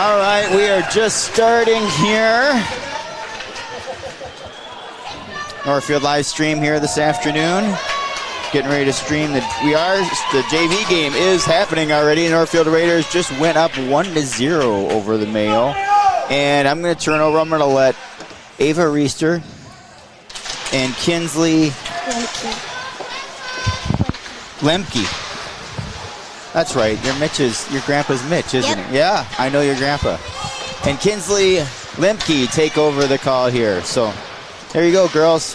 All right, we are just starting here. Northfield live stream here this afternoon. Getting ready to stream the JV game is happening already. Northfield Raiders just went up 1-0 over the Mayo. And I'm going to turn over. I'm going to let Ava Reister and Kinsley Lemke. That's right. Your grandpa's Mitch, isn't it? Yeah, I know your grandpa. And Kinsley Lemke take over the call here. So there you go, girls.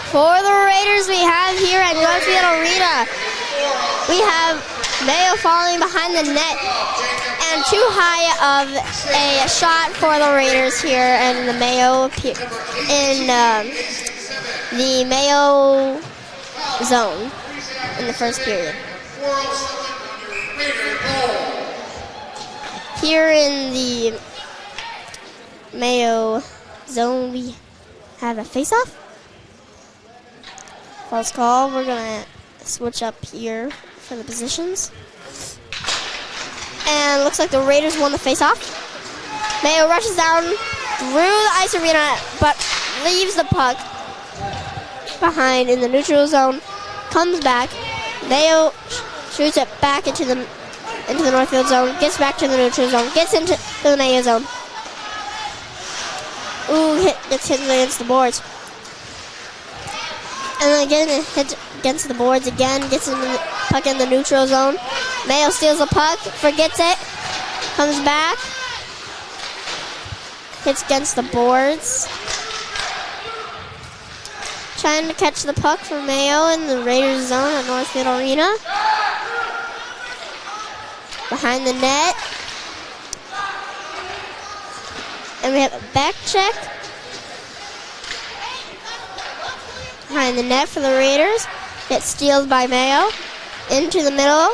For the Raiders, we have here at Northfield Arena, we have Mayo falling behind the net and too high of a shot for the Raiders here and the Mayo in the Mayo zone in the first period. Here in the Mayo zone, we have a face-off. False call. We're going to switch up here for the positions. And looks like the Raiders won the face-off. Mayo rushes down through the ice arena, but leaves the puck behind in the neutral zone. Comes back. Mayo shoots it back into the Northfield zone. Gets back to the neutral zone. Gets into the Mayo zone. Ooh, gets hit against the boards. And then again, it hits against the boards again. Gets in the puck in the neutral zone. Mayo steals the puck, forgets it, comes back, hits against the boards. Trying to catch the puck for Mayo in the Raiders zone at Northfield Arena. Behind the net. And we have a back check. Behind the net for the Raiders. Gets stealed by Mayo. Into the middle.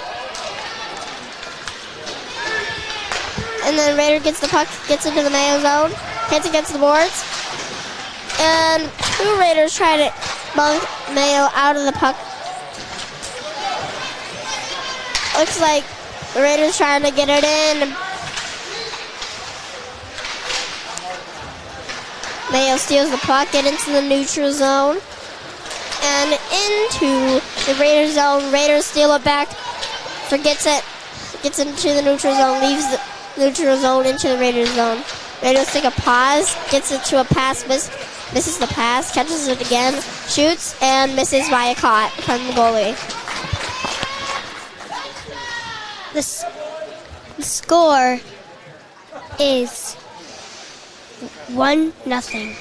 And then Raider gets the puck, gets into the Mayo zone. Hits against the boards. And two Raiders try to bunk Mayo out of the puck. Looks like the Raiders trying to get it in. Mayo steals the puck, get into the neutral zone. And into the Raiders zone. Raiders steal it back, forgets it, gets into the neutral zone, leaves the neutral zone into the Raiders zone. Raiders take a pause, gets it to a pass, misses the pass, catches it again, shoots, and misses by a caught from the goalie. The score is 1-0.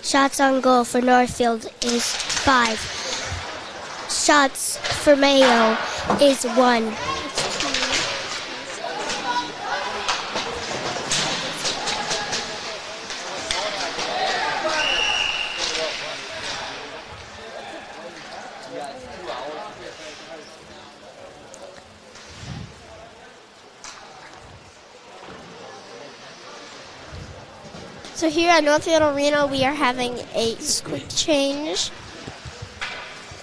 Shots on goal for Northfield is 5. Shots for Mayo is 1. So here at Northfield Arena, we are having a quick change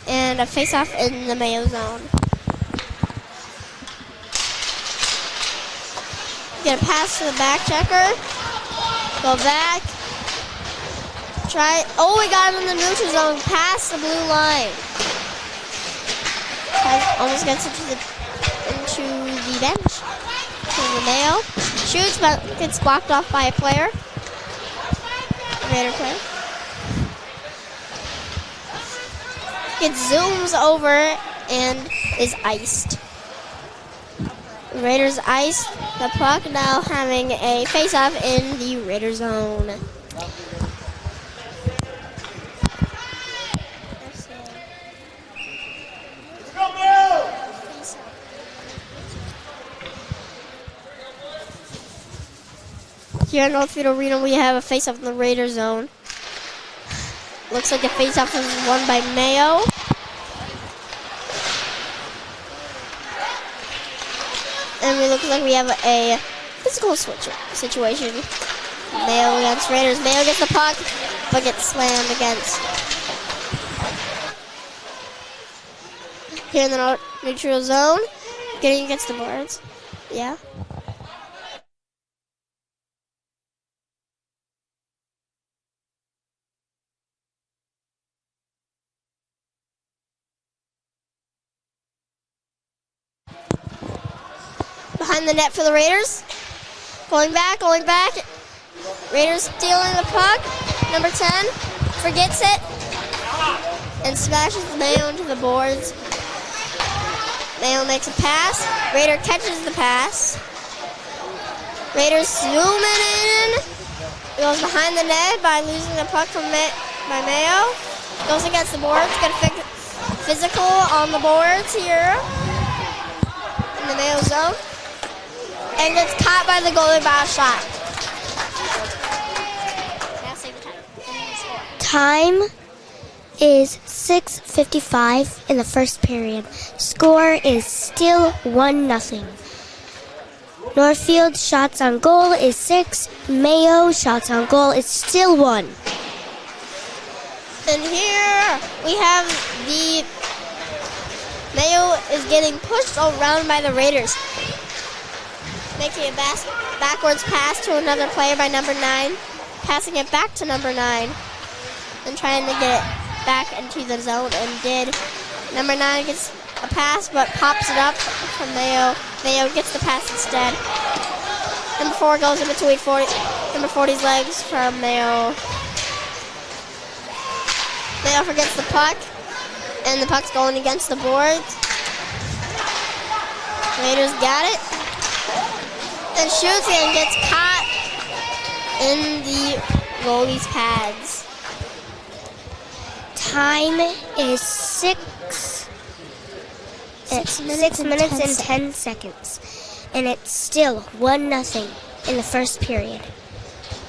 and a face-off in the Mayo zone. Get a pass to the back checker. Go back. Try. Oh, we got him in the neutral zone. Past the blue line. Almost gets into the bench. To the Mayo. Shoots, but gets blocked off by a player. Raider player. It zooms over and is iced. Raiders iced the puck, now having a face-off in the Raider zone. Here at Northfield Arena, we have a face-off in the Raider zone. Looks like the face-off was won by Mayo. And we look like we have a physical switch situation. Mayo against Raiders. Mayo gets the puck, but gets slammed against. Here in the neutral zone, Getting against the boards. Yeah. Behind the net for the Raiders. Going back. Raiders stealing the puck. Number 10 forgets it and smashes Mayo into the boards. Mayo makes a pass. Raider catches the pass. Raiders zooming in. Goes behind the net by losing the puck by Mayo. Goes against the boards. Get physical on the boards here in the Mayo zone. And gets caught by the goalie by a shot. Now save the time. Time is 6:55 in the first period. Score is still 1-0. Northfield shots on goal is 6. Mayo shots on goal is still 1. And here we have the Mayo is getting pushed around by the Raiders. Making a backwards pass to another player by number 9. Passing it back to number 9. And trying to get it back into the zone, and did. Number 9 gets a pass but pops it up from Mayo. Mayo gets the pass instead. Number 4 goes in between number 40's legs from Mayo. Mayo forgets the puck, and the puck's going against the boards. Raiders got it. And shoots and gets caught in the goalie's pads. Time is 6 minutes and 10 seconds. And it's still 1-0 in the first period.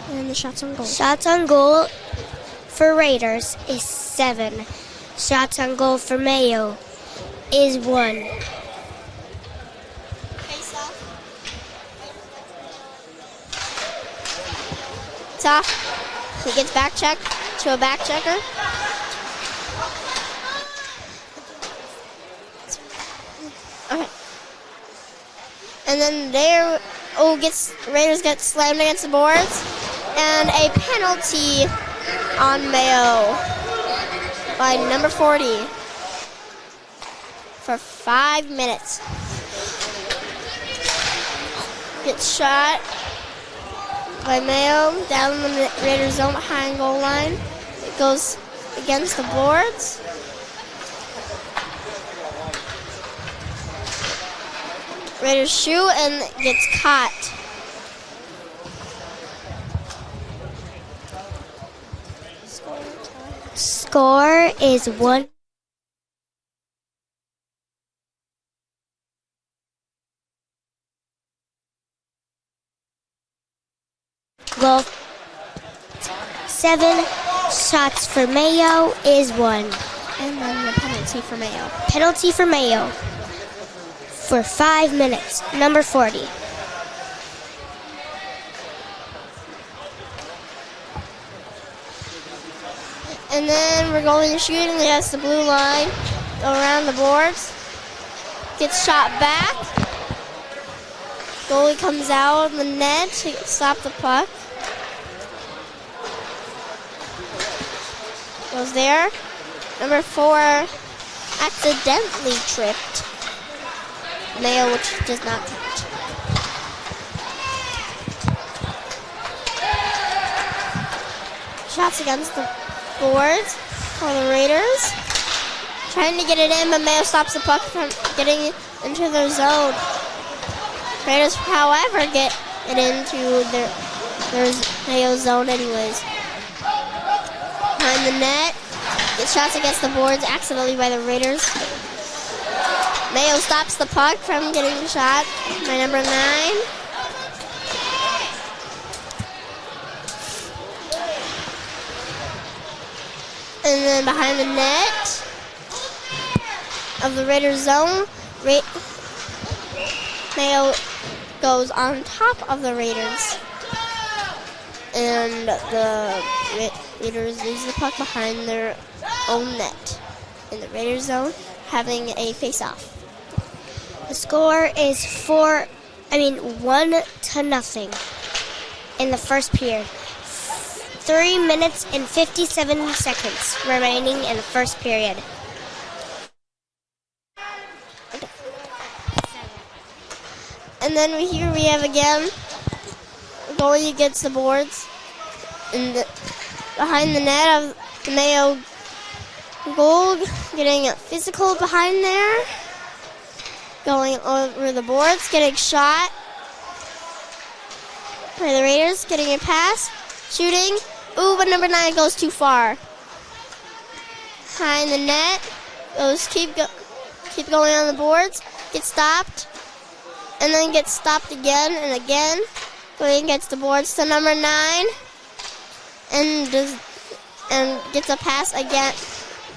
And the shots on goal. Shots on goal for Raiders is 7. Shots on goal for Mayo is 1. Off. He gets back check to a back checker. Okay. And then Raiders get slammed against the boards. And a penalty on Mayo by number 40 for 5 minutes. Gets shot by Mayo down in the Raiders zone behind goal line. It goes against the boards. Raiders shoot and gets caught. Score is 1. Goal 7. Shots for Mayo is 1. And then the penalty for Mayo. Penalty for Mayo for 5 minutes. Number 40. And then we're going to shooting against the blue line. Go around the boards. Gets shot back. Goalie comes out of the net to stop the puck. Goes there. Number 4 accidentally tripped Mayo, which does not count. Shots against the boards for the Raiders. Trying to get it in, but Mayo stops the puck from getting into their zone. Raiders, however, get it into their Mayo zone anyways. Behind the net, gets shots against the boards accidentally by the Raiders. Mayo stops the puck from getting shot by number 9. And then behind the net of the Raiders zone, Mayo goes on top of the Raiders. And the Raiders lose the puck behind their own net in the Raiders zone, having a face-off. score is 1-0 in the first period. 3 minutes and 57 seconds remaining in the first period. And then here we have again, goalie gets the boards. And behind the net of the Mayo goal, getting physical behind there. Going over the boards, getting shot by the Raiders, getting a pass, shooting. Ooh, but number 9 goes too far. Behind the net, keep going on the boards, gets stopped, and then gets stopped again and again. Going gets the boards to number 9, and gets a pass again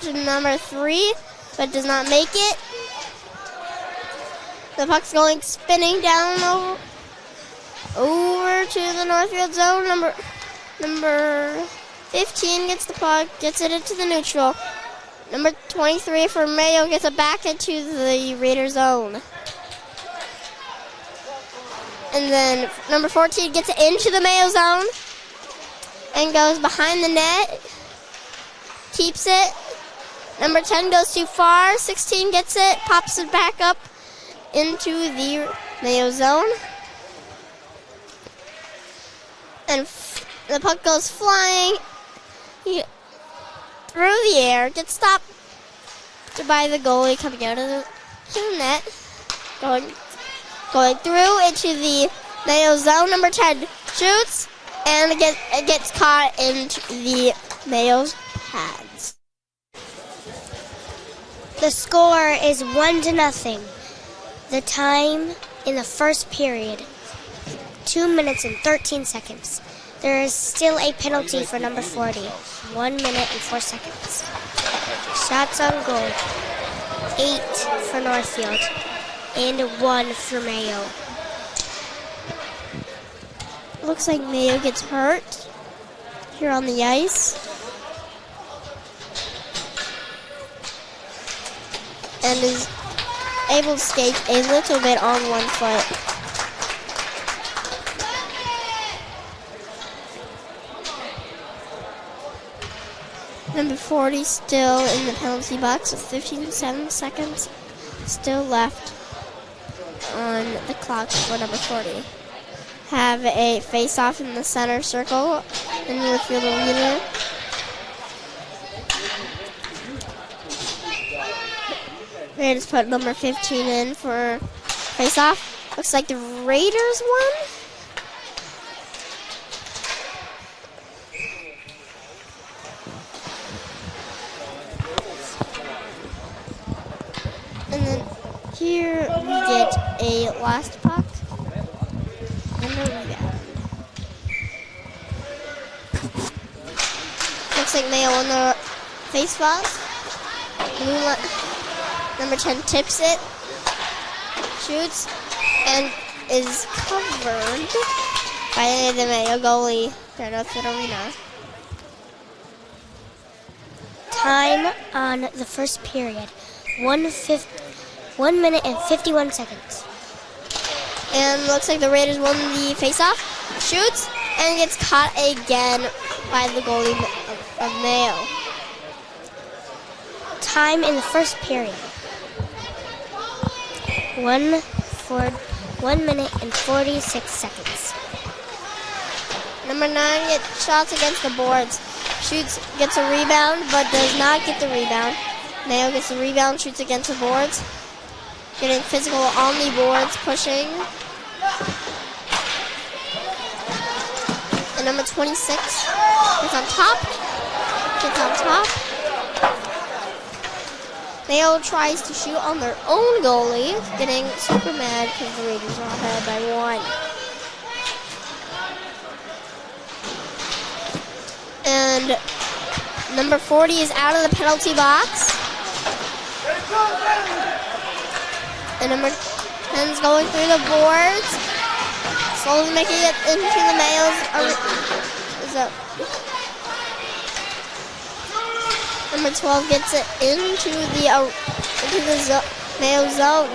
to number 3, but does not make it. The puck's going spinning down over to the Northfield zone. Number 15 gets the puck, gets it into the neutral. Number 23 for Mayo gets it back into the Raider zone. And then number 14 gets it into the Mayo zone and goes behind the net, keeps it. Number 10 goes too far. 16 gets it, pops it back up into the Mayo zone. And the puck goes flying through the air, gets stopped by the goalie coming out of the net, going through into the Mayo zone. Number 10 shoots, and it gets caught into the Mayo's pads. The score is 1-0. The time in the first period, 2 minutes and 13 seconds. There is still a penalty for number 40, 1 minute and 4 seconds. Shots on goal, 8 for Northfield and 1 for Mayo. Looks like Mayo gets hurt here on the ice. And is able to skate a little bit on one foot. Number 40 still in the penalty box with 15 seconds still left on the clock for number 40. Have a face-off in the center circle in the Northfield arena. Raiders put number 15 in for face-off. Looks like the Raiders won. And then here we get a last puck and a rebound. Looks like Mayo won the face-off. Number 10 tips it, shoots, and is covered by the Mayo goalie, Northfield Arena. Time on the first period, 1 minute and 51 seconds. And looks like the Raiders won the face-off, shoots, and gets caught again by the goalie of Mayo. Time in the first period, 1 minute and 46 seconds. Number 9 gets shots against the boards. Shoots, gets a rebound, but does not get the rebound. Mayo gets the rebound, shoots against the boards. Getting physical on the boards, pushing. And number 26 gets on top. Mayo tries to shoot on their own goalie, getting super mad because the Raiders are ahead by 1. And number 40 is out of the penalty box. And number 10 is going through the boards, slowly making it into the Mayo's. Number 12 gets it into the Mayo zone.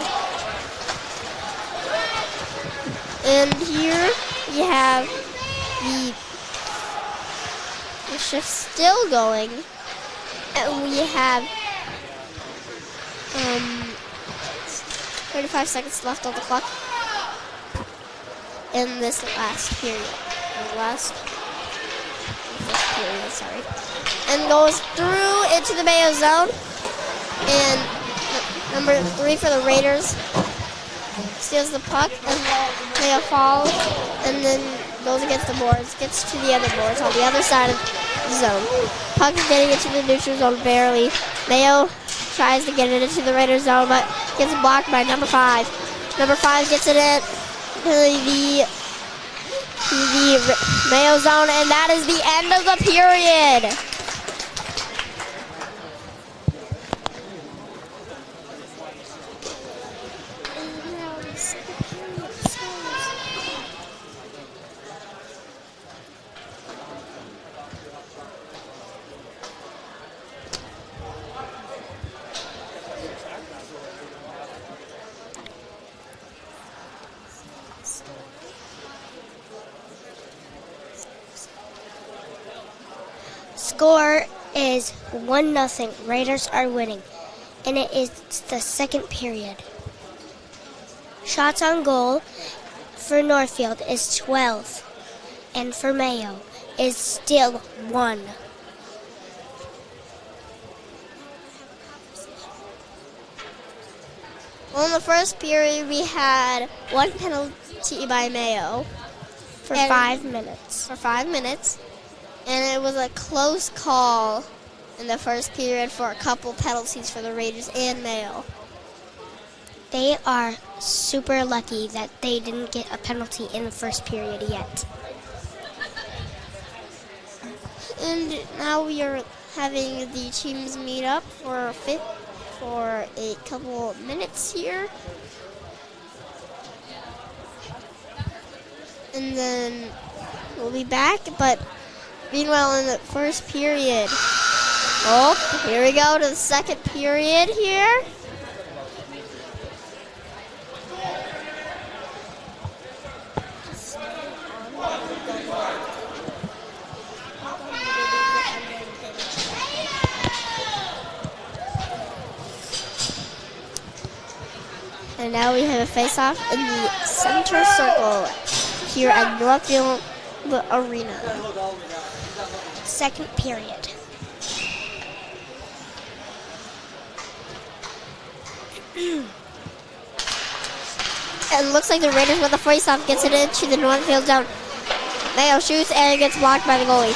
And here we have the shift still going. And we have 35 seconds left on the clock in this last period. First period, sorry. And goes through into the Mayo zone. And number 3 for the Raiders steals the puck, and Mayo falls, and then goes against the boards, gets to the other boards on the other side of the zone. Puck is getting into the neutral zone barely. Mayo tries to get it into the Raiders zone, but gets blocked by number 5. Number 5 gets it in to the Mayo zone, and that is the end of the period. Score is 1-0. Raiders are winning, and it is the second period. Shots on goal for Northfield is 12, and for Mayo is still 1. Well, in the first period, we had 1 penalty by Mayo For 5 minutes. For 5 minutes. And it was a close call in the first period for a couple penalties for the Raiders and Mayo. They are super lucky that they didn't get a penalty in the first period yet. And now we are having the teams meet up for a couple minutes here. And then we'll be back, but meanwhile in the first period, here we go to the second period here. And now we have a face-off in the center circle here at Northfield Arena. Second period. And it looks like the Raiders with the face-off gets it into the Northfield zone. Mayo shoots and it gets blocked by the goalie.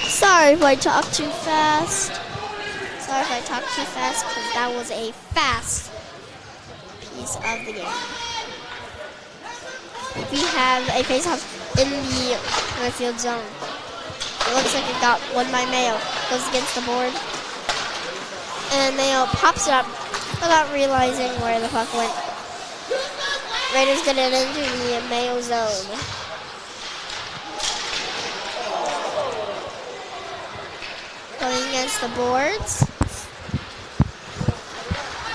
Sorry if I talk too fast. Because that was a fast piece of the game. We have a face-off in the Northfield zone. It looks like it got won by Mayo. Goes against the board. And Mayo pops it up without realizing where the puck went. Raiders get it into the Mayo zone. Going against the boards.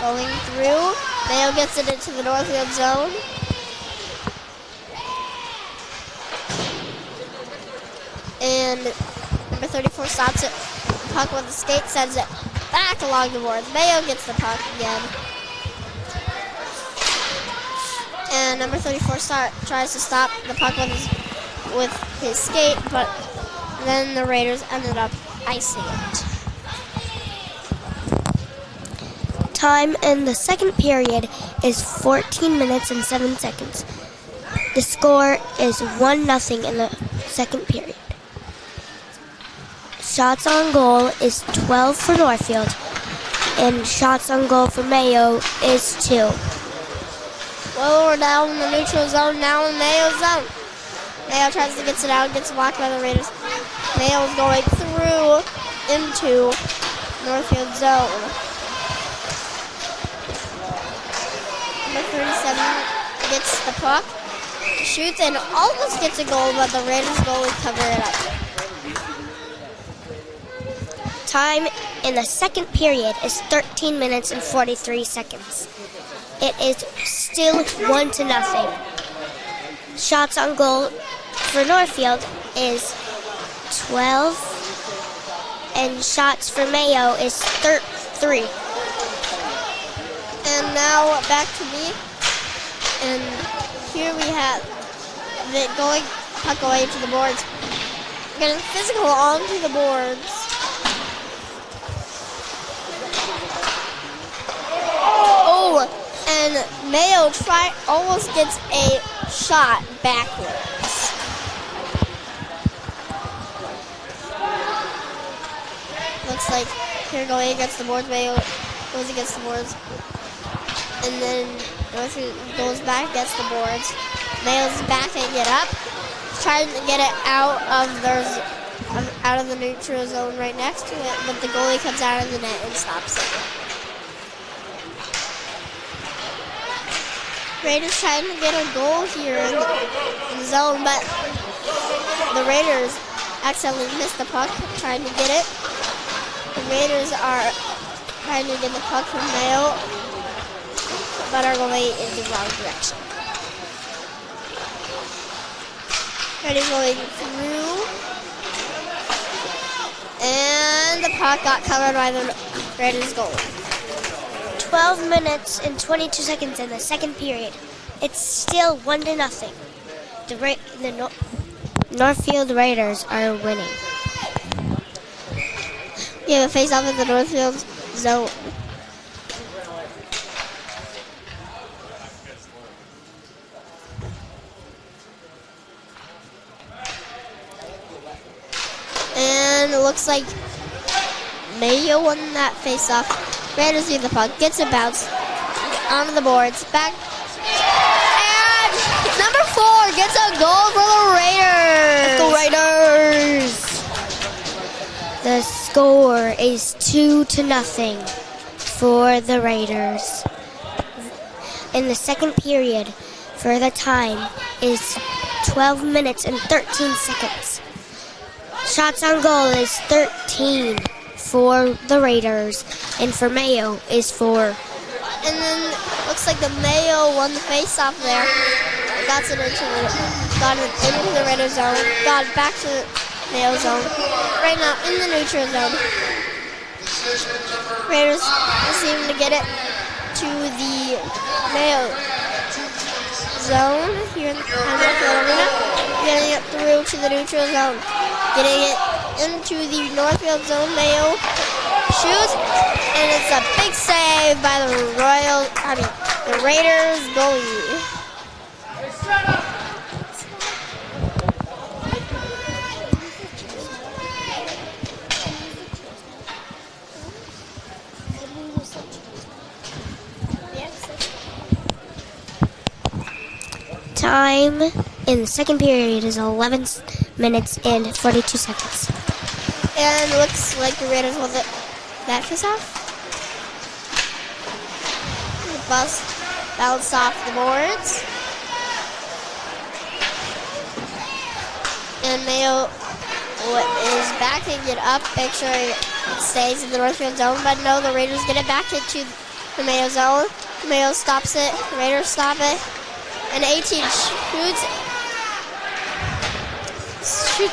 Going through. Mayo gets it into the Northfield zone. And number 34 stops it. Puck with the skate, sends it back along the boards. Mayo gets the puck again. And number 34 tries to stop the puck with his skate, but then the Raiders ended up icing it. Time in the second period is 14 minutes and 7 seconds. The score is 1-0 in the second period. Shots on goal is 12 for Northfield, and shots on goal for Mayo is 2. Well, we're down in the neutral zone, now in Mayo's zone. Mayo tries to get it out, gets blocked by the Raiders. Mayo's going through into Northfield zone. Number 37 gets the puck, shoots, and almost gets a goal, but the Raiders goalie cover it up. Time in the second period is 13 minutes and 43 seconds. it is still 1-0. Shots on goal for Northfield is 12, and shots for Mayo is 3. And now back to me. And here we have it puck going to the boards. Getting physical onto the boards. Oh, and Mayo almost gets a shot backwards. Looks like here going against the boards. Mayo goes against the boards. And then Northfield goes back against the boards. Mayo's backing it up, trying to get it out of the neutral zone right next to it, but the goalie comes out of the net and stops it. Raiders trying to get a goal here in the zone, but the Raiders accidentally missed the puck trying to get it. The Raiders are trying to get the puck from Mayo, but are going in the wrong direction. Raiders going through, and the puck got covered by the Raiders goal. 12 minutes and 22 seconds in the second period. It's still 1-0. The Northfield Raiders are winning. We have a face-off in the Northfield zone. And it looks like Mayo won that face-off. Raiders see the puck, gets it bounced onto the boards, back, and number 4 gets a goal for the Raiders. The Raiders. The score is 2-0 for the Raiders. In the second period, for the time is 12 minutes and 13 seconds. Shots on goal is 13 for the Raiders, and for Mayo is 4. And then looks like the Mayo won the face-off there. Got it into the Raiders zone. Got it back to the Mayo zone. Right now in the neutral zone. Raiders seem to get it to the Mayo zone here in the Northfield Arena. Getting it through to the neutral zone. Getting it into the Northfield zone. Mayo shoots, and it's a big save by the Raiders goalie. Time in the second period is 11 minutes and 42 seconds. And looks like the Raiders won that face-off. The bus bounced off the boards. And Mayo is backing it up, make sure it stays in the Northfield zone, but no, the Raiders get it back into the Mayo zone. Mayo stops it, the Raiders stop it, and 18 shoots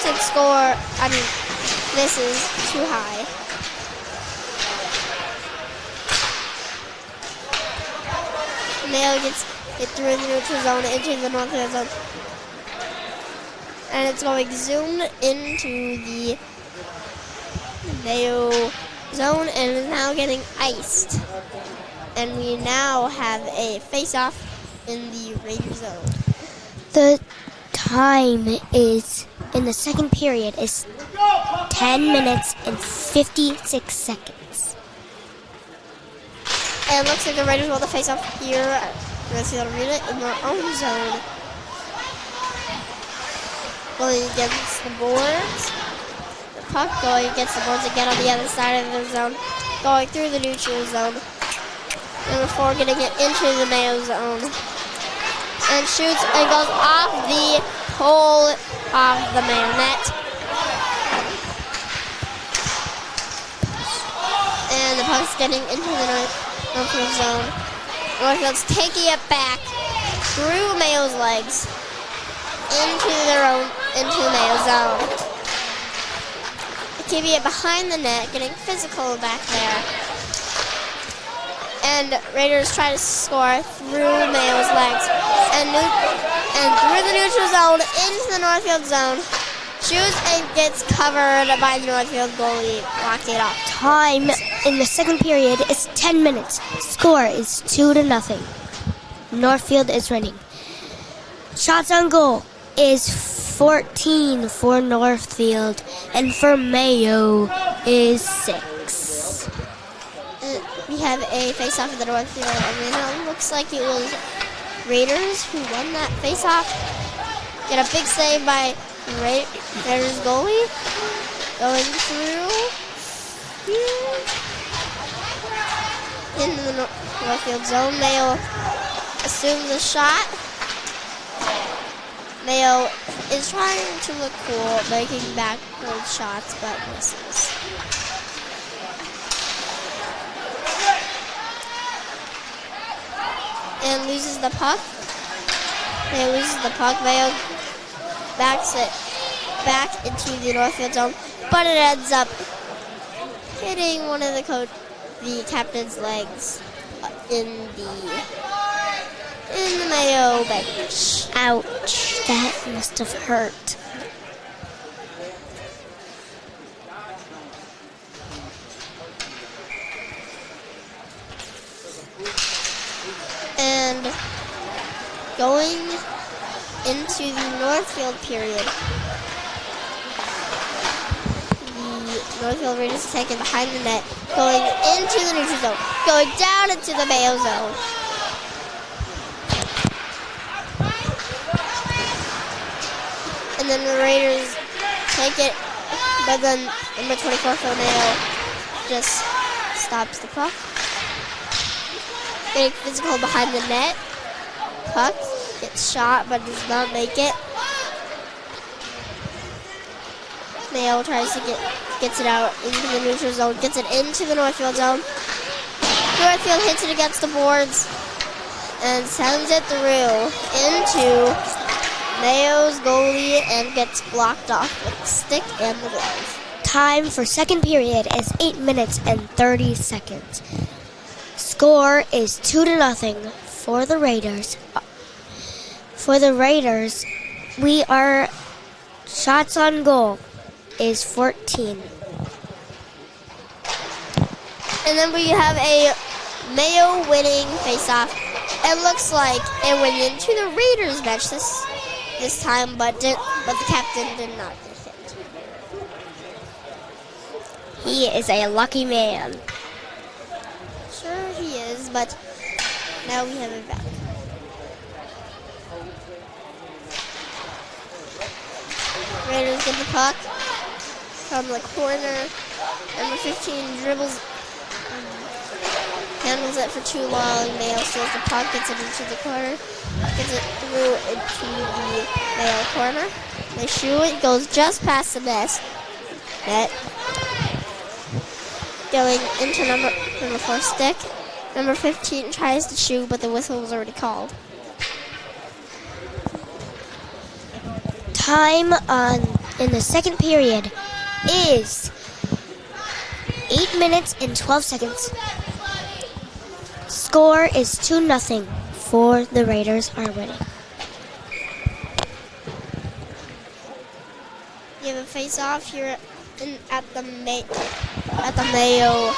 and score. This is too high. Mayo gets it through the neutral zone into the Northfield zone. And it's going zoomed into the Mayo zone and is now getting iced. And we now have a face-off in the Raider zone. The time is in the second period is 10 minutes and 56 seconds. And it looks like the Raiders will the face-off here at Northfield Arena in their own zone. Going against the boards. The puck going against the boards again on the other side of the zone. Going through the neutral zone. Number 4 getting it into the Mayo zone. And shoots and goes off the pole of the Mayo net. And the puck's getting into the Northfield zone. Northfield's taking it back through Mayo's legs into the Mayo zone. Keeping it behind the net, getting physical back there. And Raiders try to score through Mayo's legs and through the neutral zone into the Northfield zone. Shoots and gets covered by the Northfield goalie, blocking it off. Time in the second period is 10 minutes. Score is 2-0. Northfield is winning. Shots on goal is 14 for Northfield, and for Mayo is 6. We have a face-off in the Northfield arena. Looks like it was Raiders who won that face-off. Get a big save by Raiders goalie. Going through here. In the Northfield zone. Mayo assumes the shot. Mayo is trying to look cool, making backward shots, but misses. And loses the puck. Mayo loses the puck. Mayo backs it back into the Northfield zone, but it ends up hitting one of the captain's legs in the Mayo bench. Ouch, that must have hurt. And going into the Northfield period, the Northfield Raiders are taken behind the net, going into the neutral zone, going down into the Mayo zone. And then the Raiders take it, but then number 24 for Mayo just stops the puck. Getting physical behind the net. Puck gets shot but does not make it. Mayo tries to gets it out into the neutral zone, gets it into the Northfield zone. Northfield hits it against the boards and sends it through into Mayo's goalie and gets blocked off with the stick and the glove. Time for second period is 8 minutes and 30 seconds. Score is 2-0 for the Raiders. For the Raiders, we are shots on goal is 14. And then we have a Mayo winning faceoff. It looks like it went into the Raiders bench this time, but the captain did not get hit. He is a lucky man. Sure he is, but now we have it back. Raiders get the puck from the corner. Number 15 dribbles, handles it for too long. Mayo steals the puck, gets it into the corner, gets it through into the Mayo corner. They shoot it, goes just past the net. Going into number 4 stick. Number 15 tries to shoot, but the whistle was already called. Time in the second period is 8 minutes and 12 seconds. Score is 2-0 for the Raiders are winning. You have a face-off here at the Mayo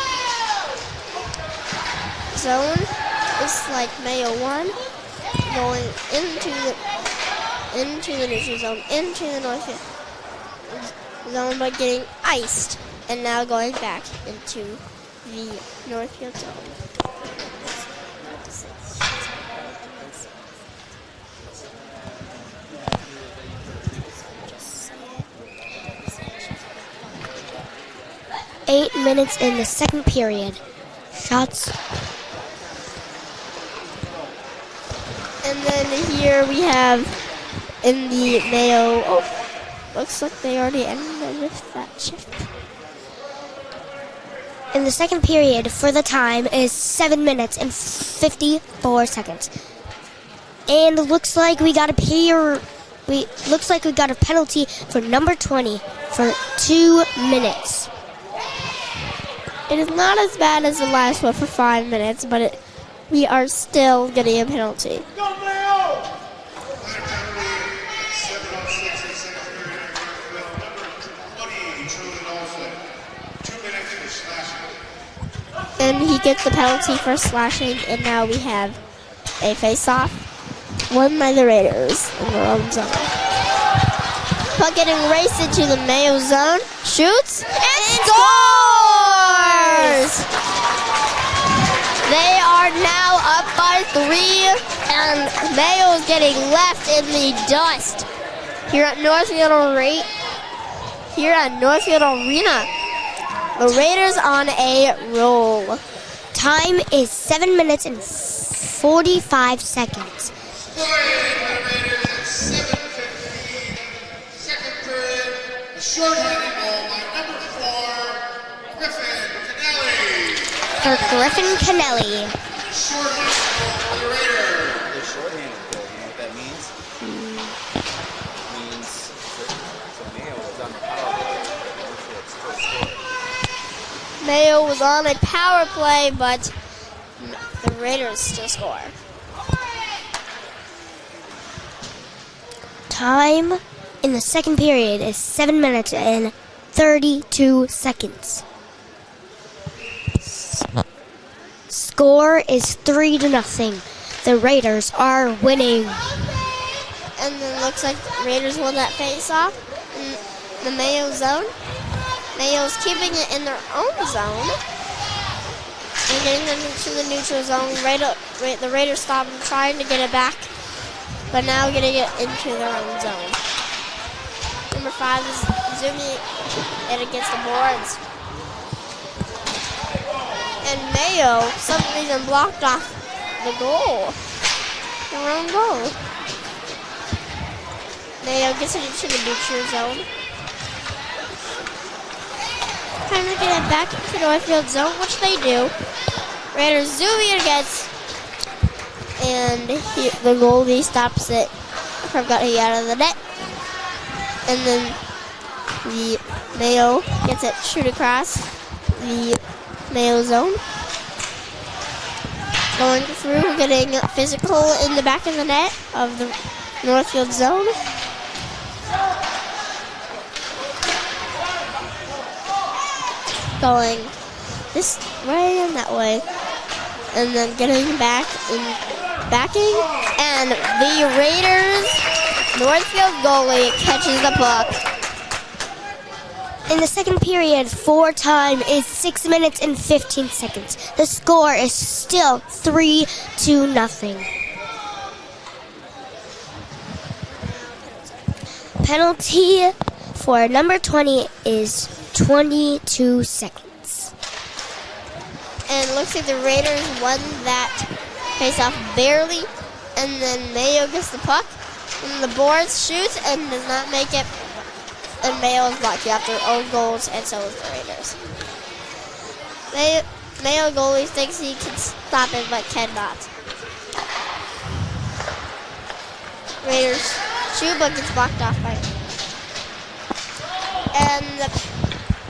zone. It's like Mayo 1 going into the neutral zone, into the Northfield zone, but getting iced, and now going back into the Northfield zone. Eight minutes in the second period. Shots. And then here we have in the Mayo. Oh, looks like they already ended with that shift. in the second period for the time is 7 minutes and 54 seconds. And looks like we got a penalty for number 20 for 2 minutes. It is not as bad as the last one for 5 minutes, but we are still getting a penalty. And he gets the penalty for slashing, and now we have a face-off won by the Raiders in their own zone. Puck getting raced into the Mayo zone, shoots, and scores! They are now up by 3, and Mayo is getting left in the dust here at Northfield Arena. The Raiders on a roll. Time is 7 minutes and 45 seconds. Second period, a short-handed goal by number 4, Griffin Kennelly. For Griffin Kennelly. Short-handed goal for the Raiders. The shorthanded goal, you know what that means? Means that Mayo was on the power play. Northfield still scored. Mayo was on a power play, but the Raiders still score. Time in the second period is 7 minutes and 32 seconds. Score is 3-0. The Raiders are winning. And then looks like the Raiders won that face-off in the Mayo zone. Mayo's keeping it in their own zone and getting them into the neutral zone. The Raiders stop them trying to get it back, but now getting it into their own zone. Number 5 is zooming it against the boards. And Mayo, for some reason, blocked off the goal. Their own goal. Mayo gets it into the neutral zone. Trying to get it back into the Northfield zone, which they do. Raiders zooming it against, and the goalie stops it from getting out of the net. And then the Mayo gets it shoot across the Mayo zone. Going through, getting physical in the back of the net of the Northfield zone. Going this way and that way, and then getting back and backing, and the Raiders Northfield goalie catches the puck. In the second period, for time is 6 minutes and 15 seconds. The score is still 3-0. Penalty for number 20 is 22 seconds. And it looks like the Raiders won that face-off barely. And then Mayo gets the puck. And the boards shoots and does not make it. And Mayo is lucky after their own goals, and so is the Raiders. Mayo goalie thinks he can stop it, but cannot. Raiders shoot, but gets blocked off by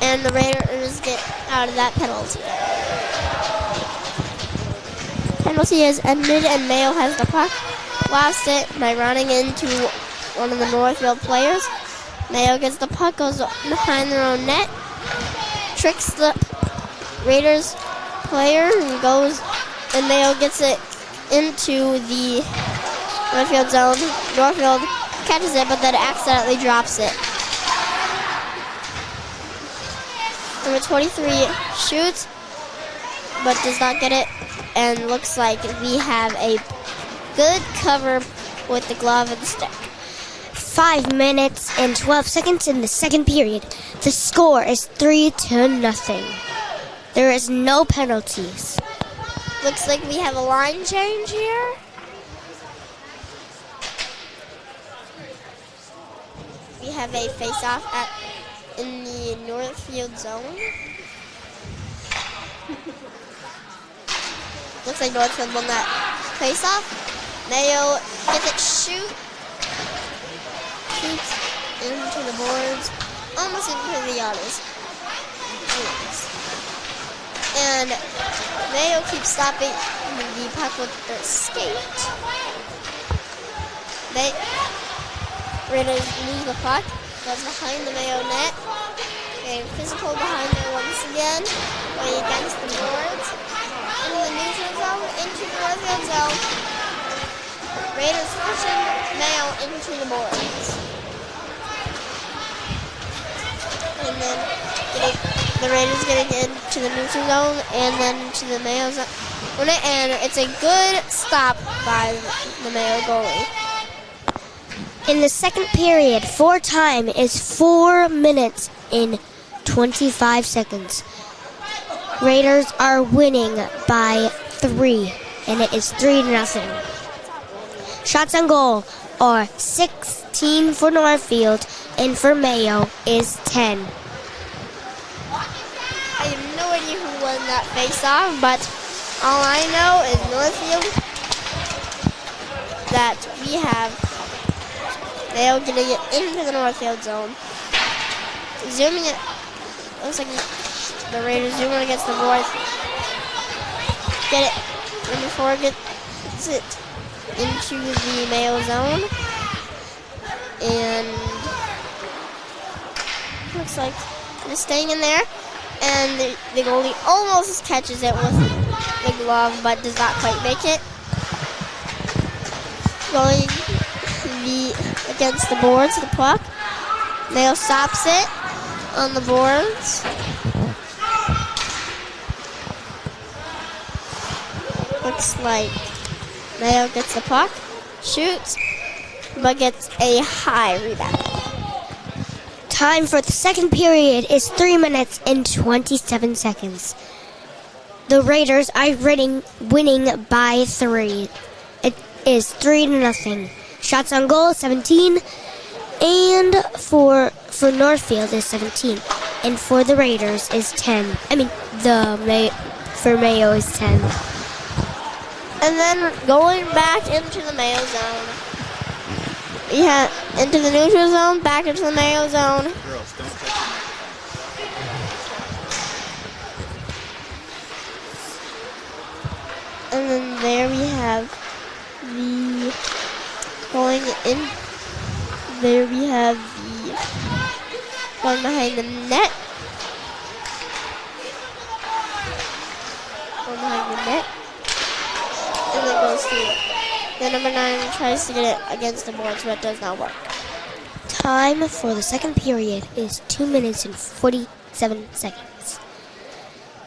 and the Raiders get out of that penalty. Penalty is ended, and Mayo has the puck. Lost it by running into one of the Northfield players. Mayo gets the puck, goes behind their own net, tricks the Raiders player, and Mayo gets it into the Northfield zone. Northfield catches it, but then accidentally drops it. Number 23 shoots, but does not get it, and looks like we have a good cover with the glove and stick. 5 minutes and 12 seconds in the second period. The score is 3-0. There is no penalties. Looks like we have a line change here. We have a face-off in the Northfield zone. Looks like Northfield won that face-off. Mayo gets it, shoots into the boards, almost into the others. And Mayo keeps stopping the puck with their skate. Raiders lose the puck. Goes behind the Mayo net. And physical behind there once again. Going against the boards. Into the neutral zone, into the Northfield zone. Raiders pushing Mayo into the boards. And then the Raiders getting into the neutral zone and then to the Mayo zone. And it's a good stop by the Mayo goalie. In the second period, for time is 4 minutes and 25 seconds. Raiders are winning by 3, and it is 3-0. Shots on goal are 16 for Northfield, and for Mayo is 10. I have no idea who won that face-off, but all I know is Northfield that we have Mayo getting it into the Northfield zone. Zooming it. Looks like the Raiders zooming against the boards. Get it. Number 4 gets it into the Mayo zone. And looks like it's staying in there. And the goalie almost catches it with the glove, but does not quite make it. Going against the boards, the puck. Mayo stops it on the boards. Looks like Mayo gets the puck, shoots, but gets a high rebound. Time for the second period is 3 minutes and 27 seconds. The Raiders are winning by 3. It is 3-0. Shots on goal 17, and for Northfield is 17, and for the Raiders is 10. For Mayo is 10. And then going back into the Mayo zone. We have into the neutral zone, back into the Mayo zone. Girls, don't touch me. And then there we have the going in. There we have the going behind the net. Going behind the net. And then goes through. The number 9 tries to get it against the boards, but it does not work. Time for the second period is 2 minutes and 47 seconds.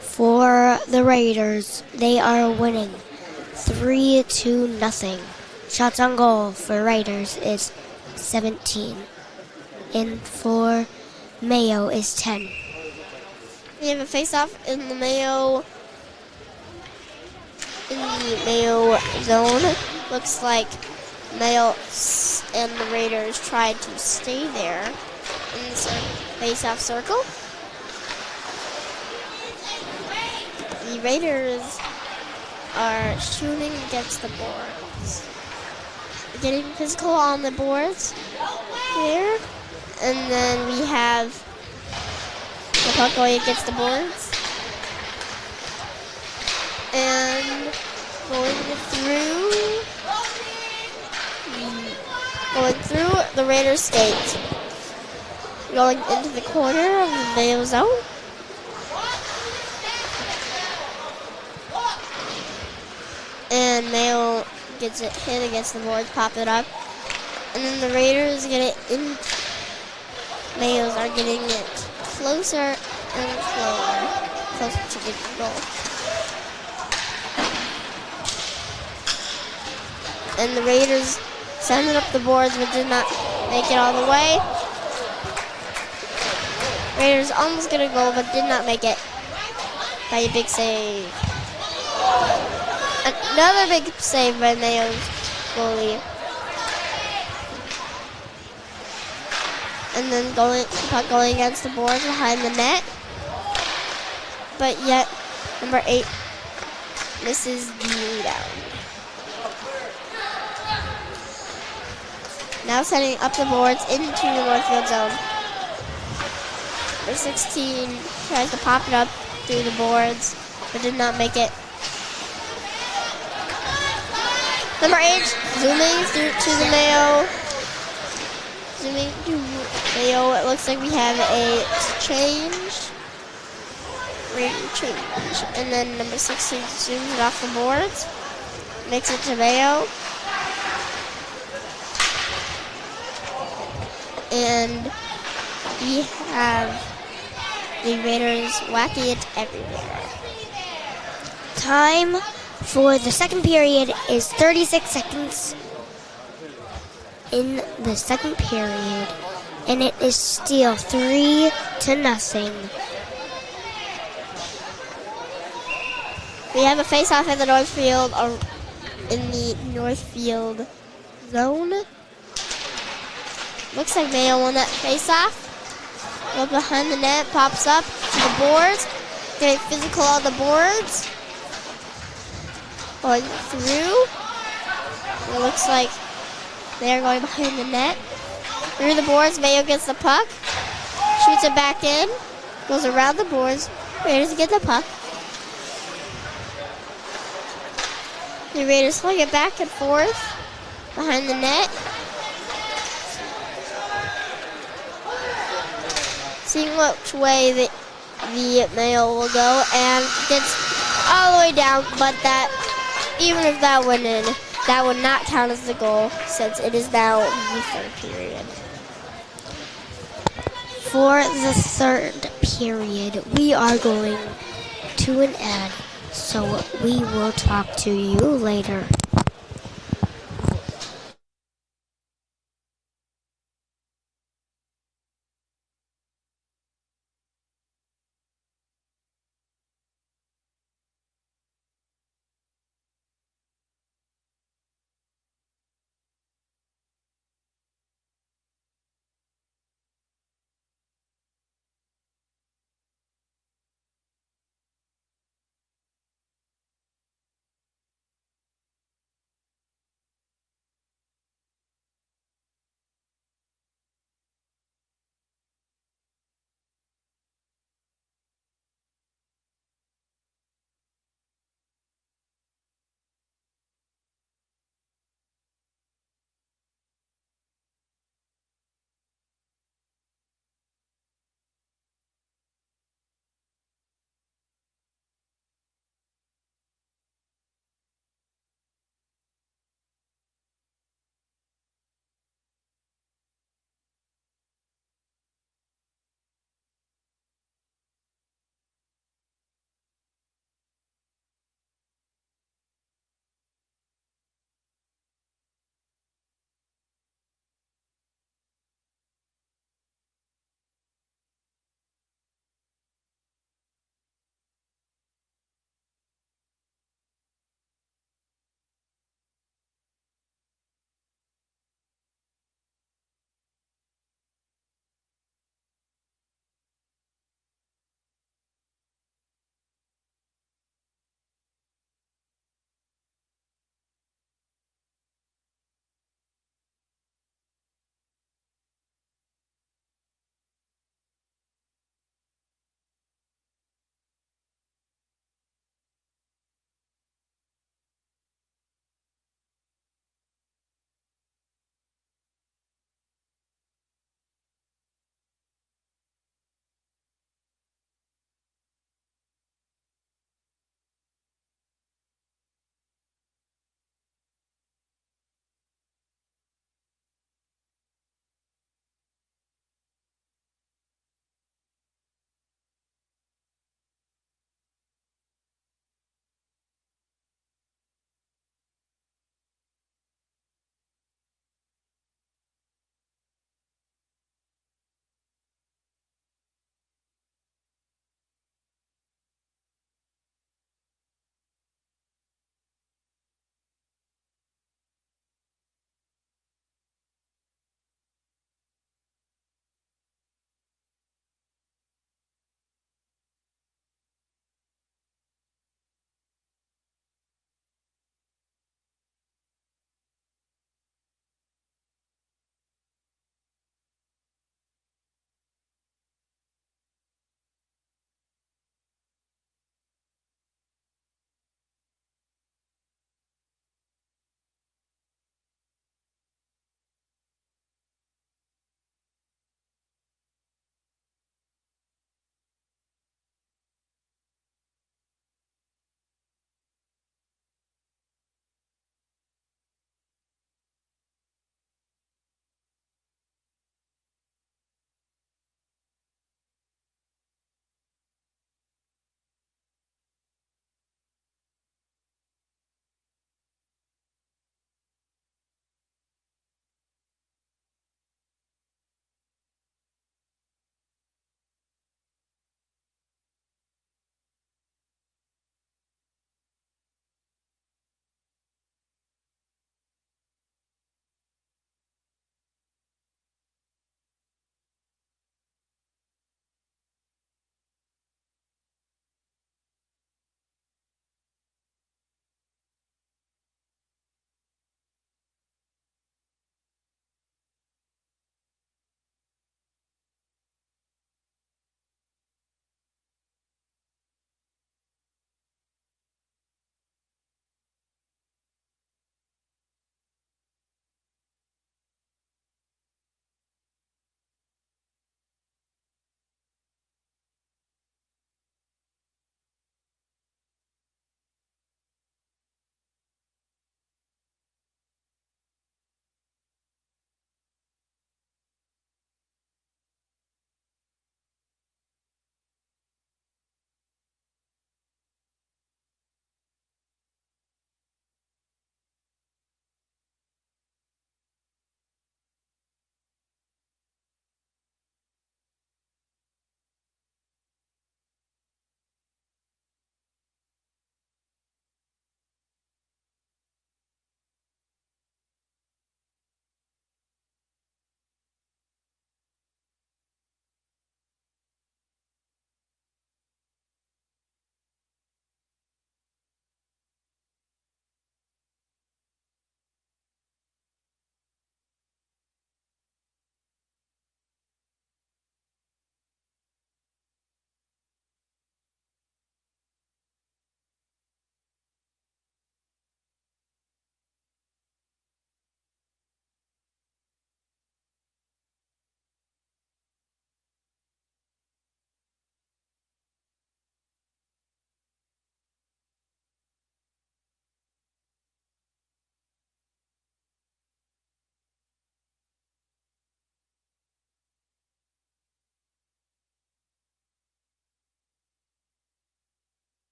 For the Raiders, they are winning 3-0. Shots on goal for Raiders is 17, and for Mayo is 10. We have a face-off in the Mayo zone. Looks like Mayo and the Raiders tried to stay there in the face-off circle. The Raiders are shooting against the boards. Getting physical on the boards there. And then we have the puck going against the boards. And going through the Raiders skate. Going into the corner of the Mayo zone. And Mayo gets it hit against the boards, pop it up. And then the Raiders get it in. Mayos are getting it closer and closer to the goal. And the Raiders send it up the boards but did not make it all the way. Raiders almost get a goal but did not make it by a big save. Another big save by Mayo's goalie. And then puck going against the boards behind the net. But yet Number 8 misses the rebound. Now setting up the boards into the Northfield zone. Number 16 tries to pop it up through the boards, but did not make it. Number 8 zooming through to the Mayo. Zooming to Mayo. It looks like we have a change. And then number 16 zooms it off the boards. Makes it to Mayo. And we have the Raiders whacking it everywhere. Time for the second period is 36 seconds in the second period, and it is still 3-0. We have a face-off in the Northfield zone. Looks like Mayo won that face-off. Go behind the net, pops up to the boards. Getting physical on the boards. Going through. It looks like they're going behind the net. Through the boards, Mayo gets the puck. Shoots it back in. Goes around the boards. Raiders get the puck. The Raiders swing it back and forth behind the net. Seeing which way the Mayo will go, and gets all the way down, but that, even if that went in, that would not count as the goal since it is now the third period. For the third period, we are going to an ad, so we will talk to you later.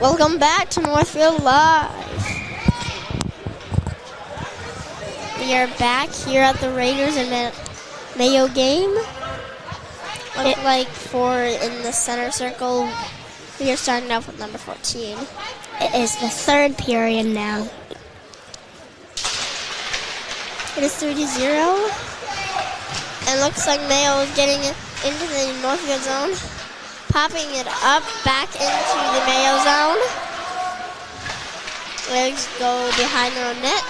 Welcome back to Northfield Live. We are back here at the Raiders and Mayo game. Looks like in the center circle, we are starting off with number 14. It is the third period now. It is 3-0. And looks like Mayo is getting into the Northfield zone. Popping it up back into the Mayo zone. Legs go behind their own net.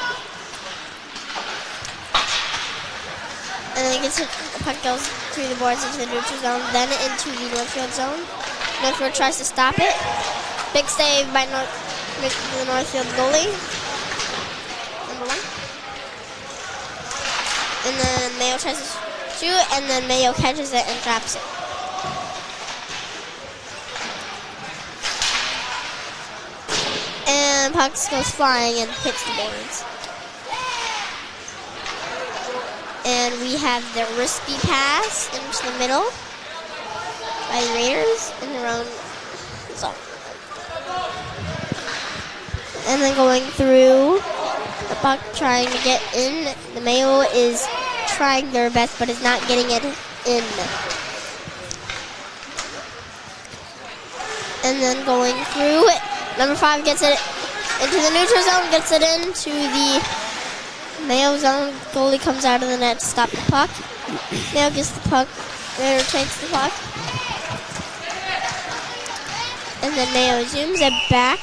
And then the puck goes through the boards into the neutral zone, then into the Northfield zone. Northfield tries to stop it. Big save by the Northfield goalie. Number 1. And then Mayo tries to shoot, and then Mayo catches it and drops it. And puck goes flying and hits the boards. And we have the risky pass into the middle by the Raiders in their own zone. And then going through, the puck trying to get in. The Mayo is trying their best, but is not getting it in. And then going through, number 5 gets it into the neutral zone, gets it into the Mayo zone. Goalie comes out of the net to stop the puck. Mayo gets the puck. Raider takes the puck. And then Mayo zooms it back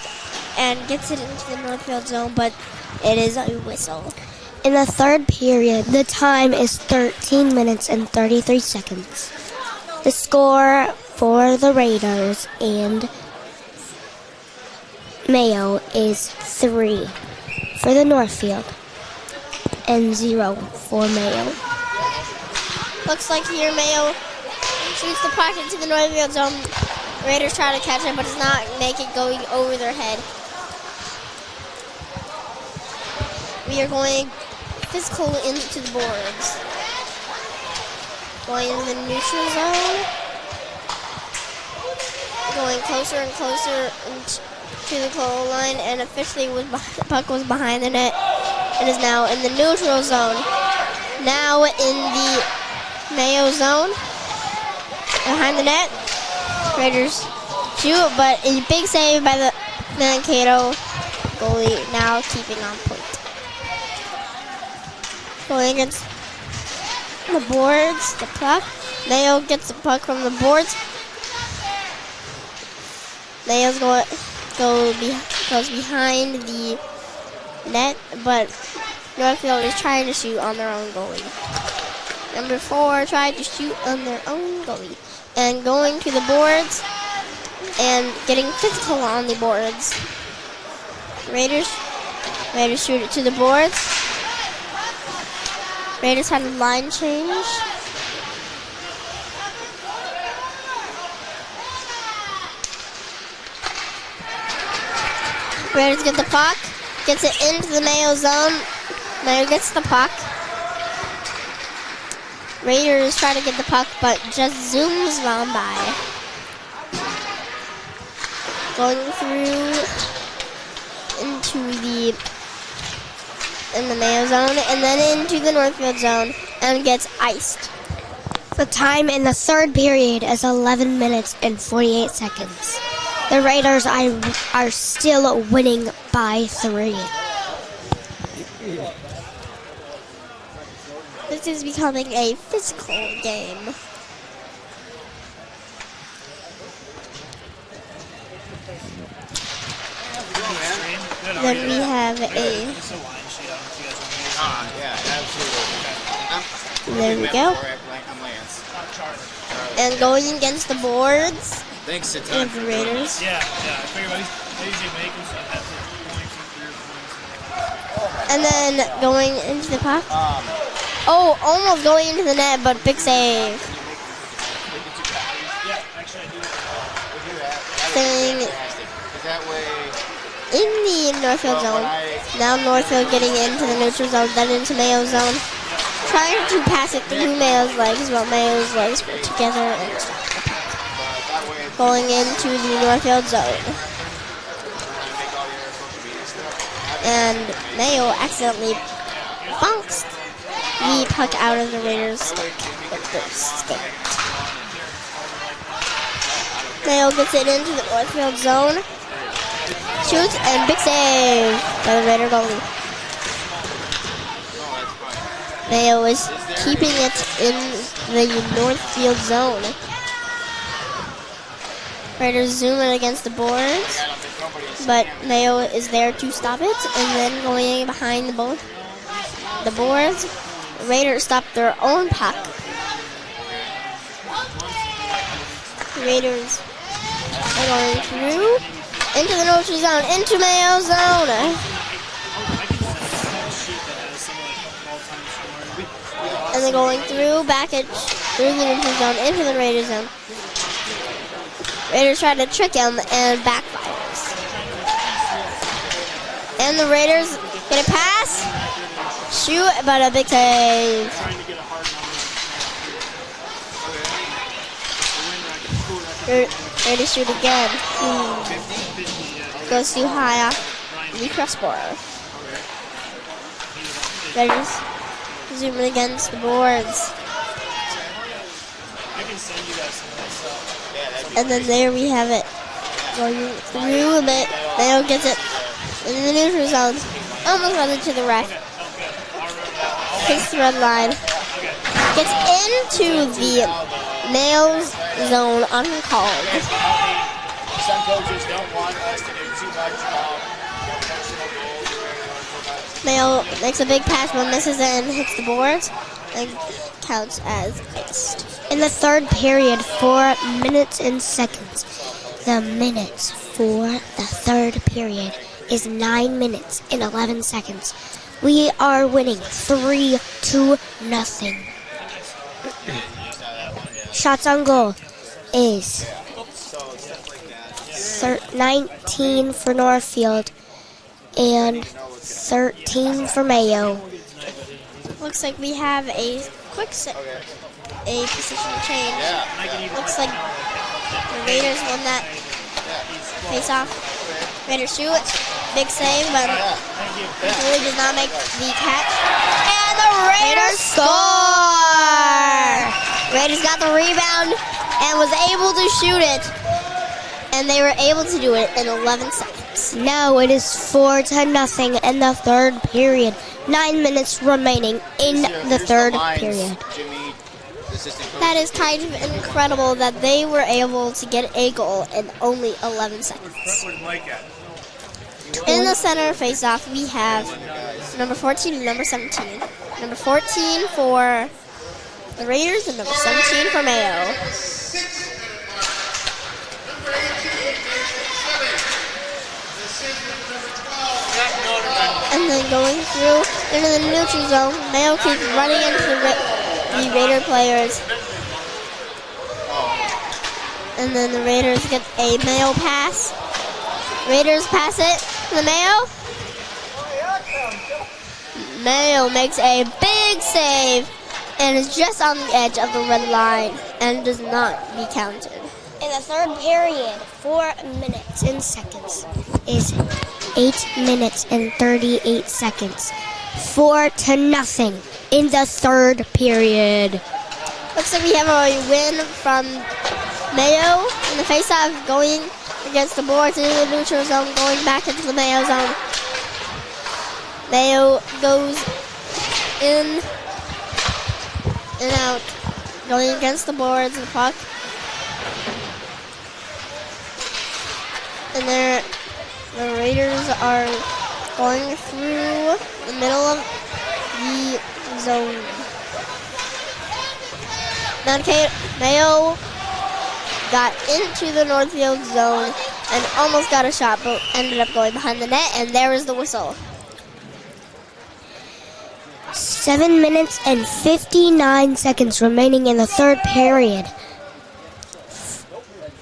and gets it into the Northfield zone, but it is a whistle. In the third period, the time is 13 minutes and 33 seconds. The score for the Raiders and Mayo is 3 for the Northfield and 0 for Mayo. Looks like here Mayo shoots the puck into the Northfield zone. Raiders try to catch it, but does not make it going over their head. We are going physical into the boards. Going into the neutral zone. Going closer and closer to the goal line, and officially the puck was behind the net. It is now in the neutral zone. Now in the Mayo zone. Behind the net. Raiders shoot, but a big save by the Mankato goalie, now keeping on point. Going against the boards, the puck. Mayo gets the puck from the boards. Mayo goes behind the net, but Northfield is trying to shoot on their own goalie. Number 4 tried to shoot on their own goalie. And going to the boards and getting physical on the boards. Raiders shoot it to the boards. Raiders have a line change. Raiders get the puck, gets it into the Mayo zone. Mayo gets the puck. Raiders try to get the puck, but just zooms on by. Going through into the Mayo zone, and then into the Northfield zone, and gets iced. The time in the third period is 11 minutes and 48 seconds. The Raiders are still winning by 3. This is becoming a physical game. Then we have a... Yeah, absolutely. There we go. And going against the boards. Thanks to Time the Raiders. Yeah. I figured I usually make them, so I have to And then going into the puck. Oh, almost going into the net, but big save. Yeah, actually I do. Staying in the Northfield zone. Now Northfield getting into the neutral zone, then into Mayo zone. Trying to pass it through Mayo's legs, but Mayo's legs were together and stopped the puck. Going into the Northfield zone. And Mayo accidentally bounced the puck out of the Raiders' stick with the skate. Mayo gets it into the Northfield zone. Shoots and big save by the Raider goalie. Mayo is keeping it in the Northfield zone. Raiders zoom it against the boards, but Mayo is there to stop it, and then going behind the boards. Raiders stop their own puck. Raiders are going through into the neutral zone, into Mayo zone. And then going through, through the neutral zone, into the Raiders zone. Raiders try to trick him and backfires. And the Raiders get a pass, shoot, but a big save. Raiders shoot again. Goes too high off the crossbar. Raiders zoom it against the boards. And then there we have it. Going through a bit. Mayo gets it in the neutral zone. Almost runs into the ref. Hits the red line. Gets into the Mayo's zone uncalled. Some coaches don't want us to do too much Mayo makes a big pass but misses it and hits the boards and counts as iced. In the third period, 4 minutes and seconds. The minutes for the third period is 9 minutes and 11 seconds. We are winning 3-0. Shots on goal is 19 for Northfield and 13 for Mayo. Looks like we have a position change. Looks like the Raiders won that face-off. Raiders shoot, big save, but really does not make the catch. And the Raiders score! Raiders got the rebound and was able to shoot it. And they were able to do it in 11 seconds. Now it is 4-0 in the third period. 9 minutes remaining in the third period. That is kind of incredible that they were able to get a goal in only 11 seconds. In the center face-off, we have number 14 and number 17. Number 14 for the Raiders and number 17 for Mayo. And then going through into the neutral zone, Mayo keeps running into the Raider players. And then the Raiders get a Mayo pass. Raiders pass it to the Mayo. Mayo makes a big save and is just on the edge of the red line and does not be counted. In the third period, 4 minutes and seconds is 8 minutes and 38 seconds. 4-0 in the third period. Looks like we have a win from Mayo in the face-off, going against the boards into the neutral zone, going back into the Mayo zone. Mayo goes in and out, going against the boards and the puck. And the Raiders are going through the middle of the zone. Mayo got into the Northfield zone and almost got a shot, but ended up going behind the net, and there is the whistle. 7 minutes and 59 seconds remaining in the third period.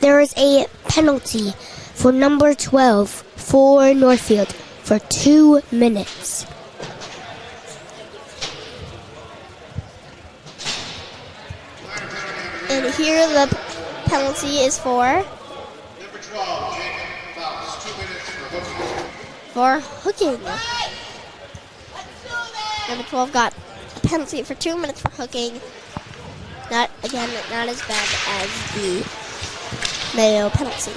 There is a penalty for number 12 for Northfield for 2 minutes. And here the penalty is for Number 12, Jacob Faust, 2 minutes for hooking. for hooking. Number 12 got a penalty for 2 minutes for hooking. Not as bad as the Mayo penalty.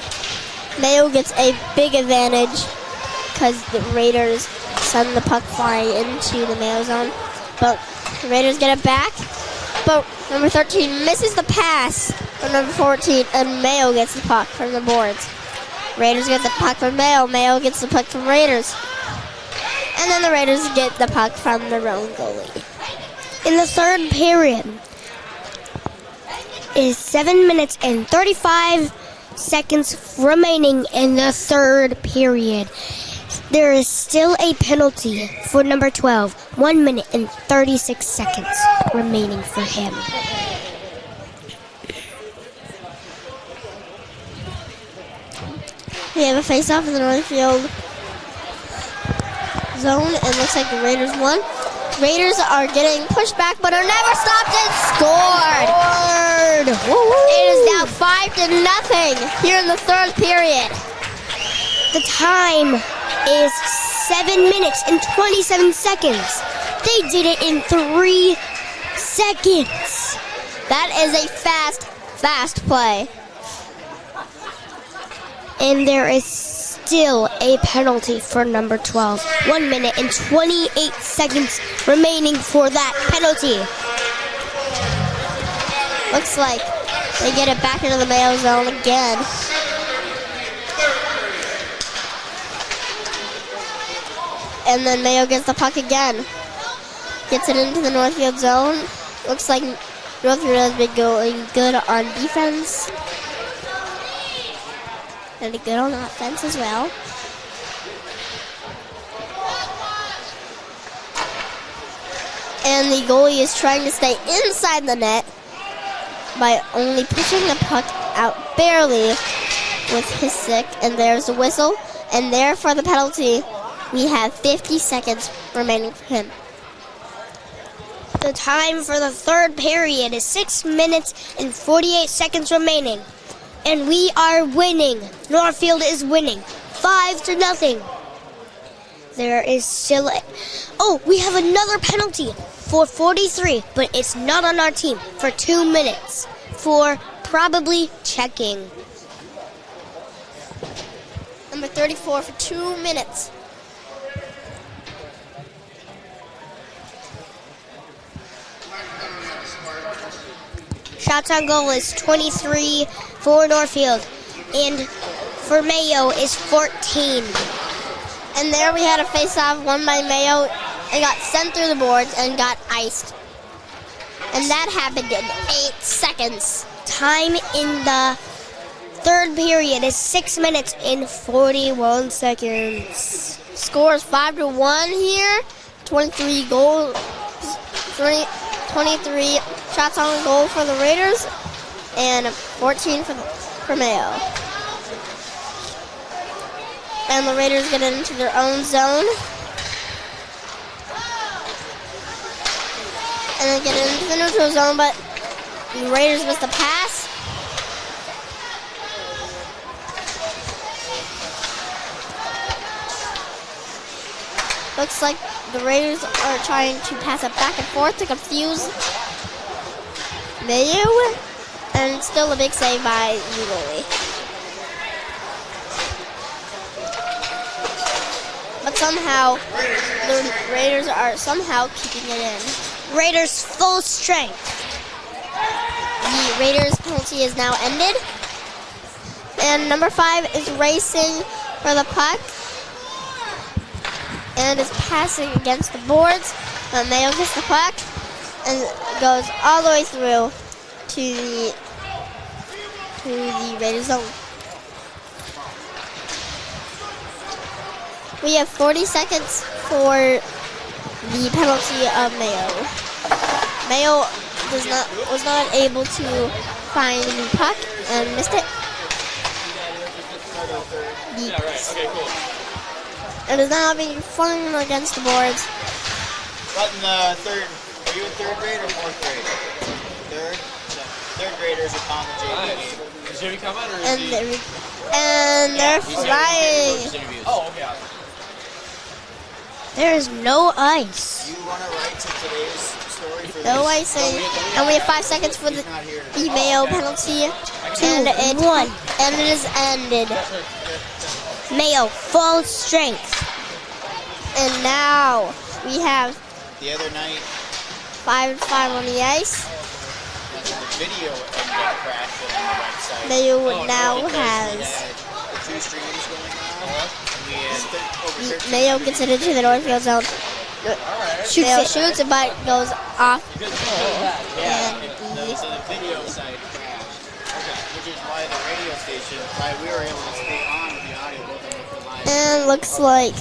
Mayo gets a big advantage because the Raiders send the puck flying into the Mayo zone. But the Raiders get it back. But number 13 misses the pass from number 14, and Mayo gets the puck from the boards. Raiders get the puck from Mayo. Mayo gets the puck from Raiders. And then the Raiders get the puck from their own goalie. In the third period, is 7 minutes and 35 seconds remaining in the third period. There is still a penalty for number 12. 1 minute and 36 seconds remaining for him. We have a face-off in the Northfield zone, and looks like the Raiders won. Raiders are getting pushed back, but are never stopped and scored. It is now 5-0 here in the third period. The time is 7 minutes and 27 seconds. They did it in 3 seconds. That is a fast play. And there is still a penalty for number 12. 1 minute and 28 seconds remaining for that penalty. Looks like they get it back into the Mayo zone again. And then Mayo gets the puck again. Gets it into the Northfield zone. Looks like Northfield has been going good on defense. And good on offense as well. And the goalie is trying to stay inside the net by only pushing the puck out barely with his stick. And there's a whistle. And there for the penalty, we have 50 seconds remaining for him. The time for the third period is 6 minutes and 48 seconds remaining. And we are winning. Northfield is winning. 5-0. There is still we have another penalty for 43, but it's not on our team for 2 minutes for probably checking. Number 34 for 2 minutes. Shots on goal is 23 for Northfield, and for Mayo is 14. And there we had a face-off won by Mayo. It got sent through the boards and got iced. And that happened in 8 seconds. Time in the third period is 6 minutes and 41 seconds. Score is 5-1 here. 23 shots on goal for the Raiders and 14 for Mayo. And the Raiders get into their own zone. And then get into the neutral zone, but the Raiders missed the pass. Looks like the Raiders are trying to pass it back and forth to confuse Mayo. And still a big save by the goalie. But somehow, the Raiders are somehow keeping it in. Raiders full strength. The Raiders penalty is now ended. And number 5 is racing for the puck. And is passing against the boards. But Mayo gets the puck and goes all the way through to the Raiders zone. We have 40 seconds for the penalty of Mayo. Mayo was not able to find the puck and missed it. It is now being flung against the boards. What in the third? Are you in third grade or fourth grade? Third? Third graders are on the JV game. Is Jimmy coming or is he? And they're flying. Oh, okay. There is no ice. You want to write to today's story for No this? icing. And we have 5 seconds for the Mayo penalty. And it is ended. Mayo, full strength. And now we have The other night, 5-5 on the ice. the video ended up crashing on the website. Mayo now Because has. we had the 2 streams going on. We had over 13 Mayo gets it into the Northfield zone. Mayo shoots it, but goes off. And So the video side crashed, which is why the radio station, why we were able to stay on with the audio both on the live. and looks like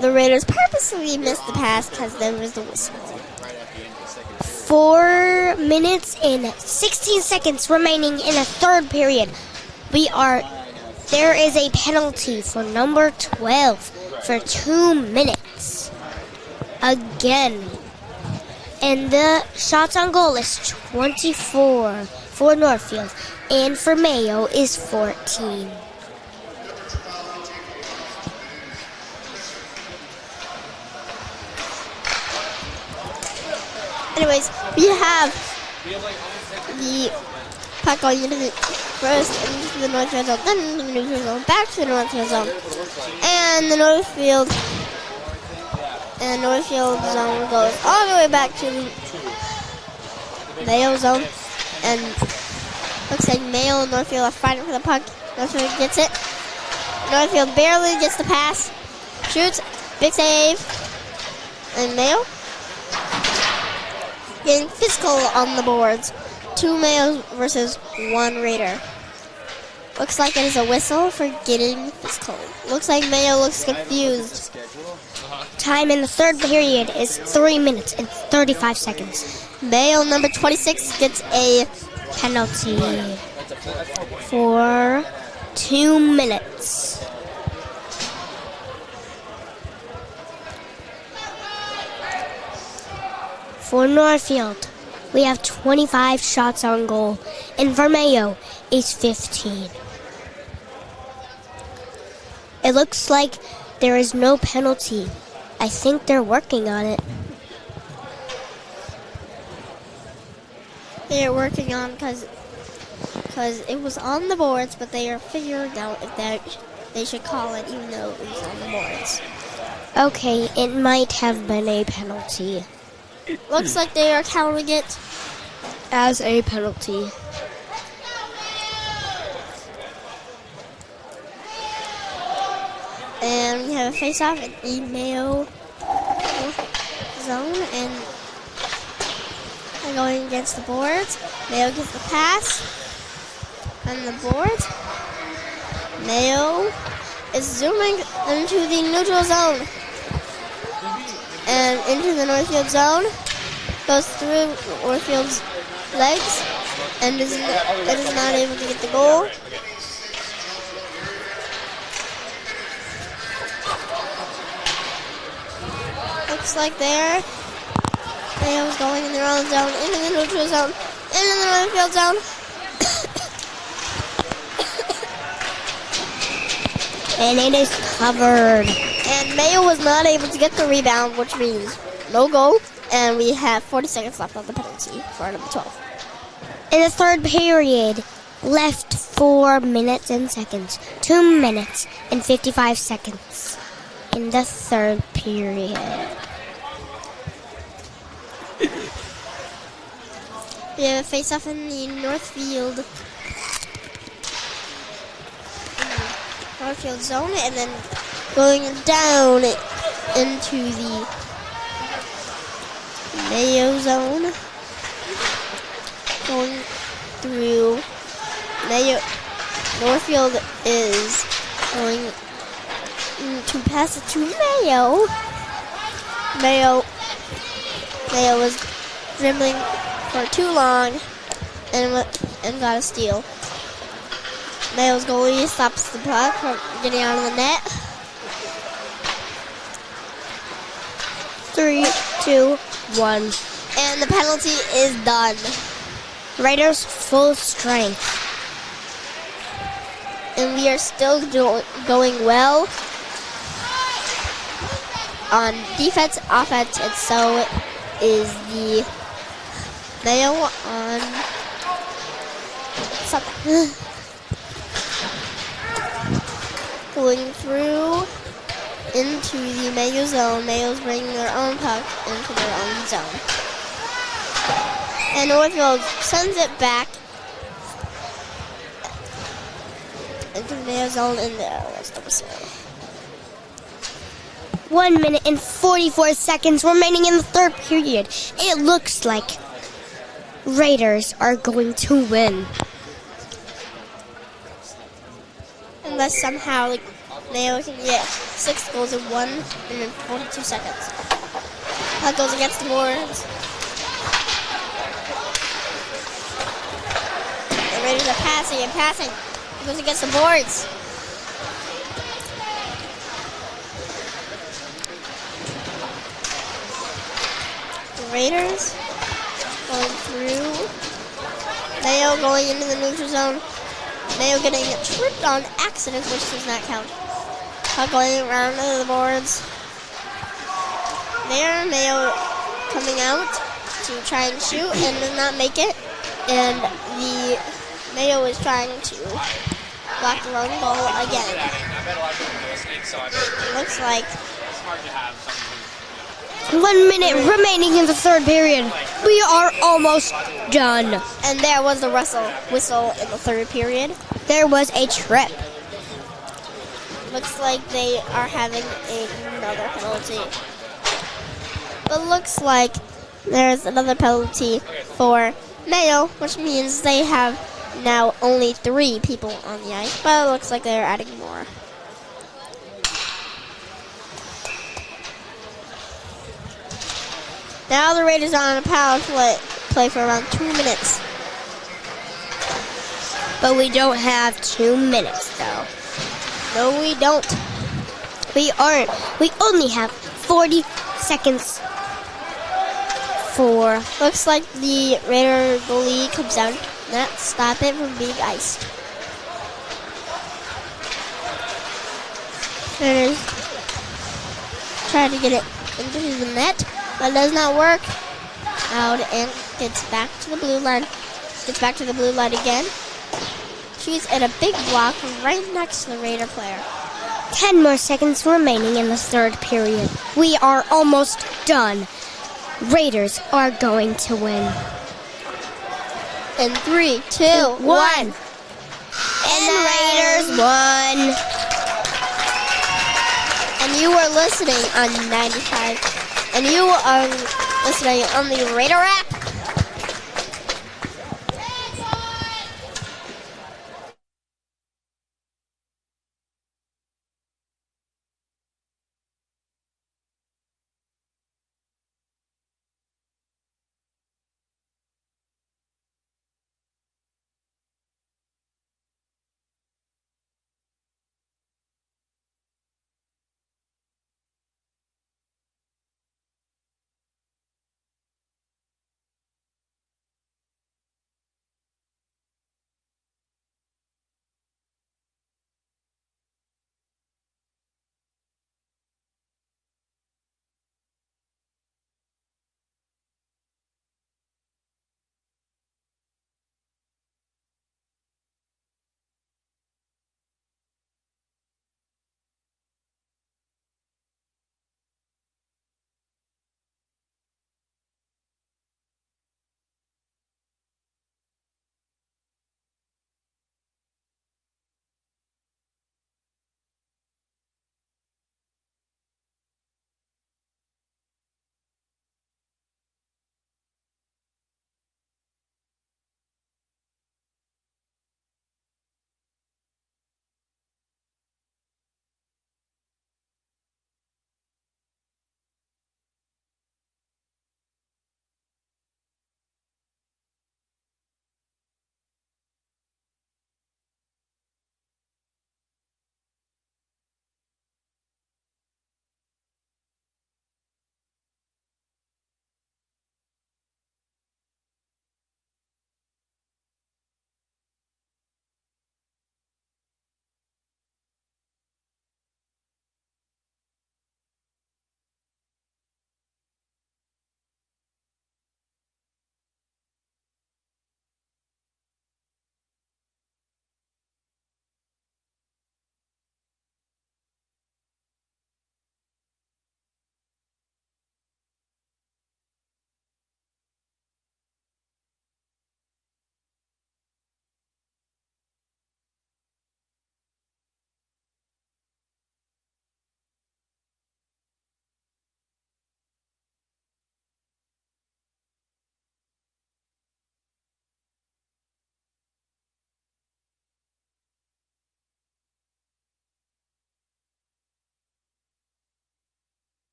the Raiders purposely missed the pass because there was the whistle. Right at the end of the second period. 4 minutes and 16 seconds remaining in the third period. There is a penalty for number 12 for 2 minutes. Again. And the shots on goal is 24 for Northfield. And for Mayo is 14. Anyways, we have the puck going into the first into the Northfield zone, then into the neutral zone, back to the Northfield zone, and the Northfield zone goes all the way back to the Mayo zone, and looks like Mayo and Northfield are fighting for the puck. Northfield gets it. Northfield barely gets the pass, shoots, big save, and Mayo getting physical on the boards. 2 Mayos versus 1 Raider. Looks like it is a whistle for getting physical. Looks like Mayo looks confused. Time in the third period is 3 minutes and 35 seconds. Mayo number 26 gets a Penalty for 2 minutes. For Northfield, we have 25 shots on goal, and for Mayo is 15. It looks like there is no penalty. I think they're working on it. they are working on because it was on the boards, but they are figuring out if they should call it even though it was on the boards. Okay, it might have been a penalty. Looks like they are counting it. As a penalty. And we have a face-off in the Mayo zone, and they're going against the boards. Mayo gets the pass on the boards. Mayo is zooming into the neutral zone and into the Northfield zone. Goes through Northfield's legs and is not able to get the goal. Looks like Mayo's going in their own zone, into the neutral zone, into the Northfield zone. And it is covered. And Mayo was not able to get the rebound, which means no goal. And we have 40 seconds left on the penalty for number 12. In the third period, left 4 minutes and seconds. 2 minutes and 55 seconds in the third period. We have a face-off in the Northfield zone, and then going down into the Mayo zone. Going through Mayo. Northfield is going to pass it to Mayo. Mayo was dribbling for too long and got a steal. Mayo's goalie stops the puck from getting out of the net. 3, 2, 1. And the penalty is done. Raiders full strength. And we are still going well. on defense, offense, and so is the Mayo on something. Going through into the Mayo zone. Mayo's bringing their own puck into their own zone. And Northfield sends it back into the Mayo zone in the rest of the zone. 1 minute and 44 seconds remaining in the third period. It looks like Raiders are going to win. Unless somehow Mayo can get 6 goals in 1 minute and 42 seconds. That goes against the boards. The Raiders are passing and passing. It goes against the boards. The Raiders going through. Mayo going into the neutral zone. Mayo getting tripped on accident, which does not count. Puck going around the boards. There, Mayo coming out to try and shoot and does not make it. And the Mayo is trying to block the wrong goal again. Looks like 1 minute remaining in the third period. We are almost done. and there was the whistle in the third period. There was a trip. Looks like they are having another penalty. But looks like there's another penalty for Mayo, which means they have now only 3 people on the ice, but it looks like they're adding more. Now the Raiders are on a power play for around 2 minutes. But we don't have 2 minutes, though. No, we don't. We aren't. We only have 40 seconds for... Looks like the Raider goalie comes out. Not stop it from being iced. Raiders try to get it into the net, but it does not work. Out and gets back to the blue line. Gets back to the blue line again. She's at a big block right next to the Raider player. 10 more seconds remaining in the third period. We are almost done. Raiders are going to win. In 3, 2, 1. And Raiders won. And you are listening on 95. And you are listening on the Raider app.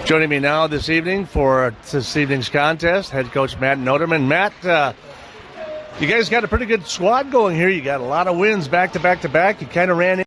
Joining me now this evening for this evening's contest, head coach Matt Noterman. Matt, you guys got a pretty good squad going here. You got a lot of wins back to back to back. You kind of ran in.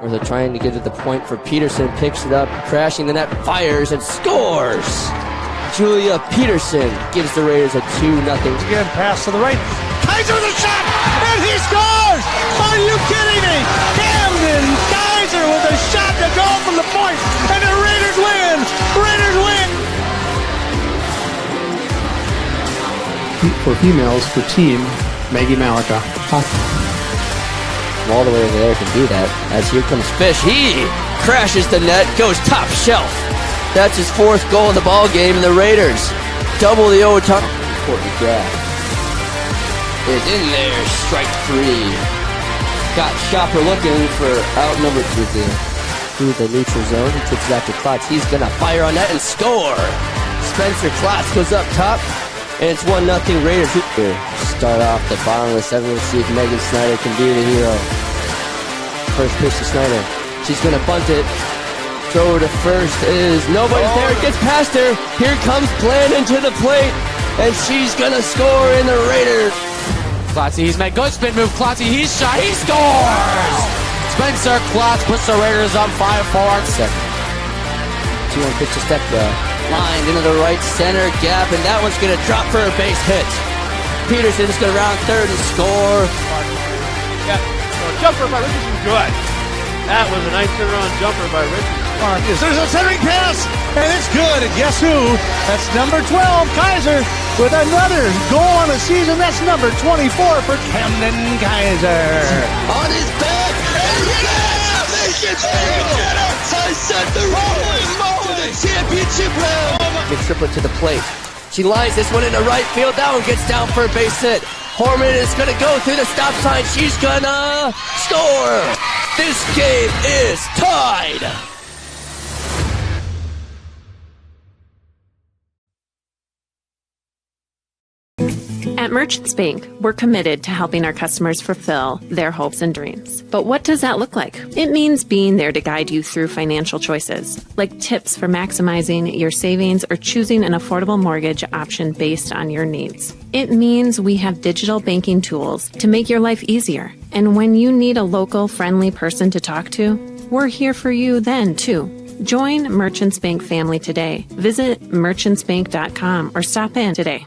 Or they're trying to get to the point for Peterson, picks it up, crashing the net, fires and scores! Julia Peterson gives the Raiders a 2-0. Again, pass to the right. Kaiser with a shot, and he scores! Are you kidding me? Camden Kaiser with a shot to go from the point, and the Raiders win! Raiders win! For females, for team, Maggie Malika. From all the way over there can do that. As here comes Fish, he crashes the net, goes top shelf. That's his 4th goal of the ball game, and the Raiders double the overtime. Important grab is in there, strike 3. Got Shopper looking for outnumbered through the neutral zone. He takes it out to Klotz. He's gonna fire on that and score. Spencer Klotz goes up top, and it's 1-0 Raiders. Start off the bottom of the 7th. Let's see if Megan Snyder can be the hero. First pitch to Snyder. She's gonna bunt it. Throw to first is nobody's there. It gets past her. Here comes Blandon to the plate, and she's gonna score in the Raiders. Klotzy, he's made good spin move. Klotzy, he's shot. He scores! Spencer Klotz puts the Raiders on 5-4. Second. 2-1 pitch to step lined into the right center gap, and that one's going to drop for a base hit. Peterson's going to round third and score. Yeah, so jumper by Richardson, good. That was a nice turnaround jumper by Richardson. There's a centering pass, and it's good. And guess who? That's number 12, Kaiser, with another goal on the season. That's number 24 for Camden Kaiser. On his back, and yeah! They get outside set the rolling to the championship round. Big triplet to the plate. She lines this one into right field. That one gets down for a base hit. Horman is going to go through the stop sign. She's going to score. This game is tied. At Merchants Bank, we're committed to helping our customers fulfill their hopes and dreams. But what does that look like? It means being there to guide you through financial choices, like tips for maximizing your savings or choosing an affordable mortgage option based on your needs. It means we have digital banking tools to make your life easier. And when you need a local, friendly person to talk to, we're here for you then, too. Join Merchants Bank family today. Visit merchantsbank.com or stop in today.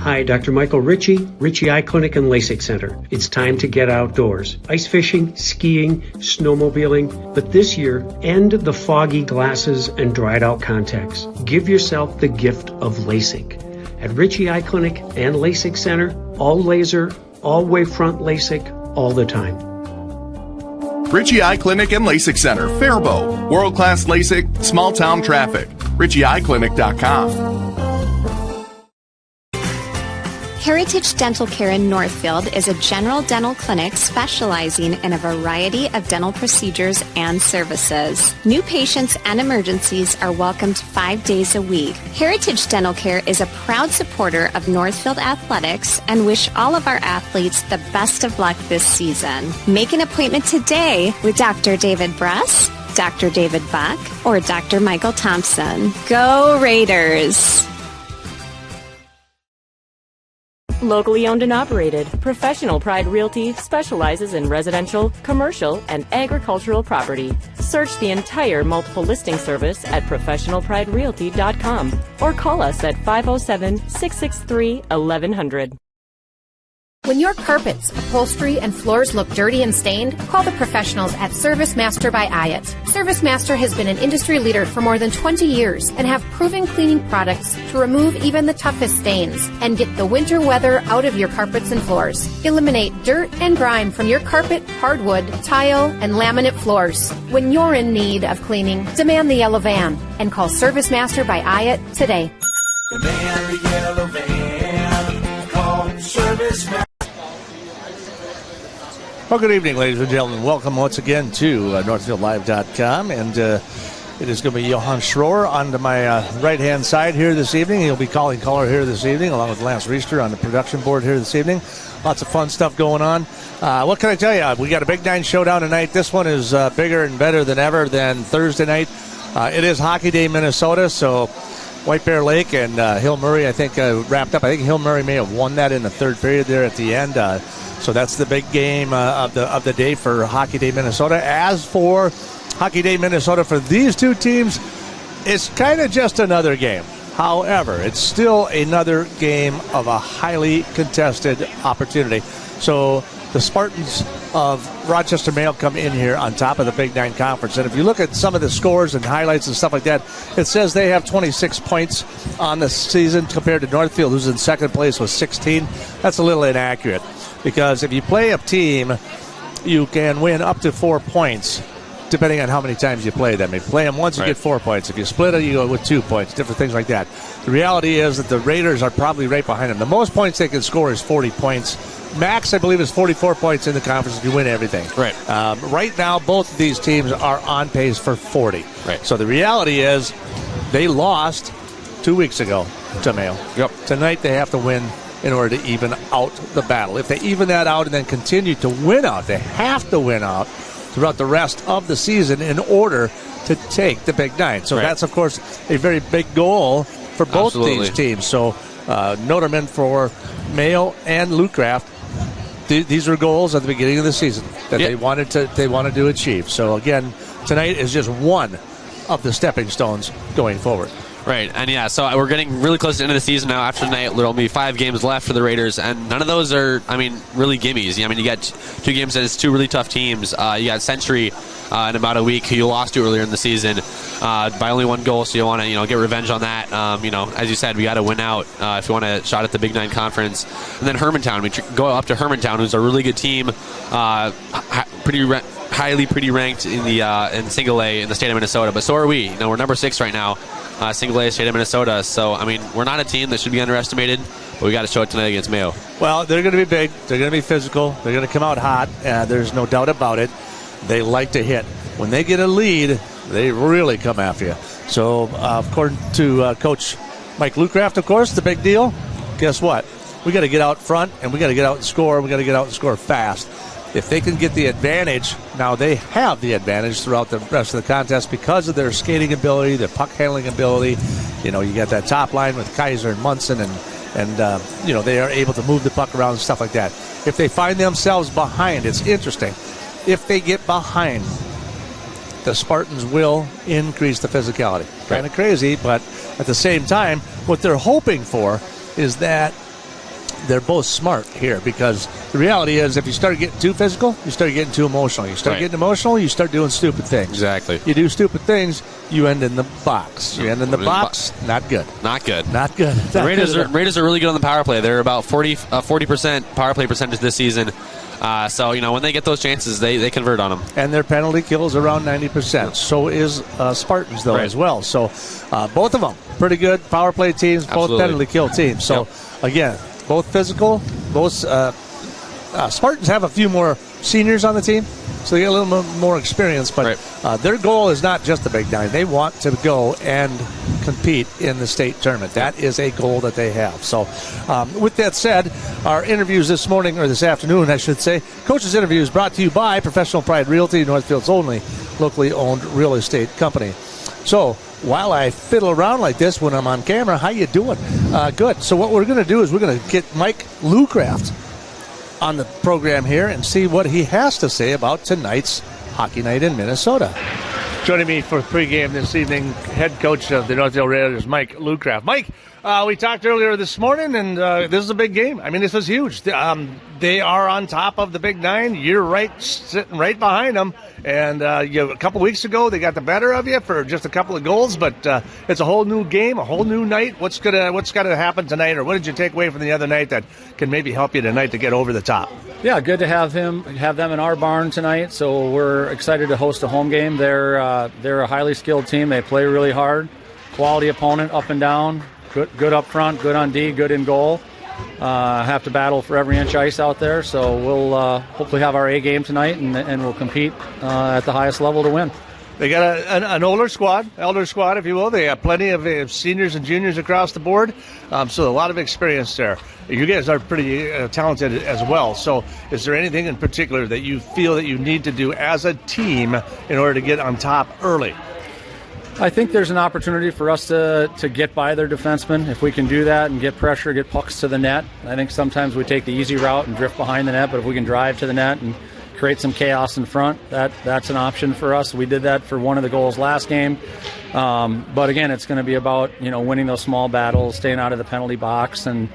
Hi, Dr. Michael Ritchie Eye Clinic and LASIK Center. It's time to get outdoors. Ice fishing, skiing, snowmobiling. But this year, end the foggy glasses and dried out contacts. Give yourself the gift of LASIK. At Ritchie Eye Clinic and LASIK Center, all laser, all wavefront LASIK, all the time. Ritchie Eye Clinic and LASIK Center, Faribault. World-class LASIK, small-town traffic. RitchieEyeClinic.com. Heritage Dental Care in Northfield is a general dental clinic specializing in a variety of dental procedures and services. New patients and emergencies are welcomed 5 days a week. Heritage Dental Care is a proud supporter of Northfield Athletics and wish all of our athletes the best of luck this season. Make an appointment today with Dr. David Bress, Dr. David Buck, or Dr. Michael Thompson. Go Raiders! Locally owned and operated, Professional Pride Realty specializes in residential, commercial, and agricultural property. Search the entire multiple listing service at professionalpriderealty.com or call us at 507-663-1100. When your carpets, upholstery, and floors look dirty and stained, call the professionals at Service Master by Ayat. Service Master has been an industry leader for more than 20 years and have proven cleaning products to remove even the toughest stains and get the winter weather out of your carpets and floors. Eliminate dirt and grime from your carpet, hardwood, tile, and laminate floors. When you're in need of cleaning, demand the yellow van and call Service Master by Ayat today. Demand the yellow van. Call Service Master. Well, good evening, ladies and gentlemen. Welcome once again to NorthfieldLive.com. And it is going to be Johan Schroer on to my right-hand side here this evening. He'll be calling color here this evening, along with Lance Reister on the production board here this evening. Lots of fun stuff going on. What can I tell you? We got a Big Nine showdown tonight. This one is bigger and better than ever than Thursday night. It is Hockey Day, Minnesota, so White Bear Lake and Hill Murray, I think, wrapped up. I think Hill Murray may have won that in the third period there at the end. So that's the big game of the day for Hockey Day, Minnesota. As for Hockey Day, Minnesota, for these two teams, it's kind of just another game. However, it's still another game of a highly contested opportunity. So the Spartans of Rochester Mayo come in here on top of the Big Nine Conference. And if you look at some of the scores and highlights and stuff like that, it says they have 26 points on the season compared to Northfield, who's in second place with 16. That's a little inaccurate, because if you play a team, you can win up to 4 points depending on how many times you play them. If you play them once, you get 4 points. If you split it, you go with 2 points, different things like that. The reality is that the Raiders are probably right behind them. The most points they can score is 40 points. Max, I believe, is 44 points in the conference if you win everything. Right. Right now, both of these teams are on pace for 40. Right. So the reality is they lost 2 weeks ago to Mayo. Yep. Tonight they have to win in order to even out the battle. If they even that out and then continue to win out, they have to win out throughout the rest of the season in order to take the Big Nine. So that's, of course, a very big goal for both these teams. So Noterman for Mayo and Lutgraft these were goals at the beginning of the season that they wanted to achieve. So again, tonight is just one of the stepping stones going forward. Right, and so we're getting really close to the end of the season now. After tonight, there'll be 5 games left for the Raiders, and none of those are, really gimmies. You got 2 games against 2 really tough teams. You got Century in about a week, who you lost to earlier in the season by only 1 goal, so you want to get revenge on that. As you said, we got to win out if you want a shot at the Big 9 Conference. And then Hermantown, we go up to Hermantown, who's a really good team, pretty ranked in Single A in the state of Minnesota, but so are we. We're number 6 right now. Single A state of Minnesota. So, we're not a team that should be underestimated, but we got to show it tonight against Mayo. Well, they're going to be big. They're going to be physical. They're going to come out hot. There's no doubt about it. They like to hit. When they get a lead, they really come after you. So, according to Coach Mike Lucraft, of course, the big deal, guess what? We got to get out front, and we got to get out and score. We got to get out and score fast. If they can get the advantage, now they have the advantage throughout the rest of the contest because of their skating ability, their puck handling ability. You got that top line with Kaiser and Munson, and they are able to move the puck around and stuff like that. If they find themselves behind, it's interesting. If they get behind, the Spartans will increase the physicality. Kind of crazy, but at the same time, what they're hoping for is that they're both smart here, because the reality is if you start getting too physical, you start getting too emotional. You start getting emotional, you start doing stupid things. Exactly. You do stupid things, you end in the box. You end in the box, not good. Not good. Not good. The Raiders are really good on the power play. They're about 40% power play percentage this season. So, when they get those chances, they convert on them. And their penalty kill is around 90%. So is Spartans, though, as well. So both of them, pretty good power play teams, Absolutely. both penalty kill teams. So, again, both physical. Both Spartans have a few more seniors on the team, so they get a little more experience. But their goal is not just the Big 9. They want to go and compete in the state tournament. That is a goal that they have. So with that said, our interviews this morning, or this afternoon, I should say, Coach's Interview is brought to you by Professional Pride Realty, Northfield's only locally owned real estate company. So while I fiddle around like this when I'm on camera, how you doing? Good. So what we're going to do is we're going to get Mike Lucraft on the program here and see what he has to say about tonight's hockey night in Minnesota. Joining me for pregame this evening, head coach of the Northfield Raiders, Mike Lucraft. Mike, we talked earlier this morning, and this is a big game. This is huge. They are on top of the Big 9. You're sitting right behind them. And a couple weeks ago, they got the better of you for just a couple of goals. But it's a whole new game, a whole new night. What's gonna happen tonight, or what did you take away from the other night that can maybe help you tonight to get over the top? Yeah, good to have them in our barn tonight. So we're excited to host a home game. They're a highly skilled team. They play really hard. Quality opponent, up and down. Good up front, good on D, good in goal. Have to battle for every inch ice out there. So we'll hopefully have our A game tonight, and we'll compete at the highest level to win. They got an elder squad, if you will. They have plenty of seniors and juniors across the board, so a lot of experience there. You guys are pretty talented as well. So is there anything in particular that you feel that you need to do as a team in order to get on top early? I think there's an opportunity for us to get by their defensemen. If we can do that and get pressure, get pucks to the net. I think sometimes we take the easy route and drift behind the net, but if we can drive to the net and create some chaos in front, that's an option for us. We did that for one of the goals last game. But again, it's going to be about winning those small battles, staying out of the penalty box, and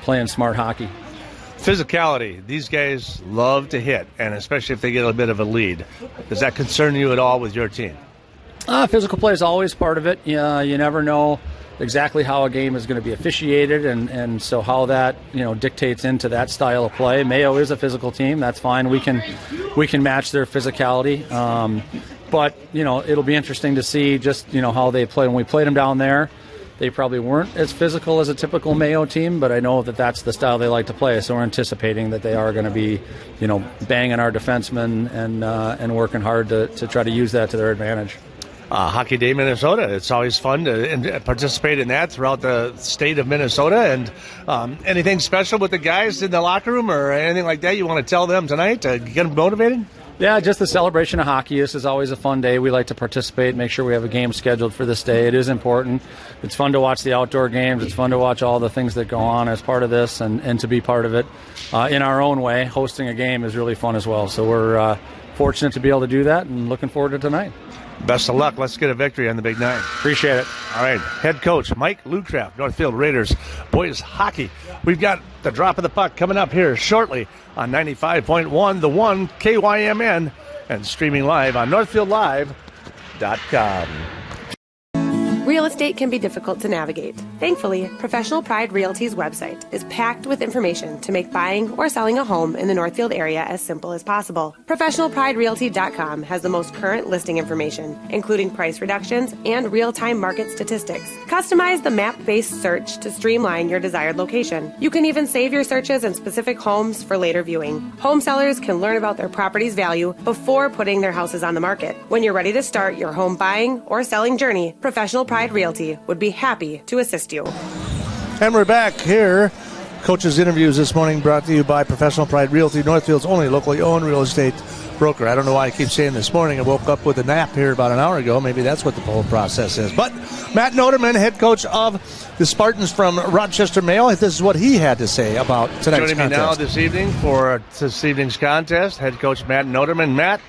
playing smart hockey. Physicality. These guys love to hit, and especially if they get a bit of a lead. Does that concern you at all with your team? Physical play is always part of it. You never know exactly how a game is going to be officiated, and so how that dictates into that style of play. Mayo is a physical team. That's fine. We can match their physicality. But it'll be interesting to see just how they play. When we played them down there, they probably weren't as physical as a typical Mayo team, but I know that that's the style they like to play. So we're anticipating that they are going to be banging our defensemen and working hard to try to use that to their advantage. Hockey Day Minnesota. It's always fun to participate in that throughout the state of Minnesota. And anything special with the guys in the locker room or anything like that you want to tell them tonight to get them motivated? Yeah, just the celebration of hockey. This is always a fun day. We like to participate, make sure we have a game scheduled for this day. It is important. It's fun to watch the outdoor games. It's fun to watch all the things that go on as part of this and to be part of it in our own way. Hosting a game is really fun as well. So we're fortunate to be able to do that and looking forward to tonight. Best of luck. Let's get a victory on the Big Nine. Appreciate it. All right, head coach Mike Lucraft, Northfield Raiders boys hockey. We've got the drop of the puck coming up here shortly on 95.1, the one KYMN, and streaming live on NorthfieldLive.com. Real estate can be difficult to navigate. Thankfully, Professional Pride Realty's website is packed with information to make buying or selling a home in the Northfield area as simple as possible. ProfessionalPrideRealty.com has the most current listing information, including price reductions and real-time market statistics. Customize the map-based search to streamline your desired location. You can even save your searches in specific homes for later viewing. Home sellers can learn about their property's value before putting their houses on the market. When you're ready to start your home buying or selling journey, Professional Pride Realty would be happy to assist you. And we're back here. Coaches' interviews this morning brought to you by Professional Pride Realty, Northfield's only locally owned real estate broker. I don't know why I keep saying this morning. I woke up with a nap here about an hour ago. Maybe that's what the whole process is. But Matt Noterman, head coach of the Spartans from Rochester, Mayo, this is what he had to say about tonight's contest. Joining me now this evening for this evening's contest, head coach Matt Noterman. Matt,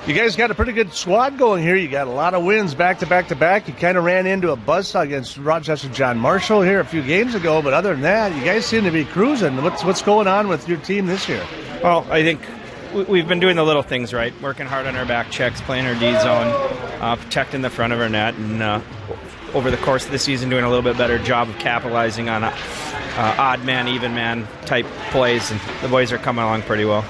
you guys got a pretty good squad going here. You got a lot of wins back to back to back. You kind of ran into a buzzsaw against Rochester John Marshall here a few games ago, but other than that, you guys seem to be cruising. What's going on with your team this year? Well, I think we've been doing the little things right, working hard on our back checks, playing our D zone, protecting the front of our net, and over the course of the season doing a little bit better job of capitalizing on odd man, even man type plays, and the boys are coming along pretty well.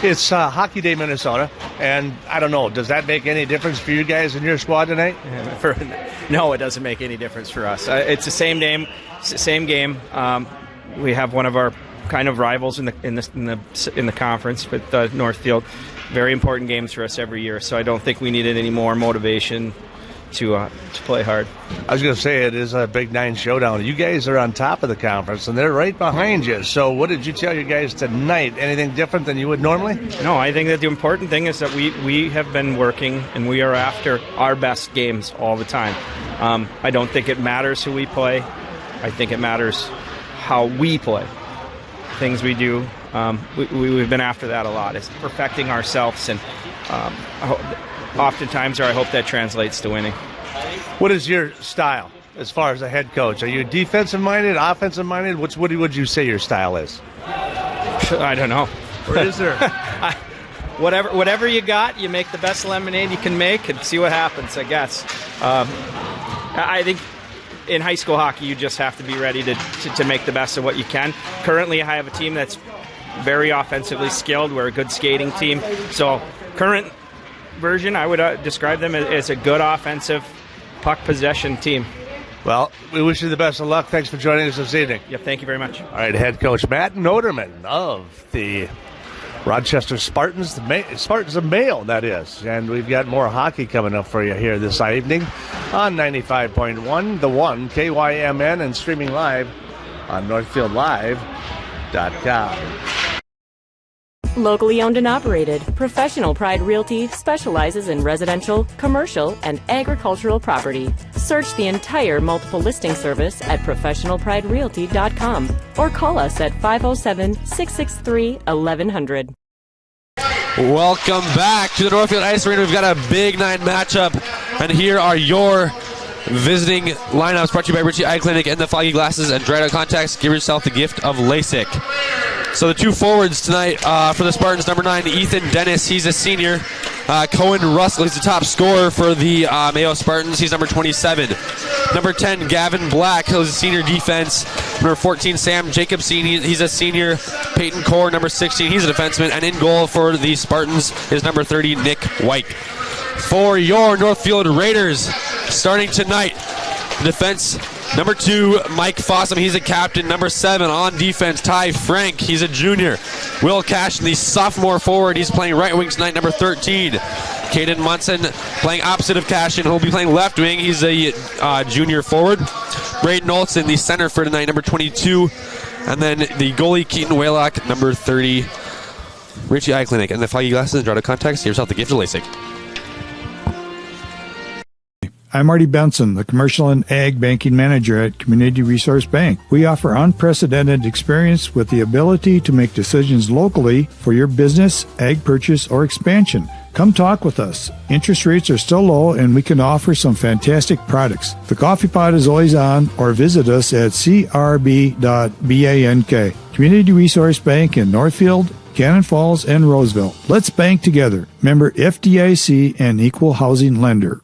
It's Hockey Day, Minnesota, and I don't know, does that make any difference for you guys in your squad tonight? No, it doesn't make any difference for us. It's the same game. We have one of our kind of rivals in the conference with Northfield. Very important games for us every year, so I don't think we needed any more motivation to play hard. I was going to say, it is a Big Nine showdown. You guys are on top of the conference, and they're right behind you. So what did you tell your guys tonight? Anything different than you would normally? No, I think that the important thing is that we have been working, and we are after our best games all the time. I don't think it matters who we play. I think it matters how we play. Things we do, we've been after that a lot. It's perfecting ourselves, and oftentimes, or I hope that translates to winning. What is your style as far as a head coach? Are you defensive-minded, offensive-minded? What would you say your style is? I don't know. Or is there? Whatever you got, you make the best lemonade you can make and see what happens, I guess. I think in high school hockey, you just have to be ready to make the best of what you can. Currently, I have a team that's very offensively skilled. We're a good skating team. So current version, I would describe them as a good offensive puck possession team. Well, we wish you the best of luck. Thanks for joining us this evening. Yep, thank you very much. All right, head coach Matt Noterman of the Rochester Spartans, Spartans of Mayo, that is. And we've got more hockey coming up for you here this evening on 95.1, the one, KYMN, and streaming live on NorthfieldLive.com. Locally owned and operated, Professional Pride Realty specializes in residential, commercial, and agricultural property. Search the entire multiple listing service at ProfessionalPrideRealty.com or call us at 507-663-1100. Welcome back to the Northfield Ice Arena. We've got a Big Nine matchup, and here are your visiting lineups brought to you by Richie Eye Clinic and the Foggy Glasses and Dried Out Contacts. Give yourself the gift of LASIK. So the two forwards tonight for the Spartans, number 9, Ethan Dennis, he's a senior. Cohen Russell, he's the top scorer for the Mayo Spartans, he's number 27. Number 10, Gavin Black, he's a senior defense. Number 14, Sam Jacobson, he's a senior. Peyton Core, number 16, he's a defenseman. And in goal for the Spartans is number 30, Nick White. For your Northfield Raiders, starting tonight, defense, number 2, Mike Fossum, he's a captain. Number 7, on defense, Ty Frank, he's a junior. Will Cashin, the sophomore forward, he's playing right wing tonight, number 13. Caden Munson playing opposite of Cashin, who'll be playing left wing, he's a junior forward. Braden Olson, the center for tonight, number 22. And then the goalie, Keaton Waylock, number 30. Richie Eye Clinic and the foggy glasses and dry to contacts. Get yourself the gift of LASIK. I'm Marty Benson, the Commercial and Ag Banking Manager at Community Resource Bank. We offer unprecedented experience with the ability to make decisions locally for your business, ag purchase, or expansion. Come talk with us. Interest rates are still low, and we can offer some fantastic products. The coffee pot is always on, or visit us at crb.bank. Community Resource Bank in Northfield, Cannon Falls, and Roseville. Let's bank together. Member FDIC and equal housing lender.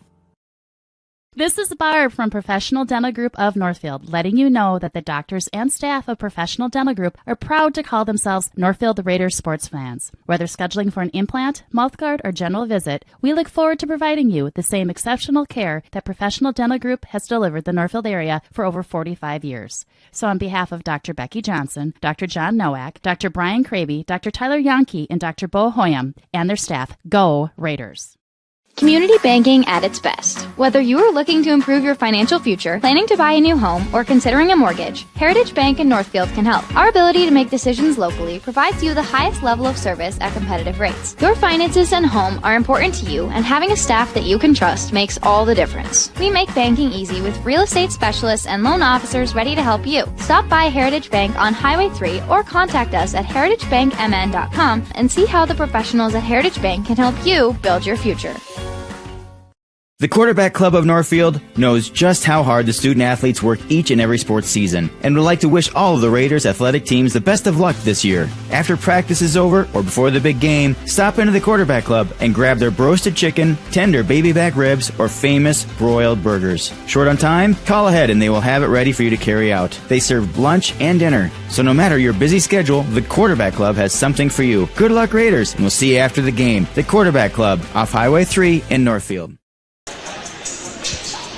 This is Barb from Professional Dental Group of Northfield, letting you know that the doctors and staff of Professional Dental Group are proud to call themselves Northfield Raiders sports fans. Whether scheduling for an implant, mouthguard, or general visit, we look forward to providing you the same exceptional care that Professional Dental Group has delivered the Northfield area for over 45 years. So on behalf of Dr. Becky Johnson, Dr. John Nowak, Dr. Brian Kraby, Dr. Tyler Yonke, and Dr. Bo Hoyam, and their staff, go Raiders. Community banking at its best. Whether you are looking to improve your financial future, planning to buy a new home, or considering a mortgage, Heritage Bank in Northfield can help. Our ability to make decisions locally provides you the highest level of service at competitive rates. Your finances and home are important to you, and having a staff that you can trust makes all the difference. We make banking easy with real estate specialists and loan officers ready to help you. Stop by Heritage Bank on Highway 3 or contact us at heritagebankmn.com and see how the professionals at Heritage Bank can help you build your future. The Quarterback Club of Northfield knows just how hard the student athletes work each and every sports season and would like to wish all of the Raiders athletic teams the best of luck this year. After practice is over or before the big game, stop into the Quarterback Club and grab their roasted chicken, tender baby back ribs, or famous broiled burgers. Short on time? Call ahead and they will have it ready for you to carry out. They serve lunch and dinner, so no matter your busy schedule, the Quarterback Club has something for you. Good luck, Raiders, and we'll see you after the game. The Quarterback Club off Highway 3 in Northfield.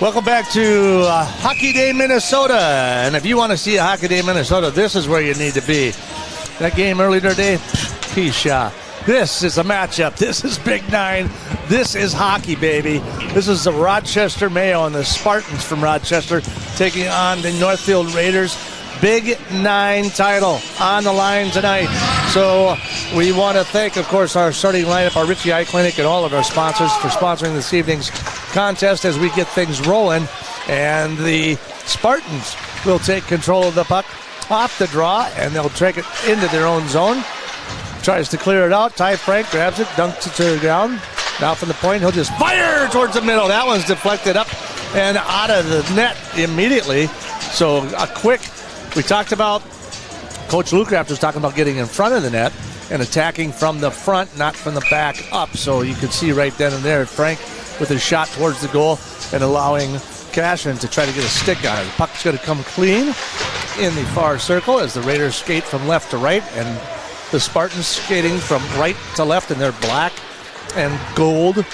Welcome back to Hockey Day, Minnesota. And if you want to see a Hockey Day, Minnesota, this is where you need to be. That game earlier today, Keisha. This is a matchup. This is Big Nine. This is hockey, baby. This is the Rochester Mayo and the Spartans from Rochester taking on the Northfield Raiders. Big Nine title on the line tonight. So we want to thank, of course, our starting lineup, our Richie Eye Clinic, and all of our sponsors for sponsoring this evening's contest as we get things rolling. And the Spartans will take control of the puck off the draw, and they'll take it into their own zone. Tries to clear it out. Ty Frank grabs it, dunks it to the ground. Now from the point, he'll just fire towards the middle. That one's deflected up and out of the net immediately. So a quick, we talked about, Coach Lucraft was talking about getting in front of the net and attacking from the front, not from the back up. So you could see right then and there Frank with his shot towards the goal and allowing Cashin to try to get a stick on it. The puck's going to come clean in the far circle as the Raiders skate from left to right, and the Spartans skating from right to left in their black and gold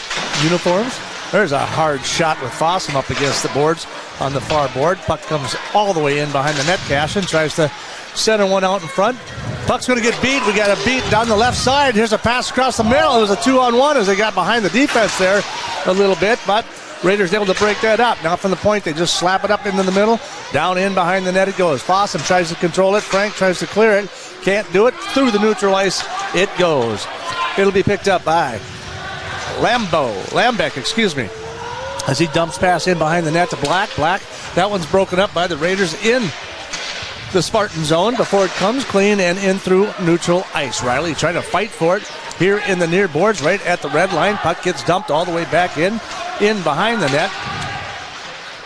uniforms. There's a hard shot with Fossum up against the boards on the far board. Puck comes all the way in behind the net. Cashin tries to center one out in front. Puck's going to get beat. We got a beat down the left side. Here's a pass across the middle. It was a 2-on-1 as they got behind the defense there a little bit, but Raiders able to break that up. Now from the point, they just slap it up into the middle. Down in behind the net it goes. Fossum tries to control it. Frank tries to clear it. Can't do it. Through the neutral ice it goes. It'll be picked up by Lambeck, as he dumps pass in behind the net to Black. That one's broken up by the Raiders in the Spartan zone before it comes clean and in through neutral ice. Riley trying to fight for it here in the near boards right at the red line. Puck gets dumped all the way back in behind the net.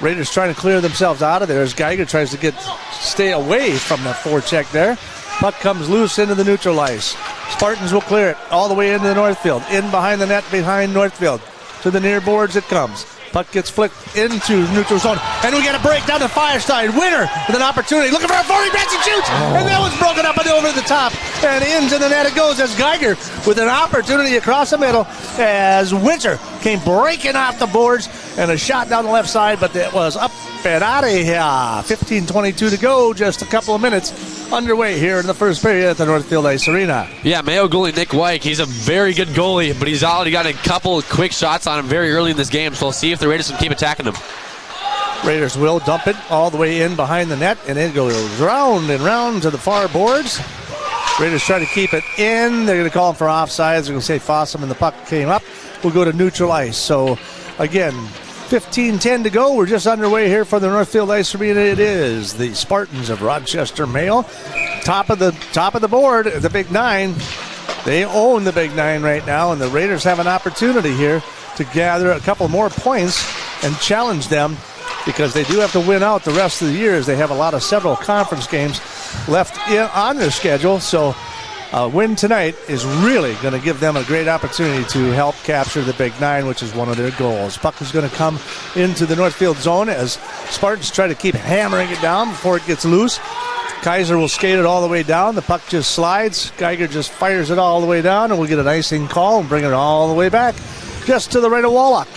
Raiders trying to clear themselves out of there as Geiger tries to stay away from the forecheck there. Puck comes loose into the neutral ice. Spartans will clear it all the way into the Northfield. In behind the net behind Northfield. To the near boards it comes. Puck gets flicked into neutral zone. And we got a break down to Firestein. Winner with an opportunity. Looking for a 40 match and shoots. And that one's broken up and over the top. And into the net it goes as Geiger with an opportunity across the middle as Winter came breaking off the boards. And a shot down the left side, but it was up and out of here. 15:22 to go. Just a couple of minutes underway here in the first period at the Northfield Ice Arena. Yeah, Mayo goalie Nick Wyke, he's a very good goalie, but he's already got a couple of quick shots on him very early in this game, so we'll see if the Raiders can keep attacking him. Raiders will dump it all the way in behind the net, and it goes round and round to the far boards. Raiders try to keep it in. They're going to call him for offsides. They're going to say Fossum, and the puck came up. We'll go to neutral ice. So, again, 15-10 to go. We're just underway here for the Northfield Ice Arena. It is the Spartans of Rochester, Mayo. Top of the board, the Big Nine. They own the Big Nine right now, and the Raiders have an opportunity here to gather a couple more points and challenge them, because they do have to win out the rest of the year, as they have several conference games left on their schedule. So a win tonight is really going to give them a great opportunity to help capture the Big Nine, which is one of their goals. Puck is going to come into the Northfield zone as Spartans try to keep hammering it down before it gets loose. Kaiser will skate it all the way down. The puck just slides. Geiger just fires it all the way down, and we'll get an icing call and bring it all the way back just to the right of Wallach.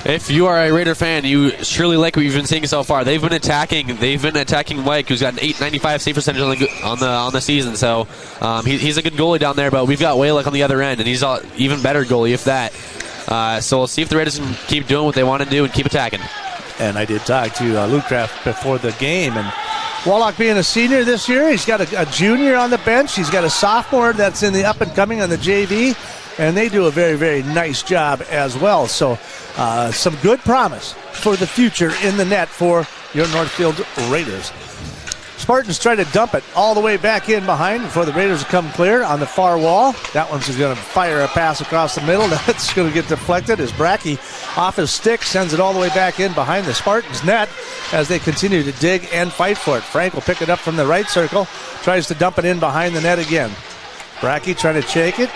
If you are a Raider fan, you surely like what you've been seeing so far. They've been attacking Mike, who's got an .895 save percentage on the season. So he's a good goalie down there, but we've got Waylock on the other end, and he's an even better goalie, if that. So we'll see if the Raiders can keep doing what they want to do and keep attacking. And I did talk to Luke Kraft before the game, and Wallach being a senior this year, he's got a junior on the bench. He's got a sophomore that's in the up and coming on the JV, and they do a very, very nice job as well. So some good promise for the future in the net for your Northfield Raiders. Spartans try to dump it all the way back in behind before the Raiders come clear on the far wall. That one's going to fire a pass across the middle. That's going to get deflected as Brackey off his stick sends it all the way back in behind the Spartans net as they continue to dig and fight for it. Frank will pick it up from the right circle, tries to dump it in behind the net again. Brackey trying to shake it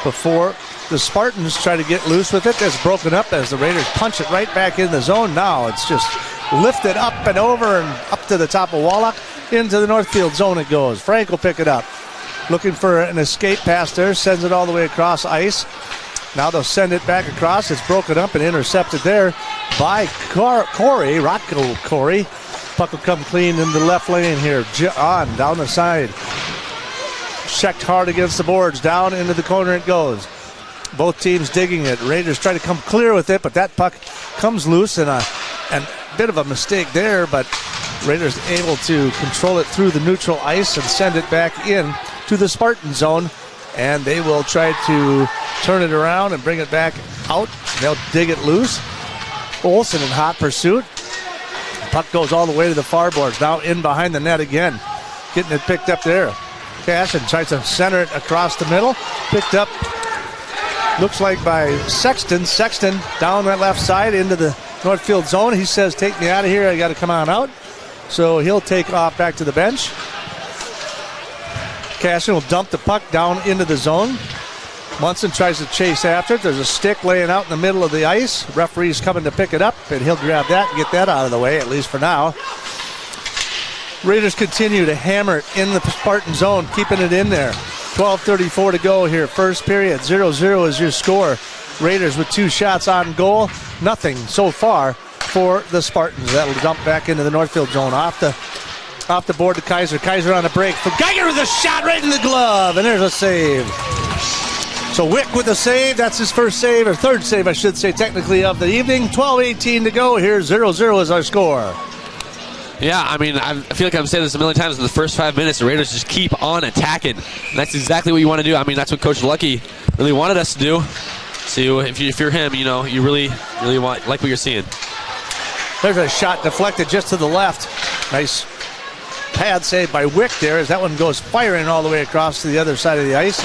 before the Spartans try to get loose with it. That's broken up as the Raiders punch it right back in the zone. Now it's just lifted up and over and up to the top of Wallach. Into the Northfield zone it goes. Frank will pick it up. Looking for an escape pass there. Sends it all the way across ice. Now they'll send it back across. It's broken up and intercepted there by Corey, Rocco Corey. Puck will come clean in the left lane here. On down the side. Checked hard against the boards. Down into the corner it goes. Both teams digging it. Raiders try to come clear with it, but that puck comes loose and a bit of a mistake there, but Raiders able to control it through the neutral ice and send it back in to the Spartan zone, and they will try to turn it around and bring it back out. They'll dig it loose. Olsen in hot pursuit. Puck goes all the way to the far boards. Now in behind the net again. Getting it picked up there. Cashin tries to center it across the middle. Picked up, looks like by Sexton. Sexton down that left side into the Northfield zone. He says, take me out of here. I got to come on out. So he'll take off back to the bench. Cashin will dump the puck down into the zone. Munson tries to chase after it. There's a stick laying out in the middle of the ice. Referee's coming to pick it up, and he'll grab that and get that out of the way, at least for now. Raiders continue to hammer it in the Spartan zone, keeping it in there. 12:34 to go here. First period, 0-0 is your score. Raiders with 2 shots on goal. Nothing so far for the Spartans. That'll dump back into the Northfield zone. Off the board to Kaiser. Kaiser on a break for Geiger with a shot right in the glove, and there's a save. So Wick with a save. That's his first save, or third save, I should say, technically, of the evening. 12:18 to go here. 0-0 is our score. Yeah, I mean, I feel like I've said this a million times in the first 5 minutes. The Raiders just keep on attacking. And that's exactly what you want to do. I mean, that's what Coach Lucky really wanted us to do. So if you're him, you know, you really like what you're seeing. There's a shot deflected just to the left. Nice pad save by Wick there as that one goes firing all the way across to the other side of the ice.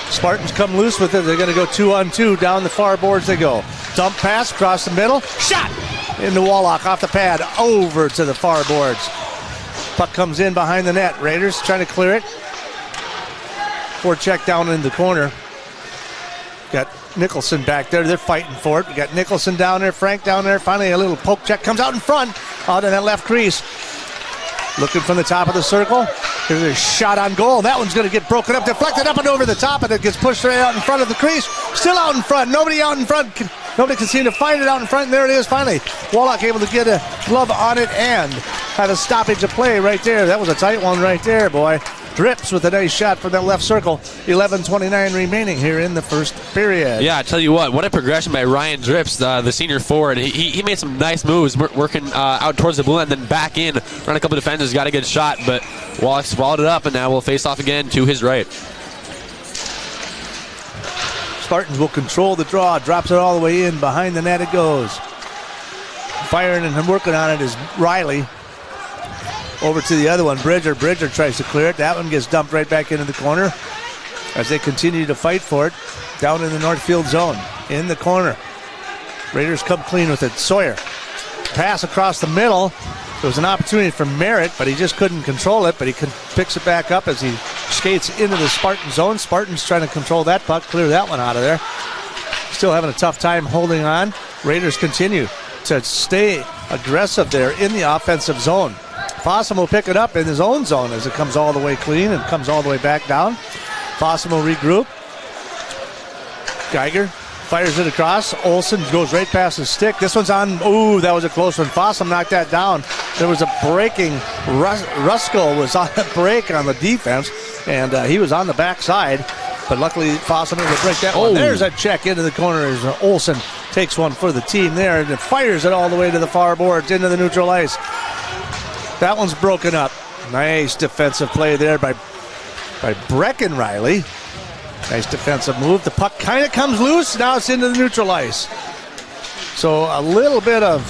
Spartans come loose with it. They're going to go 2-on-2 down the far boards they go. Dump pass across the middle. Shot into Wallach off the pad over to the far boards. Puck comes in behind the net. Raiders trying to clear it. Forecheck down in the corner. Got Nicholson back there. They're fighting for it. We got Nicholson down there, Frank down there. Finally, a little poke check comes out in front, out in that left crease. Looking from the top of the circle. There's a shot on goal. That one's going to get broken up, deflected up and over the top, and it gets pushed right out in front of the crease. Still out in front. Nobody out in front. Nobody can seem to find it out in front, and there it is finally. Wallach able to get a glove on it and have a stoppage of play right there. That was a tight one right there, boy. Drips with a nice shot from that left circle. 11:29 remaining here in the first period. Yeah, I tell you what a progression by Ryan Drips, the senior forward. He made some nice moves working out towards the blue line, then back in, run a couple defenders, got a good shot, but Wallach swallowed it up, and now we'll face off again to his right. Spartans will control the draw, drops it all the way in, behind the net it goes. Firing and working on it is Riley. Over to the other one, Bridger tries to clear it. That one gets dumped right back into the corner as they continue to fight for it down in the Northfield zone. In the corner, Raiders come clean with it. Sawyer, pass across the middle. There was an opportunity for Merritt, but he just couldn't control it, but he picks it back up as he skates into the Spartan zone. Spartans trying to control that puck, clear that one out of there. Still having a tough time holding on. Raiders continue to stay aggressive there in the offensive zone. Fossum will pick it up in his own zone as it comes all the way clean and comes all the way back down. Fossum will regroup. Geiger fires it across. Olsen goes right past his stick. This one's on. Ooh, that was a close one. Fossum knocked that down. There was a breaking. Ruskell was on the break on the defense, and he was on the backside. But luckily, Fossum able to break that one. There's a check into the corner as Olsen takes one for the team there and fires it all the way to the far boards into the neutral ice. That one's broken up. Nice defensive play there by Brecken Riley. Nice defensive move. The puck kind of comes loose. Now it's into the neutral ice. So a little bit of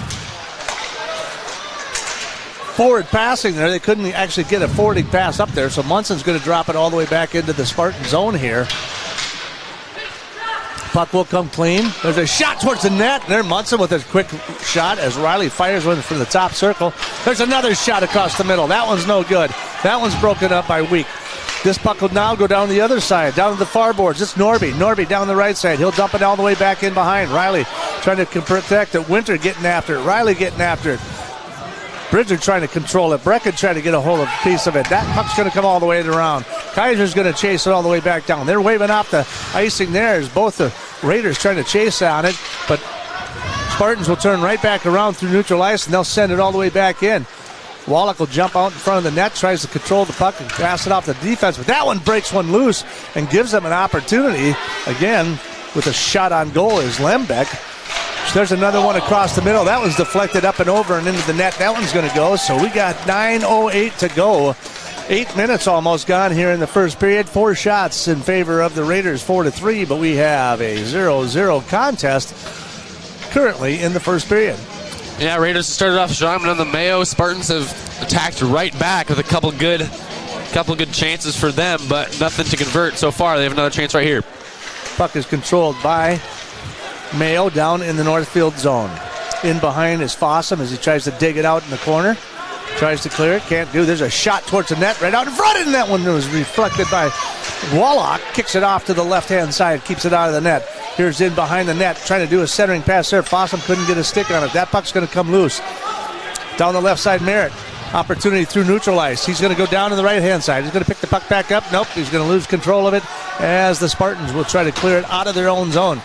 forward passing there. They couldn't actually get a forwarding pass up there. So Munson's going to drop it all the way back into the Spartan zone here. Puck will come clean. There's a shot towards the net. There Munson with a quick shot as Riley fires one from the top circle. There's another shot across the middle. That one's no good. That one's broken up by Week. This puck will now go down the other side, down to the far boards. It's Norby. Norby down the right side. He'll dump it all the way back in behind. Riley trying to protect it. Winter getting after it. Riley getting after it. Bridger trying to control it. Brecken trying to get a hold of a piece of it. That puck's going to come all the way around. Kaiser's going to chase it all the way back down. They're waving off the icing there as both the Raiders trying to chase on it, but Spartans will turn right back around through neutral ice and they'll send it all the way back in. Wallach will jump out in front of the net, tries to control the puck and pass it off the defense, but that one breaks one loose and gives them an opportunity again with a shot on goal is Lembeck. So there's another one across the middle. That one's deflected up and over and into the net. That one's going to go. So we got 9:08 to go. 8 minutes almost gone here in the first period. 4 shots in favor of the Raiders, 4-3, but we have a 0-0 contest currently in the first period. Yeah, Raiders started off strong, but on the Mayo, Spartans have attacked right back with a couple good chances for them, but nothing to convert so far. They have another chance right here. Puck is controlled by Mayo down in the Northfield zone. In behind is Fossum as he tries to dig it out in the corner. Tries to clear it, can't do. There's a shot towards the net right out in front, and that one was reflected by Wallach. Kicks it off to the left-hand side, keeps it out of the net. Here's in behind the net, trying to do a centering pass there. Fossum couldn't get a stick on it. That puck's going to come loose. Down the left side, Merritt. Opportunity through neutral ice. He's going to go down to the right-hand side. He's going to pick the puck back up. Nope, he's going to lose control of it as the Spartans will try to clear it out of their own zone.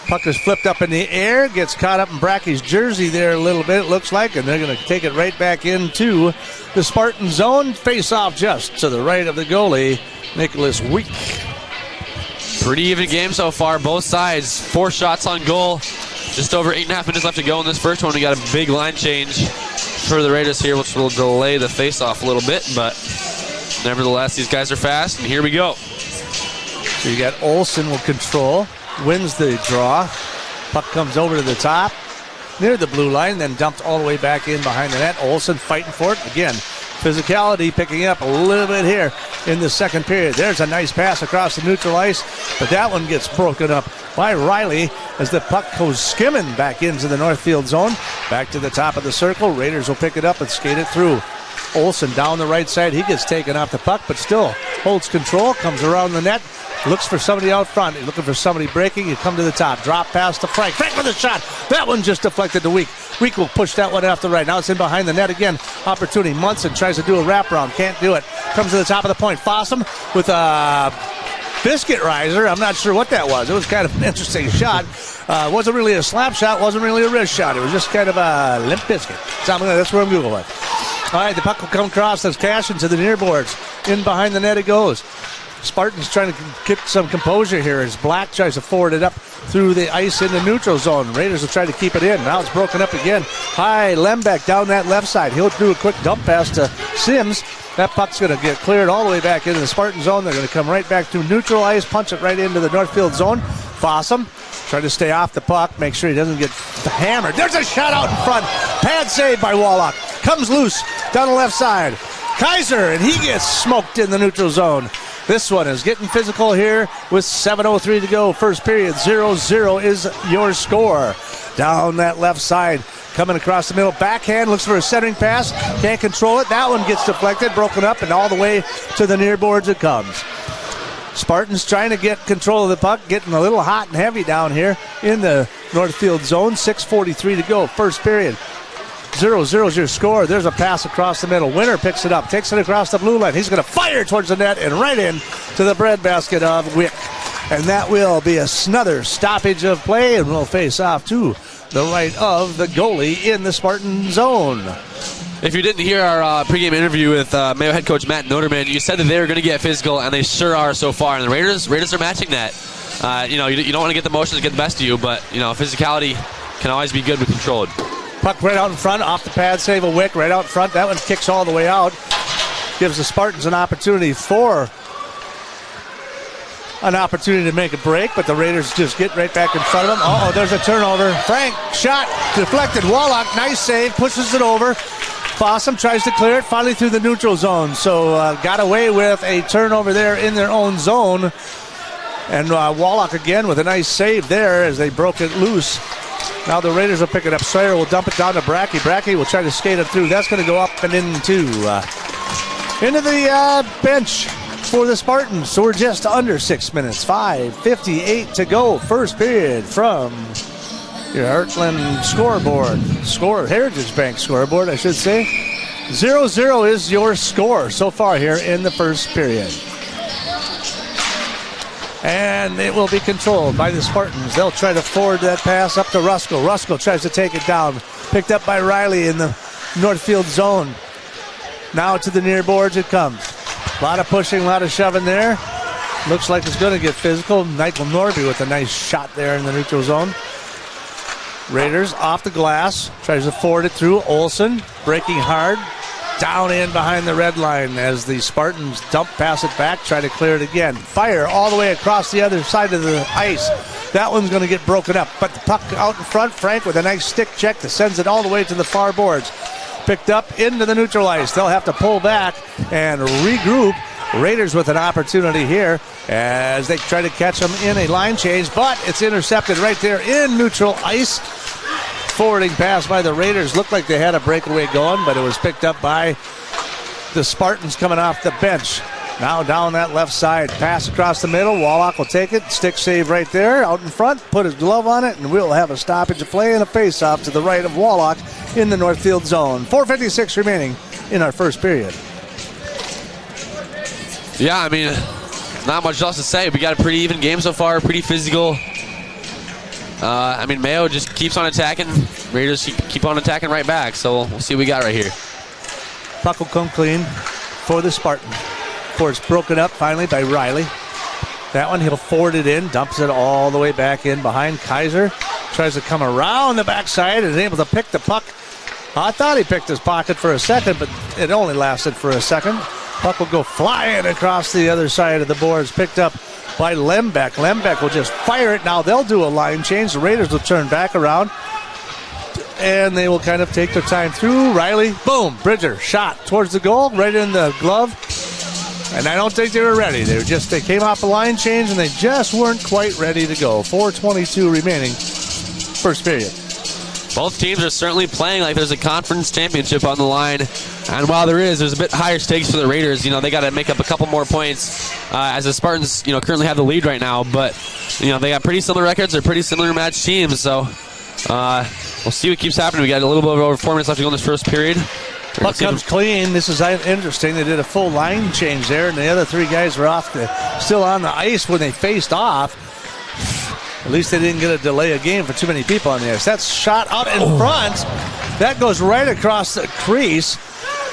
Puck is flipped up in the air, gets caught up in Bracky's jersey there a little bit, it looks like, and they're going to take it right back into the Spartan zone. Face off just to the right of the goalie, Nicholas Week. Pretty even game so far, both sides. 4 shots on goal. Just over 8.5 minutes left to go in this first one. We got a big line change for the Raiders here, which will delay the face-off a little bit, but nevertheless, these guys are fast, and here we go. So you got Olsen will control. Wins the draw. Puck comes over to the top near the blue line, then dumped all the way back in behind the net. Olsen fighting for it. Again, physicality picking up a little bit here in the second period. There's a nice pass across the neutral ice, but that one gets broken up by Riley as the puck goes skimming back into the Northfield zone. Back to the top of the circle. Raiders will pick it up and skate it through. Olsen down the right side. He gets taken off the puck, but still holds control, comes around the net. Looks for somebody out front. He's looking for somebody breaking. You come to the top. Drop pass to Frank. Frank with a shot. That one just deflected to Week. Week will push that one off the right. Now it's in behind the net again. Opportunity. Munson tries to do a wraparound. Can't do it. Comes to the top of the point. Fossum with a biscuit riser. I'm not sure what that was. It was kind of an interesting shot. Wasn't really a slap shot. Wasn't really a wrist shot. It was just kind of a limp biscuit. So that's what I'm Googling with. All right, the puck will come across as Cash into the near boards. In behind the net it goes. Spartans trying to get some composure here as Black tries to forward it up through the ice in the neutral zone. Raiders will try to keep it in. Now it's broken up again. High, Lembeck down that left side. He'll do a quick dump pass to Sims. That puck's going to get cleared all the way back into the Spartan zone. They're going to come right back through neutral ice, punch it right into the Northfield zone. Fossum trying to stay off the puck, make sure he doesn't get hammered. There's a shot out in front. Pad save by Wallach. Comes loose down the left side. Kaiser, and he gets smoked in the neutral zone. This one is getting physical here with 7:03 to go. First period, 0-0 is your score. Down that left side, coming across the middle. Backhand, looks for a centering pass. Can't control it. That one gets deflected, broken up, and all the way to the near boards it comes. Spartans trying to get control of the puck, getting a little hot and heavy down here in the Northfield zone. 6:43 to go. First period. 0-0 is your score. There's a pass across the middle. Winner picks it up, takes it across the blue line. He's going to fire towards the net and right in to the breadbasket of Wick. And that will be another stoppage of play, and we'll face off to the right of the goalie in the Spartan zone. If you didn't hear our pregame interview with Mayo head coach Matt Noterman, you said that they were going to get physical, and they sure are so far. And the Raiders are matching that. You don't want to get the motions get the best of you, but physicality can always be good when controlled. Puck right out in front, off the pad save of Wick, right out in front. That one kicks all the way out. Gives the Spartans an opportunity to make a break, but the Raiders just get right back in front of them. Uh-oh, there's a turnover. Frank, shot, deflected. Wallach, nice save, pushes it over. Fossum tries to clear it, finally through the neutral zone. So got away with a turnover there in their own zone. And Wallach again with a nice save there as they broke it loose. Now the Raiders will pick it up. Sawyer will dump it down to Brackey. Brackey will try to skate it through. That's going to go up and into the bench for the Spartans. So we're just under 6 minutes. 5:58 to go. First period from your Heartland scoreboard. Heritage Bank scoreboard, I should say. 0-0 is your score so far here in the first period. And it will be controlled by the Spartans. They'll try to forward that pass up to Ruskell. Ruskell tries to take it down. Picked up by Riley in the Northfield zone. Now to the near boards it comes. A lot of pushing, a lot of shoving there. Looks like it's going to get physical. Michael Norby with a nice shot there in the neutral zone. Raiders off the glass. Tries to forward it through. Olsen breaking hard. Down in behind the red line as the Spartans dump pass it back, try to clear it again. Fire all the way across the other side of the ice. That one's going to get broken up. But the puck out in front, Frank with a nice stick check that sends it all the way to the far boards. Picked up into the neutral ice. They'll have to pull back and regroup. Raiders with an opportunity here as they try to catch them in a line change, but it's intercepted right there in neutral ice. Forwarding pass by the Raiders. Looked like they had a breakaway going, but it was picked up by the Spartans coming off the bench. Now down that left side. Pass across the middle. Wallach will take it. Stick save right there out in front. Put his glove on it, and we'll have a stoppage of play and a face-off to the right of Wallach in the Northfield zone. 4:56 remaining in our first period. Yeah, not much else to say. We got a pretty even game so far, pretty physical. Mayo just keeps on attacking. Raiders keep on attacking right back. So we'll see what we got right here. Puck will come clean for the Spartans. Before it's broken up finally by Riley. That one, he'll forward it in, dumps it all the way back in behind Kaiser. Tries to come around the backside and is able to pick the puck. I thought he picked his pocket for a second, but it only lasted for a second. Puck will go flying across the other side of the boards. Picked up by Lembeck. Lembeck will just fire it. Now they'll do a line change. The Raiders will turn back around. And they will kind of take their time through. Riley, boom, Bridger, shot towards the goal, right in the glove. And I don't think they were ready. They came off a line change and they just weren't quite ready to go. 4:22 remaining, first period. Both teams are certainly playing like there's a conference championship on the line. And while there's a bit higher stakes for the Raiders. They got to make up a couple more points as the Spartans, currently have the lead right now. But, they got pretty similar records. They're pretty similar matched teams. So we'll see what keeps happening. We got a little bit over 4 minutes left to go in this first period. Puck comes clean. This is interesting. They did a full line change there, and the other three guys were still on the ice when they faced off. At least they didn't get a delay of game for too many people on the ice. That's shot out in front. That goes right across the crease.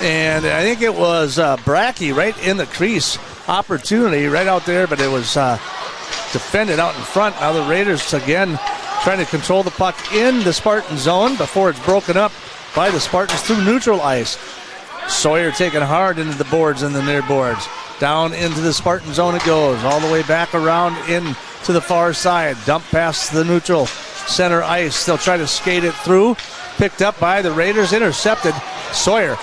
And I think it was Brackey right in the crease. Opportunity right out there, but it was defended out in front. Now the Raiders again trying to control the puck in the Spartan zone before it's broken up by the Spartans through neutral ice. Sawyer taking hard into the boards and the near boards. Down into the Spartan zone it goes. All the way back around in to the far side. Dump past the neutral center ice. They'll try to skate it through. Picked up by the Raiders. Intercepted. Sawyer.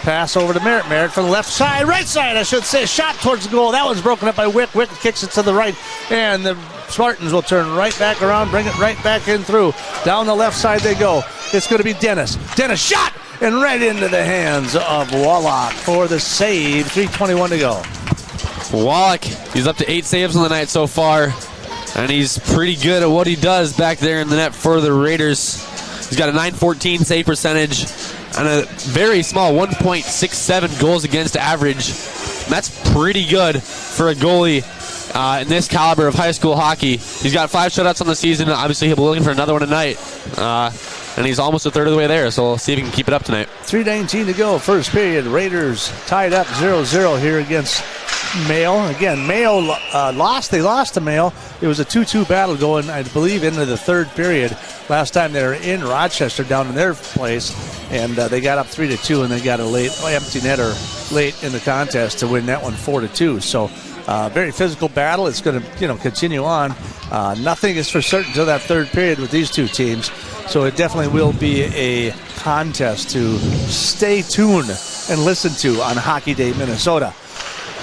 Pass over to Merritt. Merritt from the left side. Right side, I should say. Shot towards the goal. That one's broken up by Wick. Wick kicks it to the right. And the Spartans will turn right back around. Bring it right back in through. Down the left side they go. It's going to be Dennis. Dennis shot! And right into the hands of Wallach for the save. 3:21 to go. Wallach, he's up to 8 saves on the night so far. And he's pretty good at what he does back there in the net for the Raiders. He's got a .914 save percentage and a very small 1.67 goals against average. That's pretty good for a goalie in this caliber of high school hockey. He's got 5 shutouts on the season. Obviously, he'll be looking for another one tonight. And he's almost a third of the way there, so we'll see if he can keep it up tonight. 3:19 to go, first period. Raiders tied up 0-0 here against Mayo. Again, Mayo lost. They lost to Mayo. It was a 2-2 battle going, I believe, into the third period. Last time they were in Rochester down in their place, and they got up 3-2, and they got a late empty netter late in the contest to win that one 4-2. So very physical battle. It's going to continue on. Nothing is for certain until that third period with these two teams. So it definitely will be a contest to stay tuned and listen to on Hockey Day Minnesota.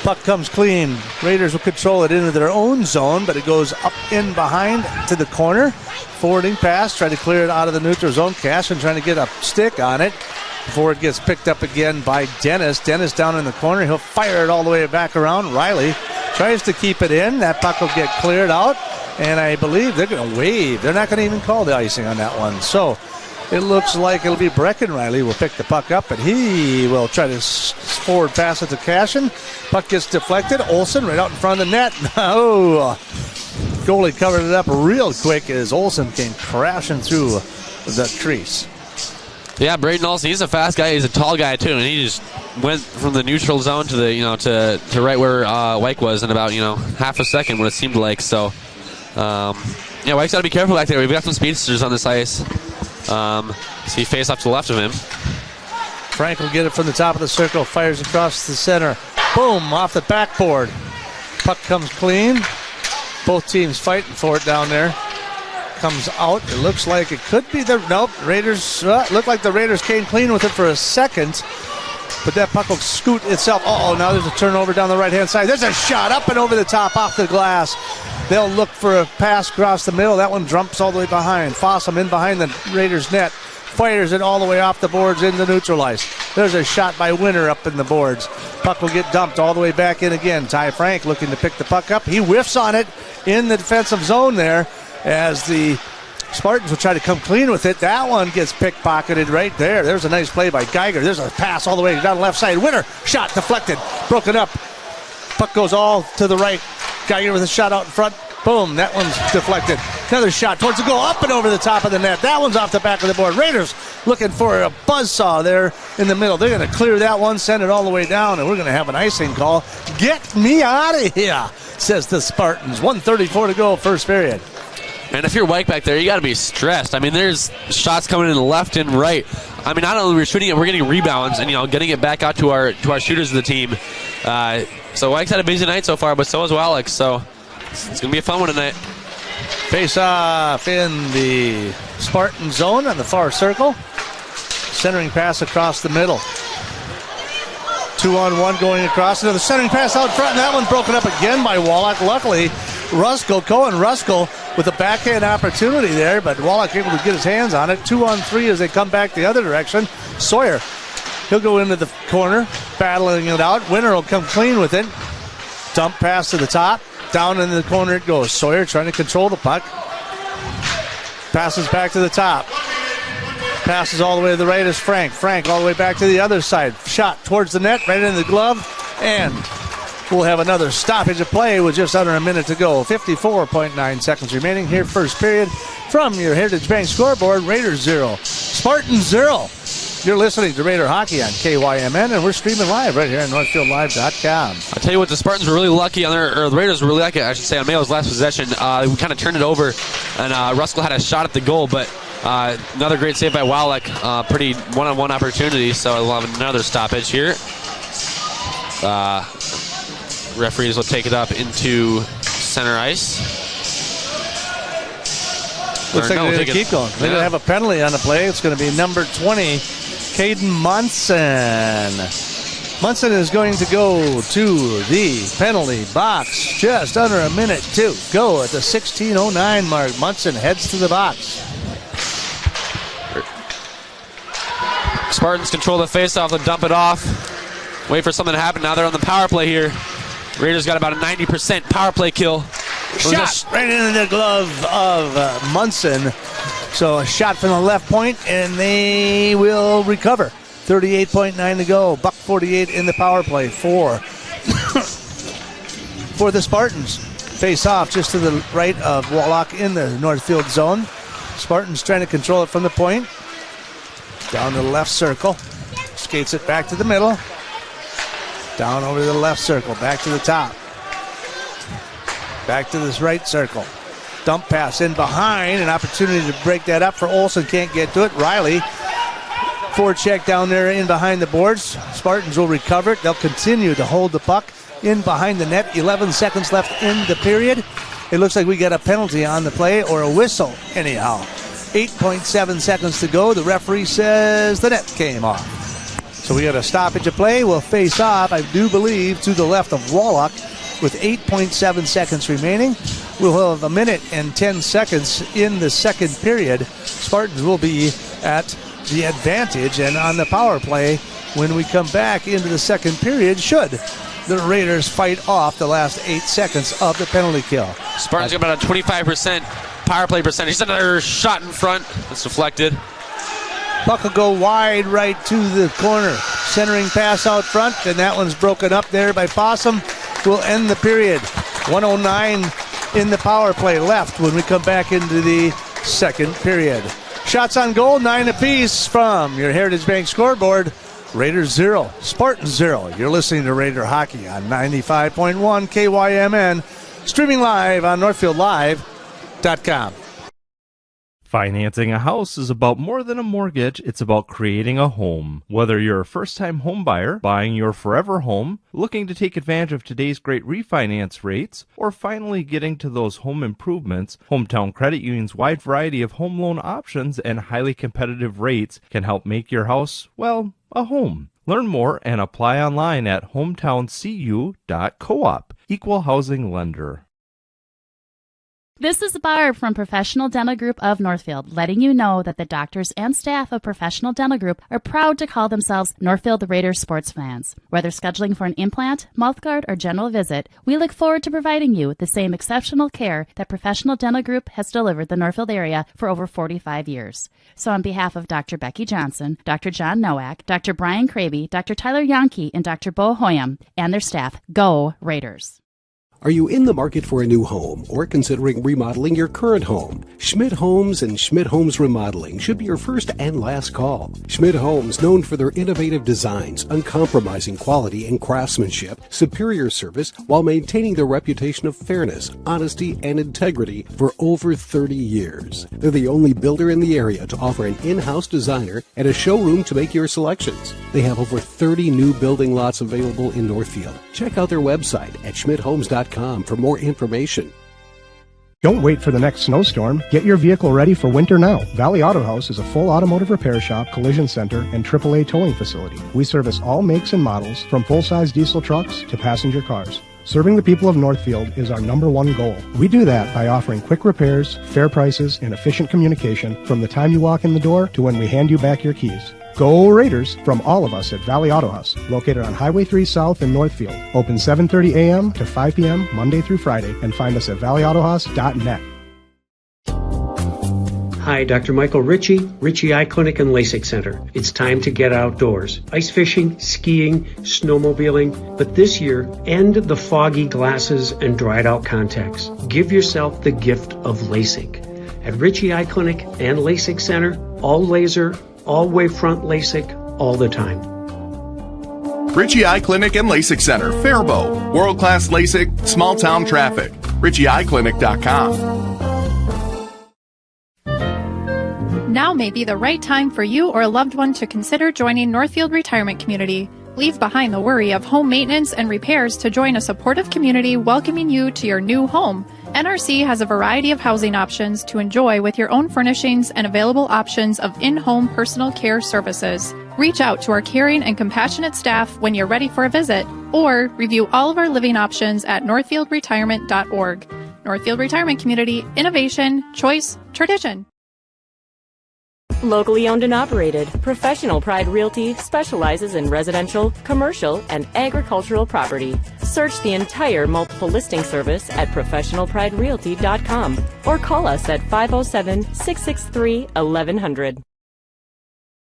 Puck comes clean. Raiders will control it into their own zone, but it goes up in behind to the corner. Forwarding pass, try to clear it out of the neutral zone. Cashin trying to get a stick on it before it gets picked up again by Dennis. Dennis down in the corner. He'll fire it all the way back around. Riley tries to keep it in. That puck will get cleared out. And I believe they're going to wave. They're not going to even call the icing on that one. So it looks like it'll be Breckenridley will pick the puck up, and he will try to forward pass it to Cashin. Puck gets deflected. Olsen right out in front of the net. Oh, goalie covered it up real quick as Olsen came crashing through the crease. Yeah, Braden Olsen, he's a fast guy. He's a tall guy, too, and he just went from the neutral zone to the to right where Wyke was in about half a second, what it seemed like. So Wyke's got to be careful back there. We've got some speedsters on this ice. See face off to the left of him. Frank will get it from the top of the circle, fires across the center. Boom, off the backboard. Puck comes clean. Both teams fighting for it down there. Comes out. It looks like it could be the Raiders. Looked like the Raiders came clean with it for a second. But that puck will scoot itself. Now there's a turnover down the right-hand side. There's a shot up and over the top, off the glass. They'll look for a pass across the middle. That one jumps all the way behind. Fossum in behind the Raiders' net. Fires it all the way off the boards into neutral ice. There's a shot by Winter up in the boards. Puck will get dumped all the way back in again. Ty Frank looking to pick the puck up. He whiffs on it in the defensive zone there as the Spartans will try to come clean with it. That one gets pickpocketed right there. There's a nice play by Geiger. There's a pass all the way down the left side. Winter, shot deflected, broken up. Puck goes all to the right. Geiger with a shot out in front. Boom, that one's deflected. Another shot towards the goal, up and over the top of the net. That one's off the back of the board. Raiders looking for a buzzsaw there in the middle. They're going to clear that one, send it all the way down, and we're going to have an icing call. Get me out of here, says the Spartans. 1:34 to go, first period. And if you're Wyke back there, you got to be stressed. I mean, there's shots coming in left and right. I mean, not only we're shooting it, we're getting rebounds and getting it back out to our shooters of the team. So Wyke's had a busy night so far, but so has Wallach. So it's going to be a fun one tonight. Face off in the Spartan zone on the far circle. Centering pass across the middle. 2-on-1 going across. Another centering pass out front, and that one broken up again by Wallach. Luckily, Cohen Ruskell with a backhand opportunity there, but Wallach able to get his hands on it. 2-on-3 as they come back the other direction. Sawyer, he'll go into the corner, battling it out. Winter will come clean with it. Dump pass to the top. Down in the corner it goes. Sawyer trying to control the puck. Passes back to the top. Passes all the way to the right is Frank. Frank all the way back to the other side. Shot towards the net, right in the glove. And we'll have another stoppage of play with just under a minute to go. 54.9 seconds remaining here, first period. From your Heritage Bank scoreboard, Raiders 0, Spartans 0. You're listening to Raider Hockey on KYMN, and we're streaming live right here on NorthfieldLive.com. I'll tell you what, the Spartans were really lucky or the Raiders were really lucky, I should say, on Mayo's last possession. We kind of turned it over, and Ruskell had a shot at the goal, but another great save by Wowlick. Pretty one-on-one opportunity, so we'll have another stoppage here. Referees will take it up into center ice. Looks like they're going to keep going. They're going to have a penalty on the play. It's going to be number 20, Caden Munson. Munson is going to go to the penalty box. Just under a minute to go at the 16:09 mark. Munson heads to the box. Spartans control the faceoff. They'll dump it off. Wait for something to happen. Now they're on the power play here. Raiders got about a 90% power play kill. Shot right into the glove of Munson. So a shot from the left point, and they will recover. 38.9 to go. $1.48 in the power play for the Spartans. Face off just to the right of Wallach in the Northfield zone. Spartans trying to control it from the point. Down to the left circle. Skates it back to the middle. Down over to the left circle. Back to the top. Back to this right circle. Dump pass in behind. An opportunity to break that up for Olsen. Can't get to it. Riley. Forecheck down there in behind the boards. Spartans will recover it. They'll continue to hold the puck in behind the net. 11 seconds left in the period. It looks like we got a penalty on the play or a whistle anyhow. 8.7 seconds to go. The referee says the net came off. So we got a stoppage of play. We'll face off, I do believe, to the left of Wallach. With 8.7 seconds remaining, we'll have a minute and 10 seconds in the second period. Spartans will be at the advantage, and on the power play, when we come back into the second period, should the Raiders fight off the last 8 seconds of the penalty kill. Spartans got about a 25% power play percentage. Another shot in front. It's deflected. Puck will go wide right to the corner. Centering pass out front, and that one's broken up there by Fossum. Will end the period. 109 in the power play left when we come back into the second period. Shots on goal, 9 apiece from your Heritage Bank scoreboard. Raiders 0, Spartans 0. You're listening to Raider Hockey on 95.1 KYMN. Streaming live on NorthfieldLive.com. Financing a house is about more than a mortgage. It's about creating a home. Whether you're a first-time home buyer, buying your forever home, looking to take advantage of today's great refinance rates, or finally getting to those home improvements, Hometown Credit Union's wide variety of home loan options and highly competitive rates can help make your house, well, a home. Learn more and apply online at hometowncu.coop. Equal housing lender. This is Barb from Professional Dental Group of Northfield, letting you know that the doctors and staff of Professional Dental Group are proud to call themselves Northfield Raiders sports fans. Whether scheduling for an implant, mouthguard, or general visit, we look forward to providing you the same exceptional care that Professional Dental Group has delivered the Northfield area for over 45 years. So on behalf of Dr. Becky Johnson, Dr. John Nowak, Dr. Brian Kraby, Dr. Tyler Yonke, and Dr. Bo Hoyam, and their staff, go Raiders! Are you in the market for a new home or considering remodeling your current home? Schmidt Homes and Schmidt Homes Remodeling should be your first and last call. Schmidt Homes, known for their innovative designs, uncompromising quality and craftsmanship, superior service, while maintaining their reputation of fairness, honesty, and integrity for over 30 years. They're the only builder in the area to offer an in-house designer and a showroom to make your selections. They have over 30 new building lots available in Northfield. Check out their website at schmidthomes.com for more information. Don't wait for the next snowstorm. Get your vehicle ready for winter now. Valley Auto House is a full automotive repair shop, collision center, and AAA towing facility. We service all makes and models, from full-size diesel trucks to passenger cars. Serving the people of Northfield is our #1 goal. We do that by offering quick repairs, fair prices, and efficient communication from the time you walk in the door to when we hand you back your keys. Go Raiders from all of us at Valley Auto House, located on Highway 3 South in Northfield. Open 7:30 a.m. to 5 p.m. Monday through Friday, and find us at valleyautohouse.net. Hi, Dr. Michael Ritchie Eye Clinic and LASIK Center. It's time to get outdoors. Ice fishing, skiing, snowmobiling, but this year, end the foggy glasses and dried out contacts. Give yourself the gift of LASIK. At Ritchie Eye Clinic and LASIK Center, all laser, all wavefront LASIK, all the time. Ritchie Eye Clinic and LASIK Center, Faribault. World-class LASIK, small-town traffic. RitchieEyeClinic.com. Now may be the right time for you or a loved one to consider joining Northfield Retirement Community. Leave behind the worry of home maintenance and repairs to join a supportive community welcoming you to your new home. NRC has a variety of housing options to enjoy with your own furnishings and available options of in-home personal care services. Reach out to our caring and compassionate staff when you're ready for a visit, or review all of our living options at northfieldretirement.org. Northfield Retirement Community, innovation, choice, tradition. Locally owned and operated, Professional Pride Realty specializes in residential, commercial, and agricultural property. Search the entire multiple listing service at professionalpriderealty.com or call us at 507-663-1100.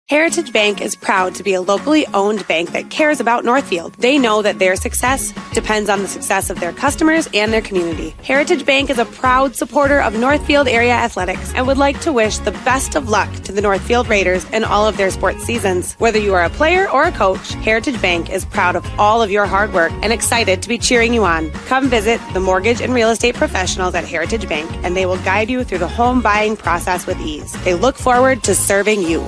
Heritage Bank is proud to be a locally owned bank that cares about Northfield. They know that their success depends on the success of their customers and their community. Heritage Bank is a proud supporter of Northfield area athletics and would like to wish the best of luck to the Northfield Raiders in all of their sports seasons. Whether you are a player or a coach, Heritage Bank is proud of all of your hard work and excited to be cheering you on. Come visit the mortgage and real estate professionals at Heritage Bank, and they will guide you through the home buying process with ease. They look forward to serving you.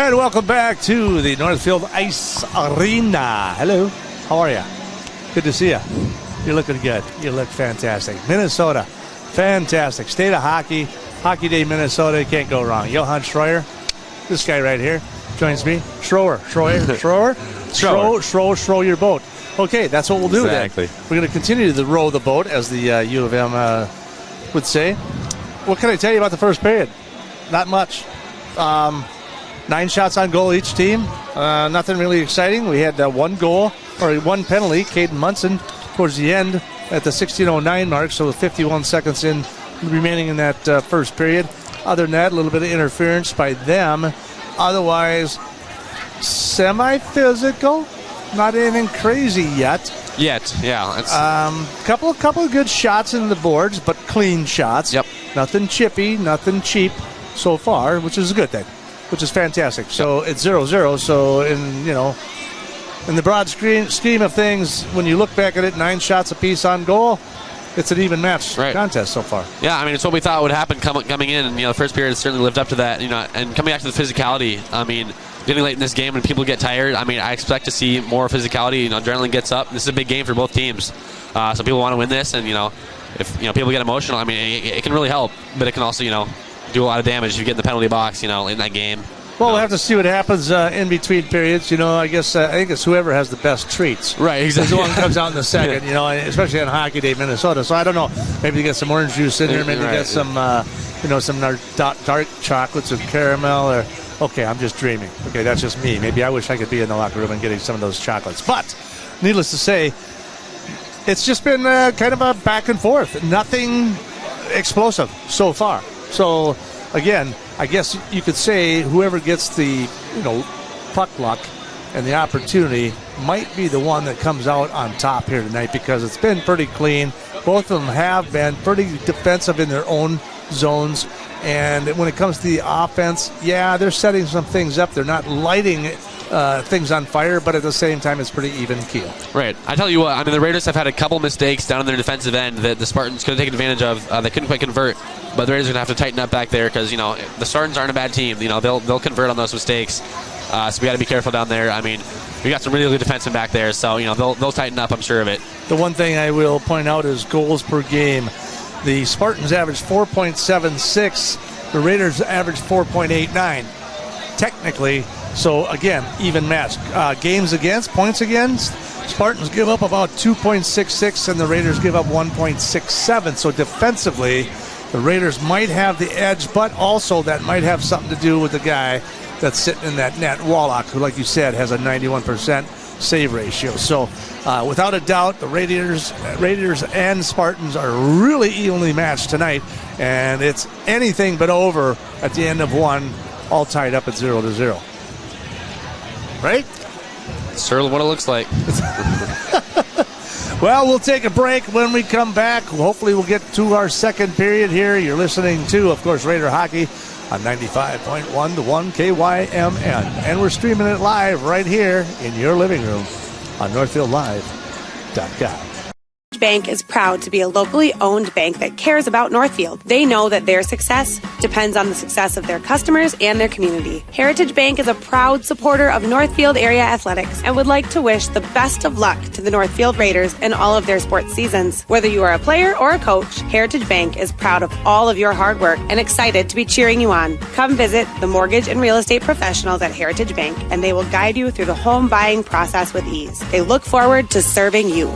And welcome back to the Northfield Ice Arena. Hello. How are you? Good to see you. You're looking good. You look fantastic. Minnesota, fantastic. State of hockey. Hockey Day, Minnesota. Can't go wrong. Johann Schroer, this guy right here, joins me. Schroer your boat. Okay, that's what we'll do exactly. Then. We're going to continue to row the boat, as the U of M would say. What can I tell you about the first period? Not much. 9 shots on goal each team. Nothing really exciting. We had one goal, or one penalty, Caden Munson, towards the end at the 16:09 mark, so 51 seconds remaining in that first period. Other than that, a little bit of interference by them. Otherwise, semi-physical. Not anything crazy yet. Yeah. Couple of good shots in the boards, but clean shots. Yep. Nothing chippy, nothing cheap so far, which is a good thing. Which is fantastic. So it's 0-0. So in the broad scheme of things, when you look back at it, 9 shots apiece on goal, it's an even match contest so far. Yeah, I mean, it's what we thought would happen coming in, and the first period has certainly lived up to that. And coming back to the physicality, I mean, getting late in this game and people get tired. I mean, I expect to see more physicality. Adrenaline gets up. This is a big game for both teams, so people want to win this. And if people get emotional, I mean, it can really help, but it can also do a lot of damage if you get in the penalty box, in that game. Well, we'll have to see what happens in between periods. I guess I think it's whoever has the best treats. Right, exactly. The one comes out in the second, especially on Hockey Day, Minnesota. So I don't know. Maybe they get some orange juice in there. Maybe they get some, some dark chocolates with caramel. Or okay, I'm just dreaming. Okay, that's just me. Maybe I wish I could be in the locker room and getting some of those chocolates. But needless to say, it's just been kind of a back and forth. Nothing explosive so far. So again, I guess you could say whoever gets the, puck luck and the opportunity might be the one that comes out on top here tonight, because it's been pretty clean. Both of them have been pretty defensive in their own zones. And when it comes to the offense, they're setting some things up. They're not lighting things on fire, but at the same time, it's pretty even keel. Right. I tell you what, I mean, the Raiders have had a couple mistakes down in their defensive end that the Spartans could have taken advantage of. They couldn't quite convert, but the Raiders are going to have to tighten up back there, because, the Spartans aren't a bad team. They'll convert on those mistakes. So we got to be careful down there. I mean, we got some really good defensemen back there, so, they'll tighten up, I'm sure of it. The one thing I will point out is goals per game. The Spartans average 4.76. The Raiders average 4.89. Technically, so again, even match. Games against, points against, Spartans give up about 2.66 and the Raiders give up 1.67. So defensively, the Raiders might have the edge, but also that might have something to do with the guy that's sitting in that net, Wallach, who, like you said, has a 91% save ratio. So without a doubt, the Raiders and Spartans are really evenly matched tonight, and it's anything but over at the end of one, all tied up at 0-0. Right? Certainly what it looks like. Well, we'll take a break. When we come back, hopefully we'll get to our second period here. You're listening to, of course, Raider Hockey on 95.1 to 1 KYMN. And we're streaming it live right here in your living room on NorthfieldLive.com. Bank is proud to be a locally owned bank that cares about Northfield. They know that their success depends on the success of their customers and their community. Heritage Bank is a proud supporter of Northfield area athletics and would like to wish the best of luck to the Northfield Raiders in all of their sports seasons. Whether you are a player or a coach, Heritage Bank is proud of all of your hard work and excited to be cheering you on. Come visit the mortgage and real estate professionals at Heritage Bank, and they will guide you through the home buying process with ease. They look forward to serving you.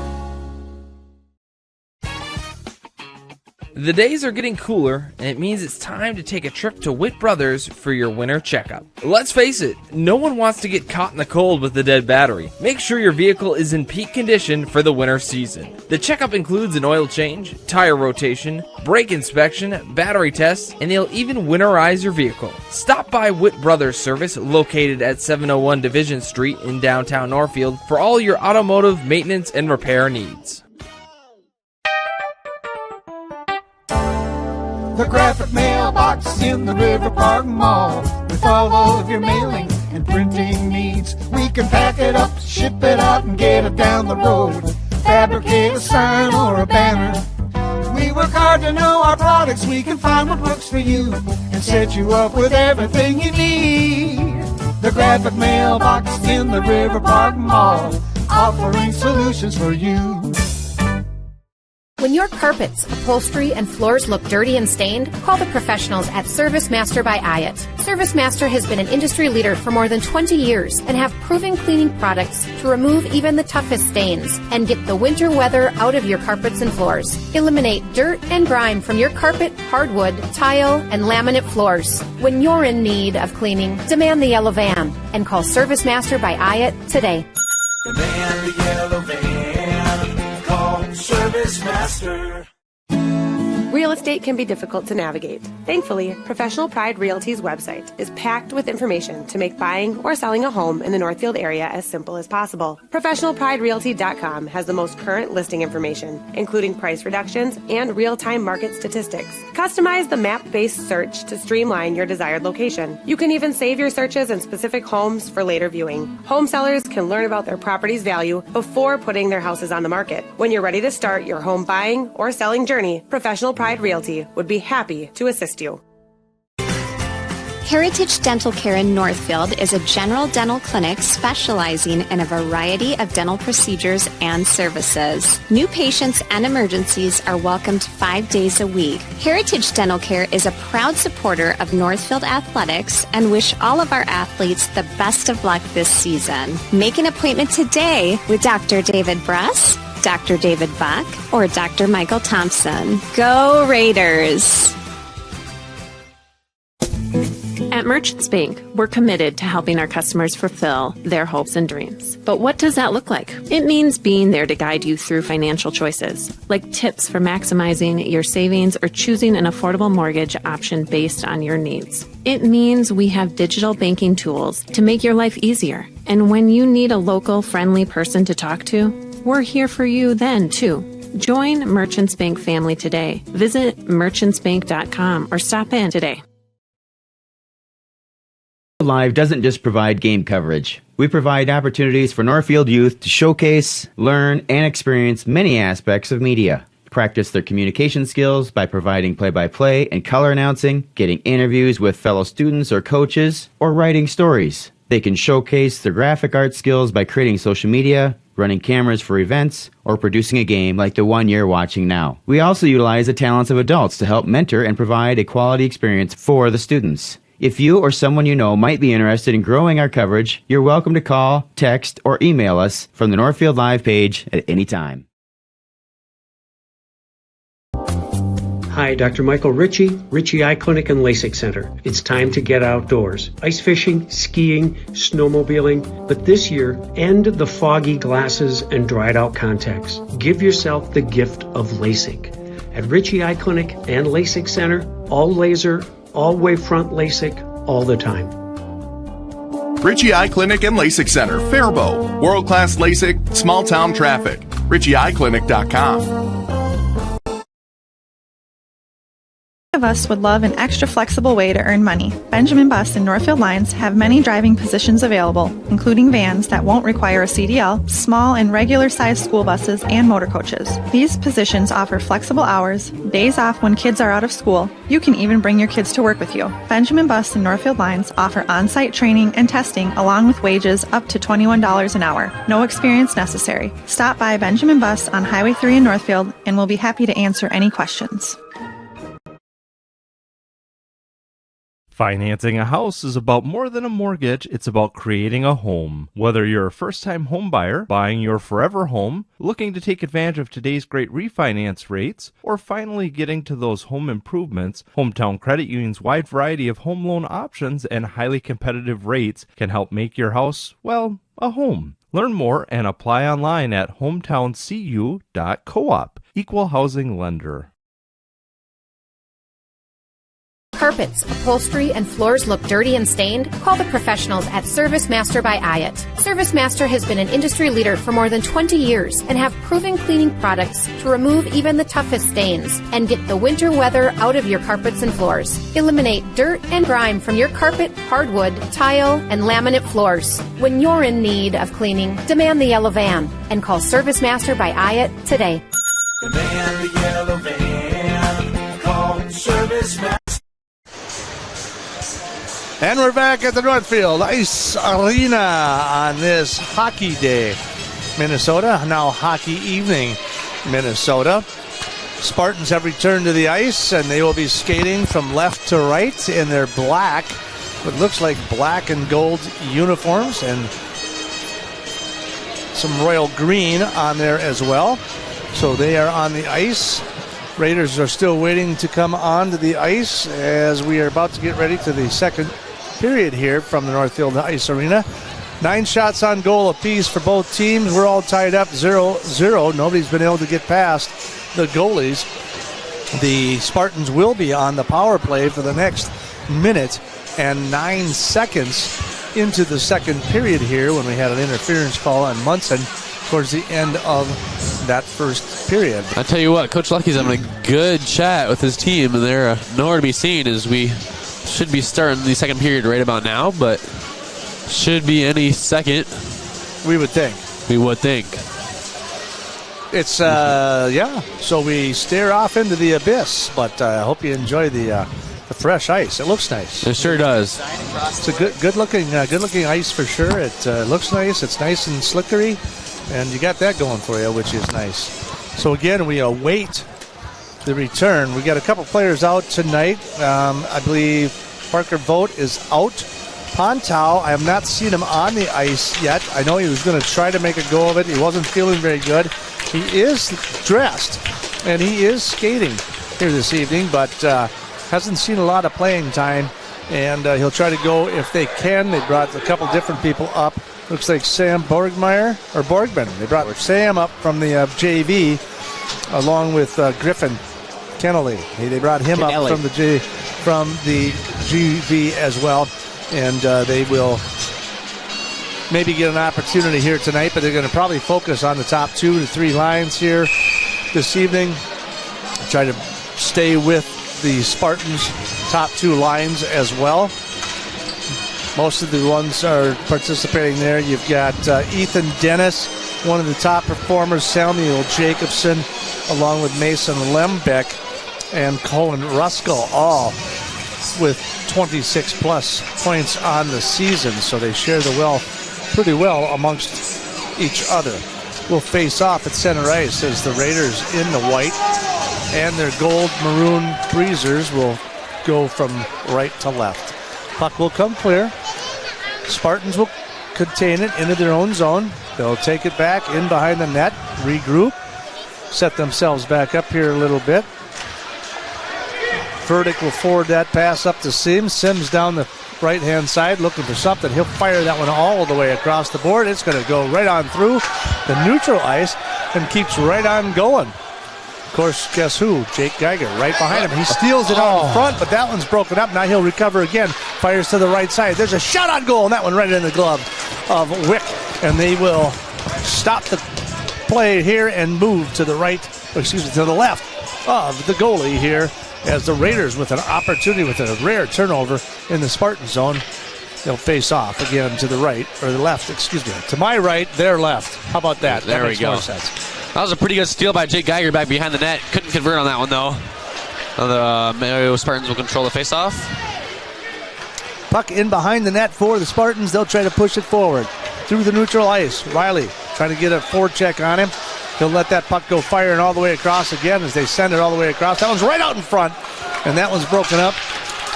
The days are getting cooler, and it means it's time to take a trip to Witt Brothers for your winter checkup. Let's face it, no one wants to get caught in the cold with a dead battery. Make sure your vehicle is in peak condition for the winter season. The checkup includes an oil change, tire rotation, brake inspection, battery tests, and they'll even winterize your vehicle. Stop by Witt Brothers Service, located at 701 Division Street in downtown Northfield, for all your automotive maintenance and repair needs. The graphic mailbox in the River Park Mall. With all of your mailing and printing needs, we can pack it up, ship it out, and get it down the road. Fabricate a sign or a banner. We work hard to know our products. We can find what works for you and set you up with everything you need. The graphic mailbox in the River Park Mall, offering solutions for you. When your carpets, upholstery, and floors look dirty and stained, call the professionals at Service Master by Hyatt. Service Master has been an industry leader for more than 20 years and have proven cleaning products to remove even the toughest stains and get the winter weather out of your carpets and floors. Eliminate dirt and grime from your carpet, hardwood, tile, and laminate floors. When you're in need of cleaning, demand the yellow van and call Service Master by Hyatt today. Demand the yellow van. Call Service Master. Real estate can be difficult to navigate. Thankfully, Professional Pride Realty's website is packed with information to make buying or selling a home in the Northfield area as simple as possible. ProfessionalPrideRealty.com has the most current listing information, including price reductions and real-time market statistics. Customize the map-based search to streamline your desired location. You can even save your searches in specific homes for later viewing. Home sellers can learn about their property's value before putting their houses on the market. When you're ready to start your home buying or selling journey, Professional Pride Realty would be happy to assist you. Heritage Dental Care in Northfield is a general dental clinic specializing in a variety of dental procedures and services. New patients and emergencies are welcomed 5 days a week. Heritage Dental Care is a proud supporter of Northfield athletics and wish all of our athletes the best of luck this season. Make an appointment today with Dr. David Bruss, Dr. David Buck, or Dr. Michael Thompson. Go Raiders! At Merchants Bank, we're committed to helping our customers fulfill their hopes and dreams. But what does that look like? It means being there to guide you through financial choices, like tips for maximizing your savings or choosing an affordable mortgage option based on your needs. It means we have digital banking tools to make your life easier. And when you need a local, friendly person to talk to, we're here for you then, too. Join Merchants Bank family today. Visit merchantsbank.com or stop in today. Live doesn't just provide game coverage. We provide opportunities for Northfield youth to showcase, learn, and experience many aspects of media. Practice their communication skills by providing play-by-play and color announcing, getting interviews with fellow students or coaches, or writing stories. They can showcase their graphic art skills by creating social media, running cameras for events, or producing a game like the one you're watching now. We also utilize the talents of adults to help mentor and provide a quality experience for the students. If you or someone you know might be interested in growing our coverage, you're welcome to call, text, or email us from the Northfield Live page at any time. Hi, Dr. Michael Ritchie, Ritchie Eye Clinic and LASIK Center. It's time to get outdoors. Ice fishing, skiing, snowmobiling, but this year, end the foggy glasses and dried out contacts. Give yourself the gift of LASIK. At Ritchie Eye Clinic and LASIK Center, all laser, all wavefront LASIK, all the time. Ritchie Eye Clinic and LASIK Center, Faribault. World-class LASIK, small-town traffic. RitchieEyeClinic.com. of us would love an extra flexible way to earn money. Benjamin Bus and Northfield Lines have many driving positions available, including vans that won't require a CDL, small and regular sized school buses, and motor coaches. These positions offer flexible hours, days off when kids are out of school. You can even bring your kids to work with you. Benjamin Bus and Northfield Lines offer on-site training and testing along with wages up to $21 an hour. No experience necessary. Stop by Benjamin Bus on Highway 3 in Northfield and we'll be happy to answer any questions. Financing a house is about more than a mortgage, it's about creating a home. Whether you're a first-time home buyer, buying your forever home, looking to take advantage of today's great refinance rates, or finally getting to those home improvements, Hometown Credit Union's wide variety of home loan options and highly competitive rates can help make your house, well, a home. Learn more and apply online at hometowncu.coop. Equal housing lender. Carpets, upholstery, and floors look dirty and stained? Call the professionals at Service Master by Hyatt. Service Master has been an industry leader for more than 20 years and have proven cleaning products to remove even the toughest stains and get the winter weather out of your carpets and floors. Eliminate dirt and grime from your carpet, hardwood, tile, and laminate floors. When you're in need of cleaning, demand the yellow van and call Service Master by Hyatt today. Demand the yellow van. Call Service Master. And we're back at the Northfield Ice Arena on this hockey day. Minnesota, now hockey evening, Minnesota. Spartans have returned to the ice, and they will be skating from left to right in their black, what looks like black and gold uniforms, and some royal green on there as well. So they are on the ice. Raiders are still waiting to come onto the ice as we are about to get ready to the second period here from the Northfield Ice Arena. 9 shots on goal apiece for both teams. We're all tied up 0-0. Nobody's been able to get past the goalies. The Spartans will be on the power play for the next minute and 9 seconds into the second period here when we had an interference call on Munson towards the end of that first period. I tell you what, Coach Lucky's having a good chat with his team, and they're nowhere to be seen as we should be starting the second period right about now, but should be any second. We would think. We would think. It's, yeah, so we stare off into the abyss, but I hope you enjoy the fresh ice. It looks nice. It sure does. It's a good looking ice for sure. It looks nice. It's nice and slickery, and you got that going for you, which is nice. So again, we await the return. We got a couple players out tonight. I believe Parker Vogt is out. Pontau, I have not seen him on the ice yet. I know he was going to try to make a go of it. He wasn't feeling very good. He is dressed, and he is skating here this evening, but hasn't seen a lot of playing time, and he'll try to go if they can. They brought a couple different people up. Looks like Sam Borgman. They brought Sam up from the JV along with Griffin Kennelly. They brought him up from the GV as well, and they will maybe get an opportunity here tonight, but they're going to probably focus on the top 2 to 3 lines here this evening. Try to stay with the Spartans' top 2 lines as well. Most of the ones are participating there. You've got Ethan Dennis, one of the top performers, Samuel Jacobson, along with Mason Lembeck and Colin Ruskell, all with 26-plus points on the season. So they share the wealth pretty well amongst each other. Will face off at center ice as the Raiders in the white and their gold maroon breezers will go from right to left. Puck will come clear. Spartans will contain it into their own zone. They'll take it back in behind the net, regroup, set themselves back up here a little bit. Furtick will forward that pass up to Sims. Sims down the right-hand side looking for something. He'll fire that one all the way across the board. It's going to go right on through the neutral ice and keeps right on going. Of course, guess who? Jake Geiger right behind him. He steals it out in front, but that one's broken up. Now he'll recover again. Fires to the right side. There's a shot on goal, and that one right in the glove of Wick. And they will stop the play here and move to the to the left of the goalie here as the Raiders with an opportunity with a rare turnover in the Spartan zone. They'll face off again to the right, or the left, to my right, their left. How about that? There that we makes go. More sense. That was a pretty good steal by Jake Geiger back behind the net. Couldn't convert on that one, though. The Mayo Spartans will control the faceoff. Puck in behind the net for the Spartans. They'll try to push it forward through the neutral ice. Riley trying to get a forecheck on him. He'll let that puck go firing all the way across again as they send it all the way across. That one's right out in front, and that one's broken up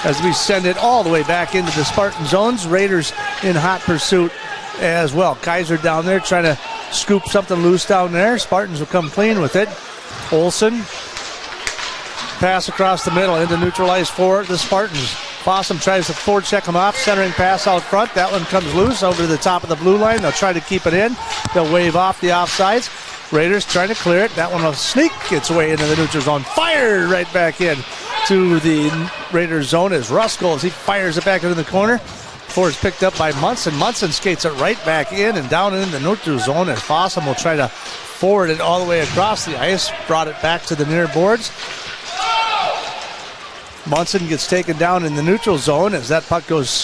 as we send it all the way back into the Spartan zones. Raiders in hot pursuit as well. Kaiser down there trying to scoop something loose down there. Spartans will come clean with it. Olsen, pass across the middle into neutral ice for the Spartans. Fossum tries to forecheck him off, centering pass out front. That one comes loose over to the top of the blue line. They'll try to keep it in. They'll wave off the offsides. Raiders trying to clear it. That one will sneak its way into the neutral zone. Fired right back in to the Raiders zone as Ruskell, as he fires it back into the corner. Before it's picked up by Munson. Munson skates it right back in and down in the neutral zone as Fossum will try to forward it all the way across the ice. Brought it back to the near boards. Munson gets taken down in the neutral zone as that puck goes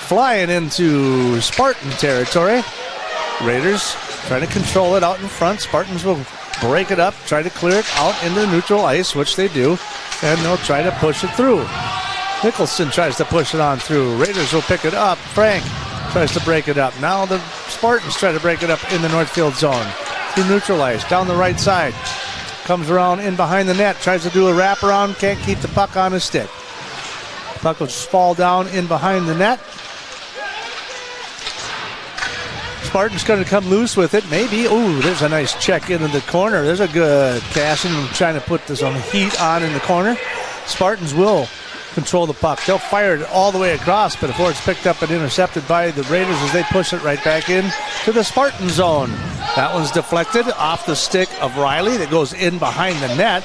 flying into Spartan territory. Raiders trying to control it out in front. Spartans will break it up, try to clear it out into the neutral ice, which they do, and they'll try to push it through. Nicholson tries to push it on through. Raiders will pick it up. Frank tries to break it up. Now the Spartans try to break it up in the Northfield zone. Through neutral ice, down the right side. Comes around in behind the net, tries to do a wraparound, can't keep the puck on his stick. Puck will just fall down in behind the net. Spartan's going to come loose with it, maybe. Ooh, there's a nice check into the corner. There's a good Cashin trying to put some heat on in the corner. Spartans will control the puck. They'll fire it all the way across, but before it's picked up and intercepted by the Raiders as they push it right back in to the Spartan zone. That one's deflected off the stick of Riley that goes in behind the net.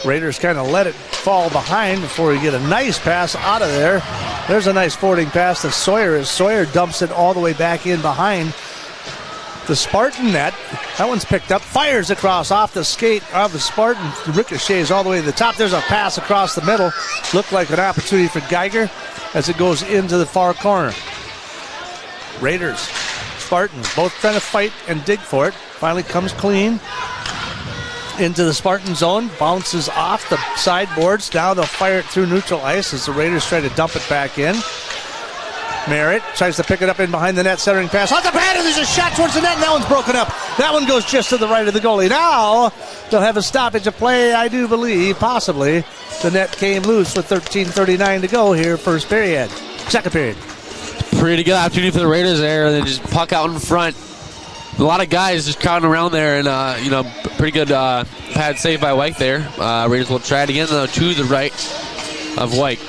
Raiders kind of let it fall behind before we get a nice pass out of there. There's a nice forwarding pass to Sawyer as Sawyer dumps it all the way back in behind the Spartan net. That one's picked up, fires across off the skate of the Spartan, ricochets all the way to the top. There's a pass across the middle. Looked like an opportunity for Geiger as it goes into the far corner. Raiders, Spartans, both trying to fight and dig for it. Finally comes clean into the Spartan zone, bounces off the sideboards. Now they'll fire it through neutral ice as the Raiders try to dump it back in. Merritt tries to pick it up in behind the net, centering pass. Off the pad, and there's a shot towards the net, and that one's broken up. That one goes just to the right of the goalie. Now they'll have a stoppage of play, I do believe, possibly. The net came loose with 13:39 to go here, second period. Pretty good opportunity for the Raiders there. They just puck out in front. A lot of guys just crowding around there, and pretty good pad save by White there. Raiders will try it again, though, to the right of White.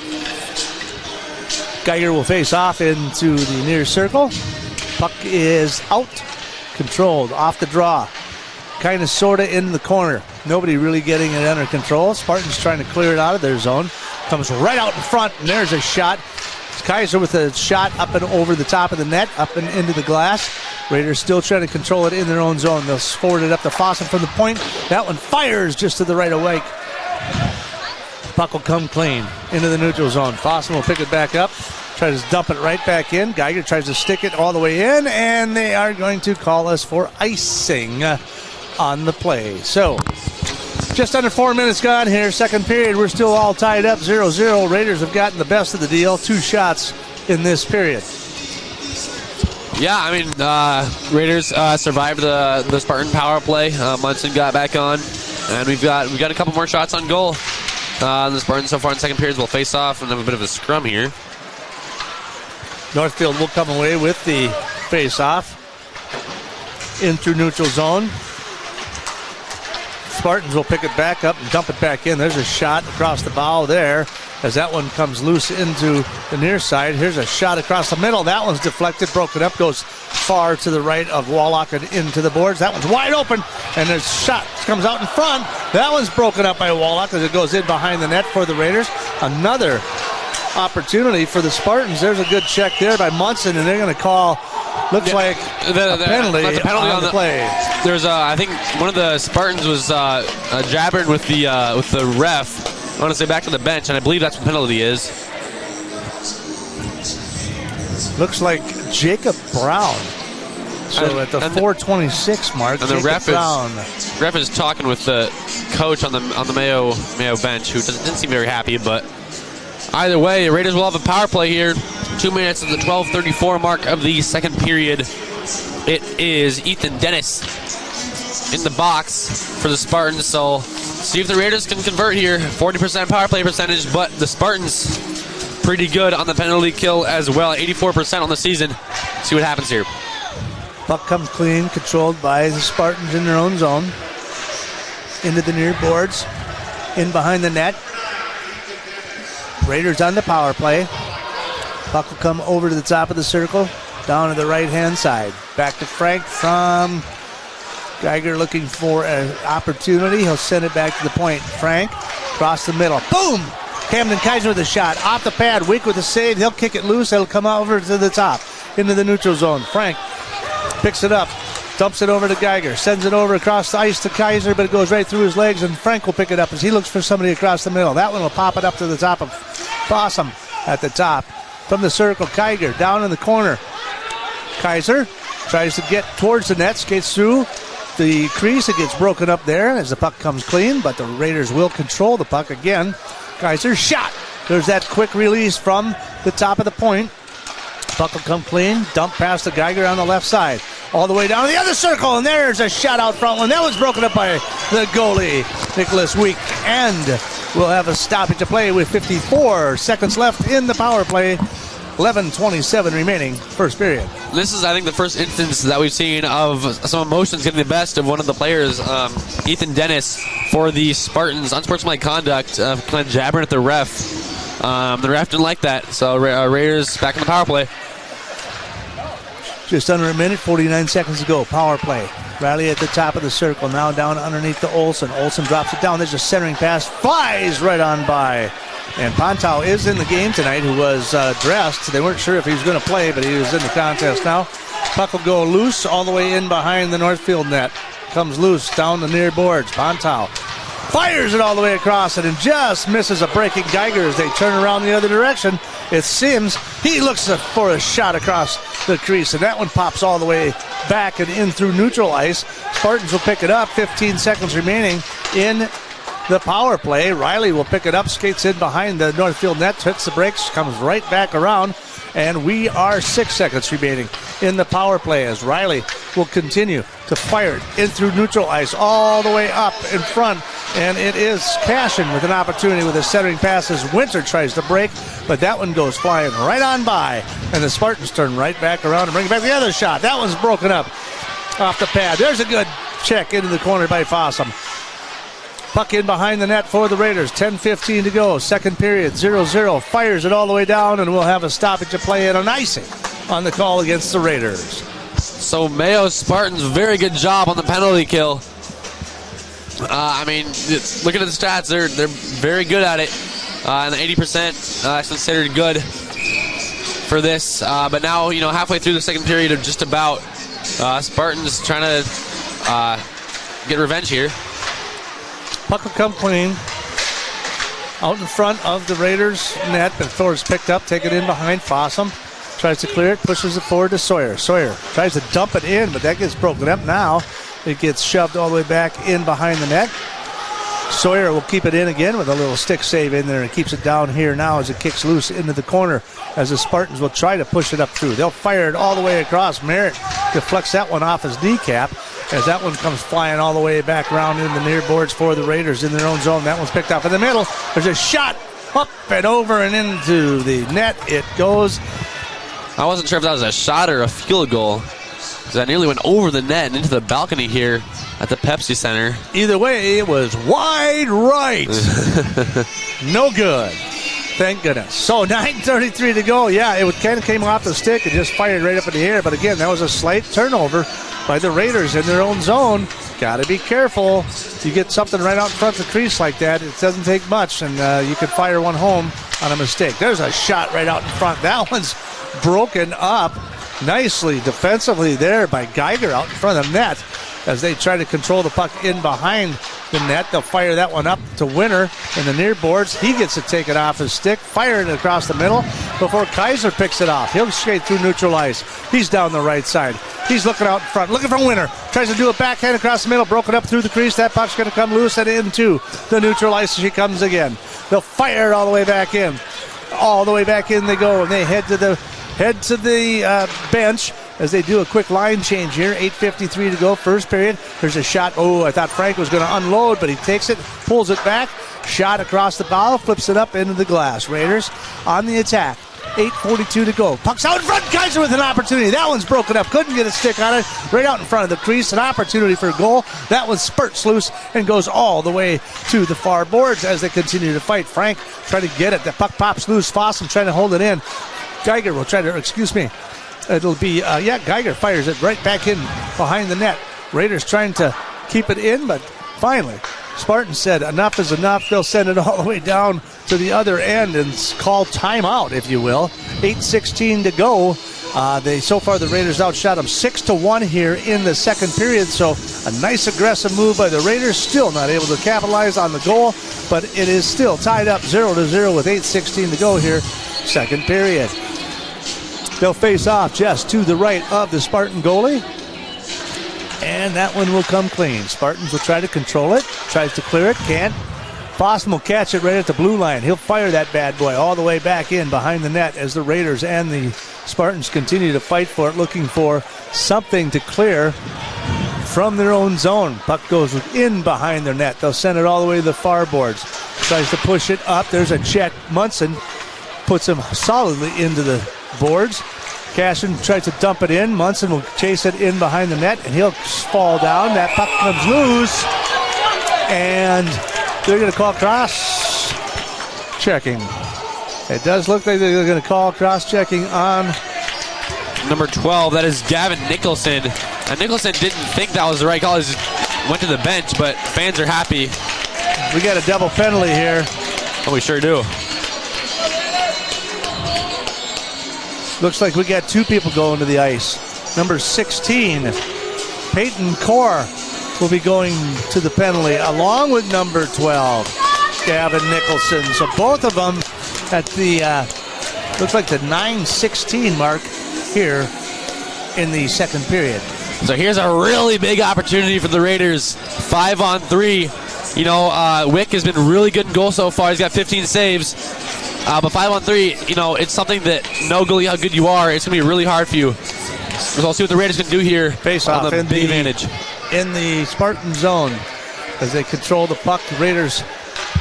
Geiger will face off into the near circle. Puck is out, controlled, off the draw. Kind of, sort of in the corner. Nobody really getting it under control. Spartans trying to clear it out of their zone. Comes right out in front, and there's a shot. Kaiser with a shot up and over the top of the net, up and into the glass. Raiders still trying to control it in their own zone. They'll forward it up to Fossum from the point. That one fires just to the right of Wake. Puck will come clean into the neutral zone. Fossum will pick it back up, try to dump it right back in. Geiger tries to stick it all the way in, and they are going to call us for icing on the play. So, just under 4 minutes gone here. Second period, we're still all tied up 0-0. Raiders have gotten the best of the deal. 2 shots in this period. Yeah, Raiders survived the Spartan power play. Munson got back on, and we've got a couple more shots on goal. The Spartans so far in second periods will face off and have a bit of a scrum here. Northfield will come away with the face-off into neutral zone. Spartans will pick it back up and dump it back in. There's a shot across the bow there as that one comes loose into the near side. Here's a shot across the middle. That one's deflected, broken up, goes far to the right of Wallach and into the boards. That one's wide open, and a shot comes out in front. That one's broken up by Wallach as it goes in behind the net for the Raiders. Another opportunity for the Spartans. There's a good check there by Munson, and they're going to call Looks like a penalty on the play. There's I think one of the Spartans was jabbering with the ref. I want to say back to the bench, and I believe that's what the penalty is. Looks like Jacob Brown. So at the 4:26 mark, and the ref is talking with the coach on the Mayo bench, who didn't seem very happy. But either way, Raiders will have a power play here. 2 minutes of the 12:34 mark of the second period. It is Ethan Dennis in the box for the Spartans. So see if the Raiders can convert here. 40% power play percentage, but the Spartans pretty good on the penalty kill as well. 84% on the season. See what happens here. Puck comes clean, controlled by the Spartans in their own zone. Into the near boards, in behind the net. Raiders on the power play. Puck will come over to the top of the circle, down to the right-hand side. Back to Frank from Geiger, looking for an opportunity. He'll send it back to the point. Frank, across the middle. Boom! Camden Kaiser with a shot. Off the pad, Wick with a save. He'll kick it loose. It'll come over to the top, into the neutral zone. Frank picks it up, dumps it over to Geiger, sends it over across the ice to Kaiser, but it goes right through his legs, and Frank will pick it up as he looks for somebody across the middle. That one will pop it up to the top of Fossum at the top. From the circle, Geiger down in the corner. Kaiser tries to get towards the net, skates through the crease. It gets broken up there as the puck comes clean, but the Raiders will control the puck again. Kaiser shot. There's that quick release from the top of the point. Puck will come clean, dump past the Geiger on the left side. All the way down to the other circle, and there's a shot out front one. That was broken up by the goalie, Nicholas Week. And we'll have a stoppage to play with 54 seconds left in the power play. 11:27 remaining, first period. This is, I think, the first instance that we've seen of some emotions getting the best of one of the players, Ethan Dennis, for the Spartans. Unsportsmanlike conduct, kind of jabbering at the ref. The ref didn't like that, so Raiders back in the power play. Just under a minute, 49 seconds to go. Power play. Riley at the top of the circle, now down underneath to Olsen. Olsen drops it down. There's a centering pass. Flies right on by. And Pontau is in the game tonight, who was dressed. They weren't sure if he was going to play, but he was in the contest now. Puck will go loose all the way in behind the Northfield net. Comes loose down the near boards. Pontau fires it all the way across it and just misses a breaking Geiger as they turn around the other direction. It's Sims. He looks for a shot across the crease, and that one pops all the way back and in through neutral ice. Spartans will pick it up. 15 seconds remaining in the power play. Riley will pick it up, skates in behind the Northfield net, hits the brakes, comes right back around, and we are 6 seconds remaining in the power play as Riley will continue to fire it in through neutral ice all the way up in front, and it is Cashin with an opportunity with a centering pass as Winter tries to break, but that one goes flying right on by, and the Spartans turn right back around and bring back the other shot. That one's broken up off the pad. There's a good check into the corner by Fossum. Puck in behind the net for the Raiders. 10:15 to go. Second period, 0-0. Fires it all the way down, and we'll have a stoppage to play and an icing on the call against the Raiders. So Mayo Spartans, very good job on the penalty kill. I mean, looking at the stats, they're very good at it. And the 80% is considered good for this. But now, halfway through the second period of just about, Spartans trying to get revenge here. Puck will come clean. Out in front of the Raiders net, but Thor's picked up, take it in behind Fossum. Tries to clear it, pushes it forward to Sawyer. Sawyer tries to dump it in, but that gets broken up now. It gets shoved all the way back in behind the net. Sawyer will keep it in again with a little stick save in there and keeps it down here now as it kicks loose into the corner as the Spartans will try to push it up through. They'll fire it all the way across. Merritt deflects that one off his kneecap as that one comes flying all the way back around in the near boards for the Raiders in their own zone. That one's picked up in the middle. There's a shot up and over and into the net. It goes. I wasn't sure if that was a shot or a field goal, because that nearly went over the net and into the balcony here at the Pepsi Center. Either way, it was wide right. No good. Thank goodness. So 9:33 to go. Yeah, it kind of came off the stick and just fired right up in the air. But again, that was a slight turnover by the Raiders in their own zone. Got to be careful. You get something right out in front of the crease like that, it doesn't take much, and you can fire one home on a mistake. There's a shot right out in front. That one's broken up nicely defensively there by Geiger out in front of the net as they try to control the puck in behind the net. They'll fire that one up to Winter in the near boards. He gets it taken off his stick, firing it across the middle before Kaiser picks it off. He'll skate through neutral ice. He's down the right side. He's looking out in front, looking for Winter. Tries to do a backhand across the middle, broken up through the crease. That puck's going to come loose and into the neutral ice. She comes again. They'll fire it all the way back in. All the way back in they go, and they head to the bench as they do a quick line change here. 8:53 to go, first period. There's a shot. Oh, I thought Frank was going to unload, but he takes it, pulls it back. Shot across the bow, flips it up into the glass. Raiders on the attack. 8:42 to go. Puck's out in front. Kaiser with an opportunity. That one's broken up. Couldn't get a stick on it. Right out in front of the crease. An opportunity for a goal. That one spurts loose and goes all the way to the far boards as they continue to fight. Frank trying to get it. The puck pops loose. Fossum trying to hold it in. Geiger will try to, it'll be, Geiger fires it right back in behind the net. Raiders trying to keep it in, but finally, Spartan said enough is enough. They'll send it all the way down to the other end and call timeout, if you will. 8:16 to go. So far the Raiders outshot them 6-1 here in the second period, so a nice aggressive move by the Raiders. Still not able to capitalize on the goal, but it is still tied up 0-0 with 8:16 to go here, second period. They'll face off just to the right of the Spartan goalie. And that one will come clean. Spartans will try to control it. Tries to clear it. Can't. Fossum will catch it right at the blue line. He'll fire that bad boy all the way back in behind the net as the Raiders and the Spartans continue to fight for it, looking for something to clear from their own zone. Puck goes in behind their net. They'll send it all the way to the far boards. Tries to push it up. There's a check. Munson puts him solidly into the boards. Cashin tries to dump it in. Munson will chase it in behind the net, and he'll fall down. That puck comes loose, and they're going to call cross-checking. It does look like they're going to call cross-checking on number 12. That is Gavin Nicholson. And Nicholson didn't think that was the right call. He just went to the bench, but fans are happy. We got a double penalty here. Oh, we sure do. Looks like we got two people going to the ice. Number 16, Peyton Core, will be going to the penalty, along with number 12, Gavin Nicholson. So both of them at the, looks like the 9:16 mark here in the second period. So here's a really big opportunity for the Raiders. 5-on-3. You know, Wick has been really good in goal so far. He's got 15 saves. But 5-on-3, you know, it's something that no goalie how good you are, it's going to be really hard for you. So we'll see what the Raiders can do here. Face off on the big advantage. In the Spartan zone as they control the puck. The Raiders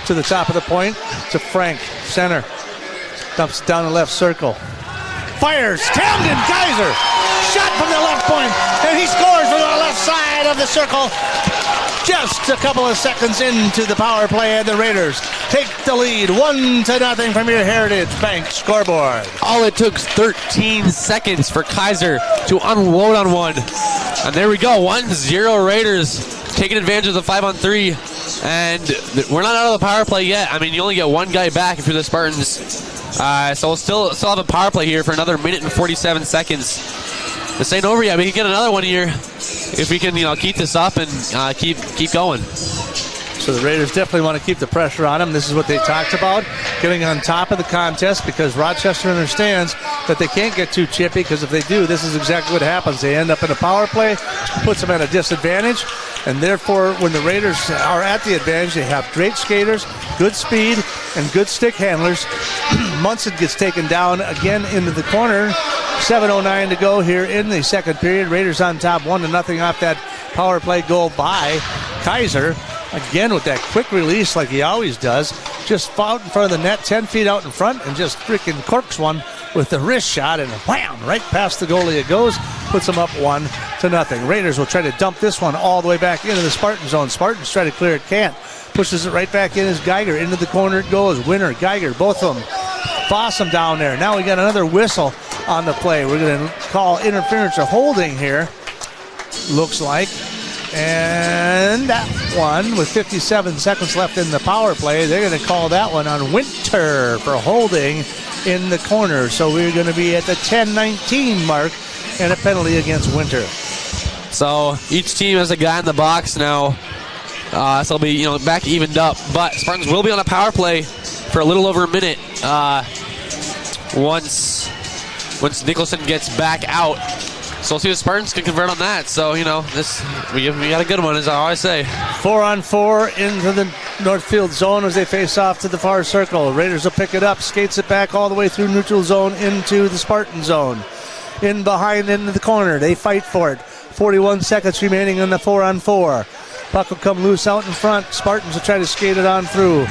to the top of the point to Frank, center. Dumps down the left circle. Fires, Camden Kaiser. Shot from the left point, and he scores from the left side of the circle. Just a couple of seconds into the power play, and the Raiders take the lead 1-0 from your Heritage Bank scoreboard. All it took 13 seconds for Kaiser to unload on one. And there we go, 1-0 Raiders taking advantage of the 5-on-3. And we're not out of the power play yet. I mean, you only get one guy back if you're the Spartans. So we'll still have a power play here for another minute and 47 seconds. This ain't over yet. We can get another one here if we can, keep this up and keep going. So the Raiders definitely want to keep the pressure on them. This is what they talked about, getting on top of the contest, because Rochester understands that they can't get too chippy, because if they do, this is exactly what happens. They end up in a power play, puts them at a disadvantage, and therefore when the Raiders are at the advantage, they have great skaters, good speed, and good stick handlers. Munson gets taken down again into the corner. 7:09 to go here in the second period. Raiders on top 1-0 off that power play goal by Kaiser. Again with that quick release like he always does. Just out in front of the net, 10 feet out in front, and just freaking corks one with the wrist shot, and wham, right past the goalie it goes. Puts them up 1-0. Raiders will try to dump this one all the way back into the Spartan zone. Spartans try to clear it, can't. Pushes it right back in as Geiger. Into the corner it goes. Winner, Geiger, both of them. Fossum down there. Now we got another whistle on the play. We're going to call interference or holding here, looks like. And that one, with 57 seconds left in the power play, they're going to call that one on Winter for holding in the corner. So we're going to be at the 10:19 mark and a penalty against Winter. So each team has a guy in the box now. So it'll be back evened up. But Spartans will be on a power play for a little over a minute once Nicholson gets back out. So we'll see if Spartans can convert on that. So, we got a good one, as I always say. 4-on-4 into the Northfield zone as they face off to the far circle. Raiders will pick it up, skates it back all the way through neutral zone into the Spartan zone. In behind into the corner. They fight for it. 41 seconds remaining in the 4-on-4. Puck will come loose out in front. Spartans will try to skate it on through.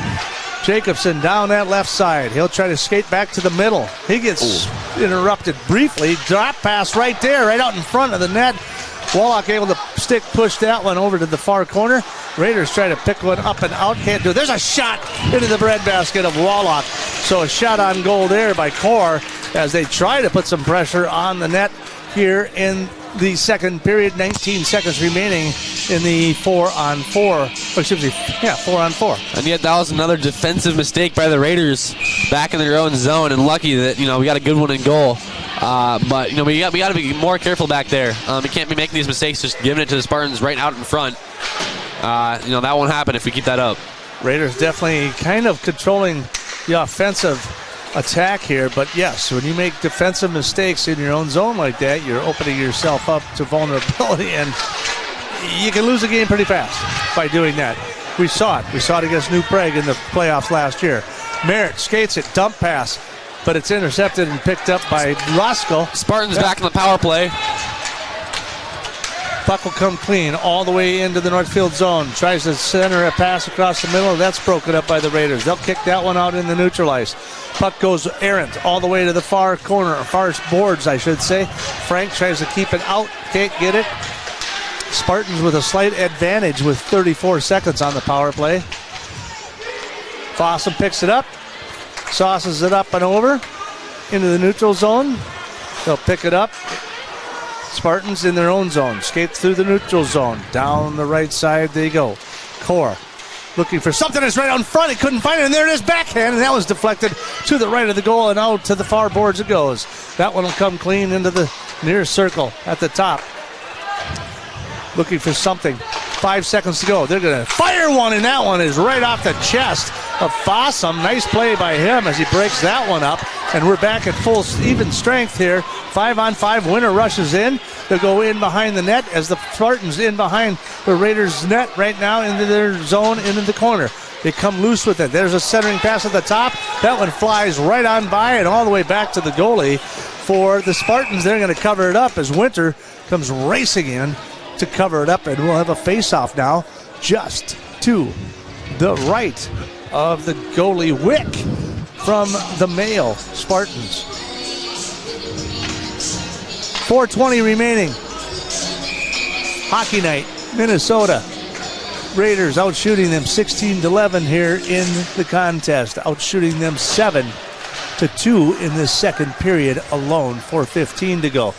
Jacobson down that left side. He'll try to skate back to the middle. He gets interrupted briefly. Drop pass right there, right out in front of the net. Wallach able to push that one over to the far corner. Raiders try to pick one up and out. Can't do it. There's a shot into the breadbasket of Wallach. So a shot on goal there by Core as they try to put some pressure on the net here in the second period. 19 seconds remaining in the 4-on-4. 4-on-4. And yet that was another defensive mistake by the Raiders back in their own zone, and lucky that we got a good one in goal. But we got to be more careful back there. We can't be making these mistakes just giving it to the Spartans right out in front. That won't happen if we keep that up. Raiders definitely kind of controlling the offensive attack here, but yes, when you make defensive mistakes in your own zone like that, you're opening yourself up to vulnerability, and you can lose a game pretty fast by doing that. We saw it against New Prague in the playoffs last year. Merritt skates it, dump pass, but it's intercepted and picked up by Roscoe. Spartans back in the power play. Puck will come clean all the way into the Northfield zone. Tries to center a pass across the middle. That's broken up by the Raiders. They'll kick that one out in the neutral ice. Puck goes errant all the way to the far corner, far boards, I should say. Frank tries to keep it out. Can't get it. Spartans with a slight advantage with 34 seconds on the power play. Fossum picks it up. Sauces it up and over into the neutral zone. They'll pick it up. Spartans in their own zone. Skate through the neutral zone. Down the right side they go. Core looking for something that's right out in front. He couldn't find it, and there it is, backhand, and that was deflected to the right of the goal and out to the far boards it goes. That one will come clean into the near circle at the top. Looking for something. 5 seconds to go. They're going to fire one, and that one is right off the chest of Fossum. Nice play by him as he breaks that one up. And we're back at full even strength here. 5-on-5. Winter rushes in. They'll go in behind the net as the Spartans in behind the Raiders' net right now into their zone, into the corner. They come loose with it. There's a centering pass at the top. That one flies right on by and all the way back to the goalie for the Spartans. They're going to cover it up as Winter comes racing in to cover it up, and we'll have a face-off now just to the right of the goalie, Wick, from the Mayo Spartans. 4:20 remaining. Hockey night, Minnesota. Raiders outshooting them 16-11 here in the contest, outshooting them 7-2 in this second period alone. 4:15 to go.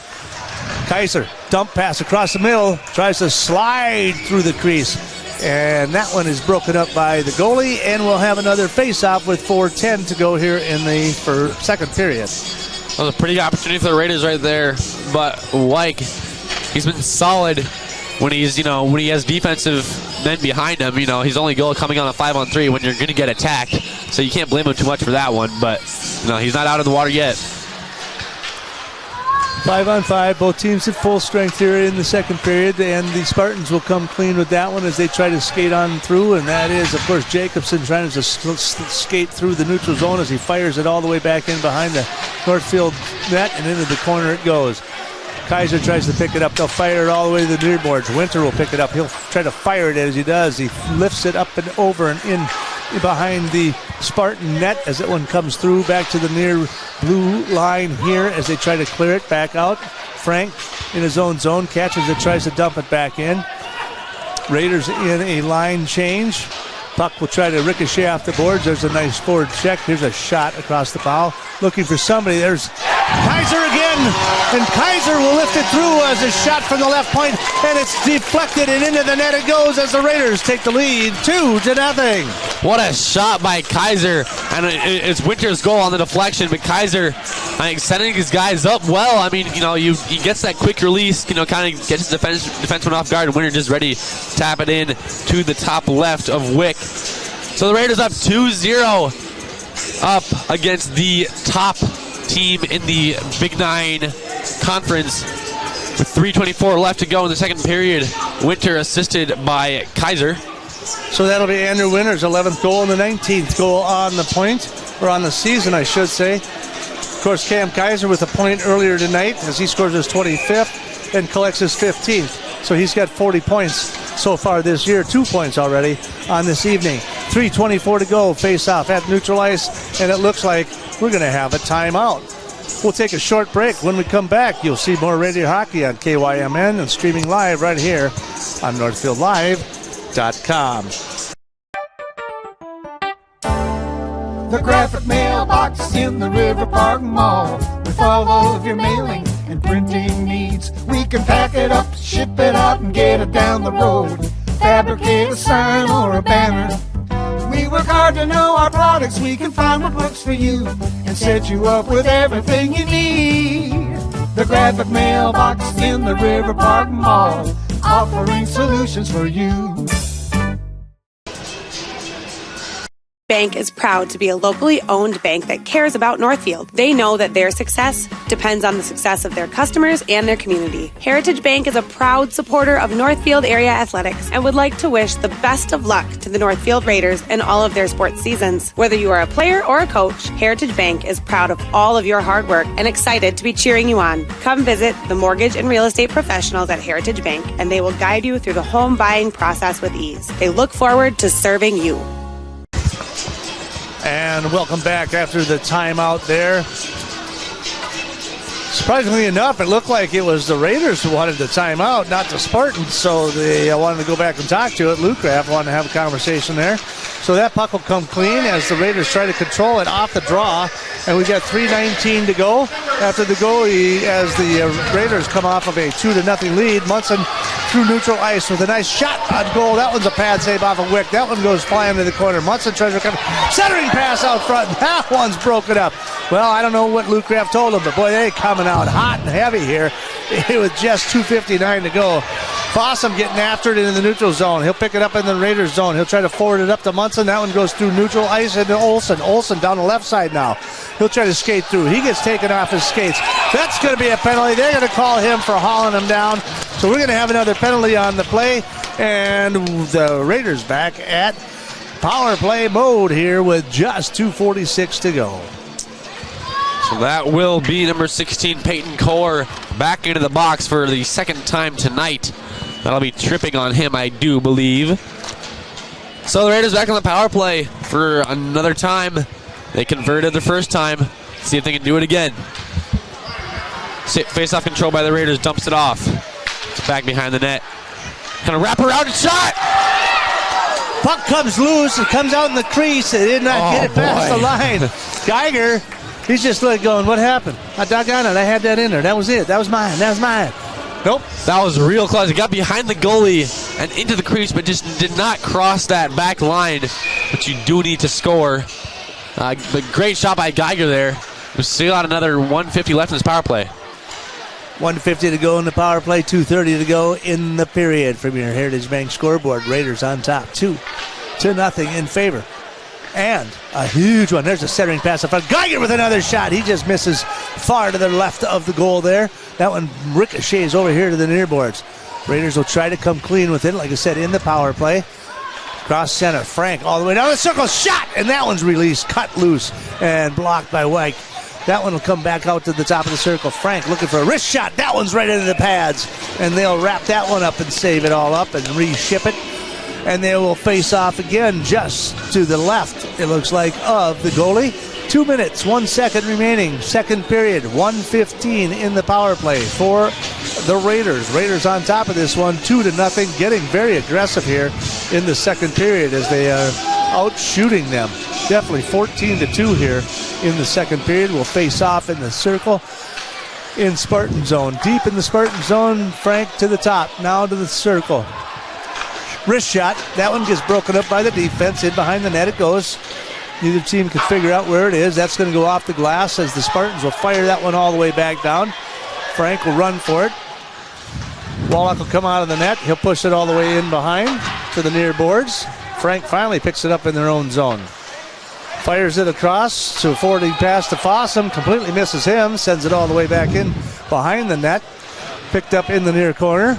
Kaiser, dump pass across the middle, tries to slide through the crease, and that one is broken up by the goalie, and we'll have another face-off with 4:10 to go here in the second period. That was a pretty good opportunity for the Raiders right there, but Wyke, he's been solid when he has defensive men behind him. His only goal coming on a 5-on-3 when you're going to get attacked, so you can't blame him too much for that one, but he's not out of the water yet. 5-on-5, both teams at full strength here in the second period, and the Spartans will come clean with that one as they try to skate on through, and that is, of course, Jacobson trying to skate through the neutral zone as he fires it all the way back in behind the Northfield net, and into the corner it goes. Kaiser tries to pick it up. They'll fire it all the way to the near boards. Winter will pick it up. He'll try to fire it as he does. He lifts it up and over and in behind the Spartan net as that one comes through back to the near blue line here as they try to clear it back out. Frank in his own zone catches it, tries to dump it back in. Raiders in a line change. Puck will try to ricochet off the boards. There's a nice forward check. Here's a shot across the bow. Looking for somebody. There's Kaiser again, and Kaiser will lift it through as a shot from the left point, and it's deflected and into the net it goes as the Raiders take the lead 2-0. What a shot by Kaiser, and it's Winter's goal on the deflection, but Kaiser, I think, setting his guys up well. I mean, he gets that quick release, kind of gets his defenseman off guard, and Winter just ready to tap it in to the top left of Wick. So the Raiders up 2-0 up against the top team in the Big Nine Conference with 3:24 left to go in the second period. Winter assisted by Kaiser. So that'll be Andrew Winter's 11th goal and the 19th goal on the point, or on the season, I should say. Of course, Cam Kaiser with a point earlier tonight as he scores his 25th and collects his 15th. So he's got 40 points so far this year, 2 points already on this evening. 3:24 to go, face-off at neutral ice, and it looks like we're going to have a timeout. We'll take a short break. When we come back, you'll see more radio hockey on KYMN and streaming live right here on NorthfieldLive.com. The graphic mailbox in the River Park Mall. With all of your mailing and printing needs, we can pack it up, ship it out, and get it down the road. Fabricate a sign or a banner. We work hard to know our products. We can find what works for you and set you up with everything you need. The graphic mailbox in the River Park Mall, offering solutions for you. Bank is proud to be a locally owned bank that cares about Northfield. They know that their success depends on the success of their customers and their community. Heritage Bank is a proud supporter of Northfield area athletics and would like to wish the best of luck to the Northfield Raiders in all of their sports seasons. Whether you are a player or a coach, Heritage Bank is proud of all of your hard work and excited to be cheering you on. Come visit the mortgage and real estate professionals at Heritage Bank, and they will guide you through the home buying process with ease. They look forward to serving you. And welcome back after the timeout there. Surprisingly enough, it looked like it was the Raiders who wanted the timeout, not the Spartans, so they wanted to go back and talk to it. Luke Graff wanted to have a conversation there. So that puck will come clean as the Raiders try to control it off the draw. And we've got 3:19 to go after the goalie as the Raiders come off of a 2-0 lead. Munson through neutral ice with a nice shot on goal. That one's a pad save off of Wick. That one goes flying to the corner. Munson tries to come. Centering pass out front. That one's broken up. Well, I don't know what Luke Graff told him, but boy, they're coming out hot and heavy here. It was just 2:59 to go. Fossum getting after it in the neutral zone. He'll pick it up in the Raiders zone. He'll try to forward it up to Munson. That one goes through neutral ice into Olsen. Olsen down the left side now. He'll try to skate through. He gets taken off his skates. That's going to be a penalty. They're going to call him for hauling him down. So we're going to have another penalty on the play. And the Raiders back at power play mode here with just 2:46 to go. So that will be number 16, Peyton Core, back into the box for the second time tonight. That'll be tripping on him, I do believe. So the Raiders back on the power play for another time. They converted the first time. See if they can do it again. Face-off control by the Raiders, dumps it off. It's back behind the net. Kind of wrap around and shot! Puck comes loose. It comes out in the crease. They did not get it past the line. Geiger, he's just like going, what happened? I doggone it. I had that in there. That was it. That was mine. That was mine. Nope. That was real close. It got behind the goalie and into the crease, but just did not cross that back line, which you do need to score. But great shot by Geiger there. We still got another 150 left in this power play. 150 to go in the power play, 2:30 to go in the period from your Heritage Bank scoreboard. Raiders on top, 2-0 in favor. And a huge one. There's a centering pass in front. Geiger with another shot. He just misses far to the left of the goal there. That one ricochets over here to the near boards. Raiders will try to come clean with it, like I said, in the power play. Cross center, Frank all the way down the circle. Shot! And that one's released, cut loose, and blocked by White. That one will come back out to the top of the circle. Frank looking for a wrist shot. That one's right into the pads. And they'll wrap that one up and save it all up and reship it. And they will face off again just to the left, it looks like, of the goalie. 2 minutes, 1 second remaining. Second period, 1:15 in the power play for the Raiders. Raiders on top of this one, 2-0, getting very aggressive here in the second period as they are out shooting them. Definitely 14-2 here in the second period. We'll face off in the circle in Spartan zone. Deep in the Spartan zone, Frank to the top. Now to the circle. Wrist shot. That one gets broken up by the defense. In behind the net it goes. Neither team can figure out where it is. That's going to go off the glass as the Spartans will fire that one all the way back down. Frank will run for it. Wallach will come out of the net. He'll push it all the way in behind to the near boards. Frank finally picks it up in their own zone. Fires it across to a forwarding pass to Fossum. Completely misses him. Sends it all the way back in behind the net. Picked up in the near corner.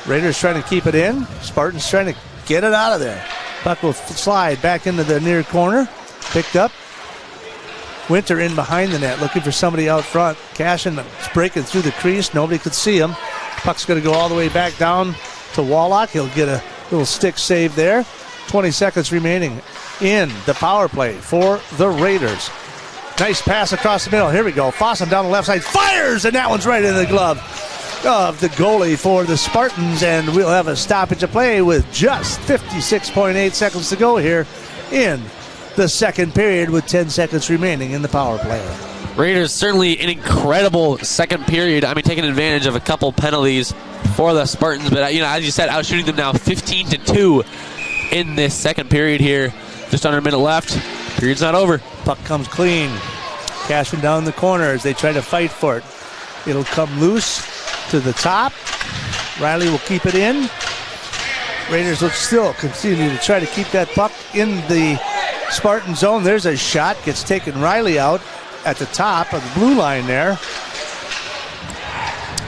Raiders trying to keep it in. Spartans trying to get it out of there. Puck will slide back into the near corner. Picked up. Winter in behind the net, looking for somebody out front. Cashin breaking through the crease. Nobody could see him. Puck's going to go all the way back down to Wallach. He'll get a little stick save there. 20 seconds remaining in the power play for the Raiders. Nice pass across the middle. Here we go. Fossum down the left side. Fires, and that one's right in the glove of the goalie for the Spartans, and we'll have a stoppage of play with just 56.8 seconds to go here in the second period with 10 seconds remaining in the power play. Raiders certainly an incredible second period. I mean, taking advantage of a couple penalties for the Spartans, but as you said, outshooting them now 15-2 in this second period here. Just under a minute left. Period's not over. Puck comes clean. Cashing down the corner as they try to fight for it. It'll come loose to the top. Riley will keep it in. Raiders will still continue to try to keep that puck in the Spartan zone. There's a shot. Gets taken Riley out at the top of the blue line there.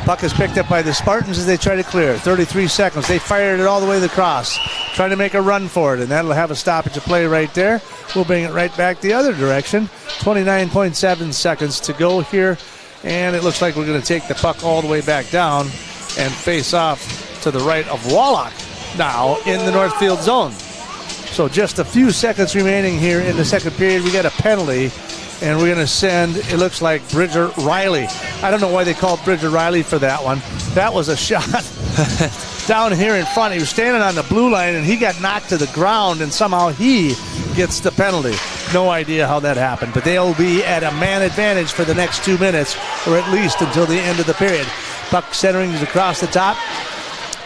Puck is picked up by the Spartans as they try to clear. 33 seconds. They fired it all the way across. Trying to make a run for it, and that'll have a stoppage of play right there. We'll bring it right back the other direction. 29.7 seconds to go here, and it looks like we're going to take the puck all the way back down and face off to the right of Wallach now in the Northfield zone. So just a few seconds remaining here in the second period. We got a penalty, and we're going to send, it looks like, Bridger Riley. I don't know why they called Bridger Riley for that one. That was a shot down here in front. He was standing on the blue line, and he got knocked to the ground, and somehow he gets the penalty. No idea how that happened, but they'll be at a man advantage for the next 2 minutes, or at least until the end of the period. Puck centering is across the top.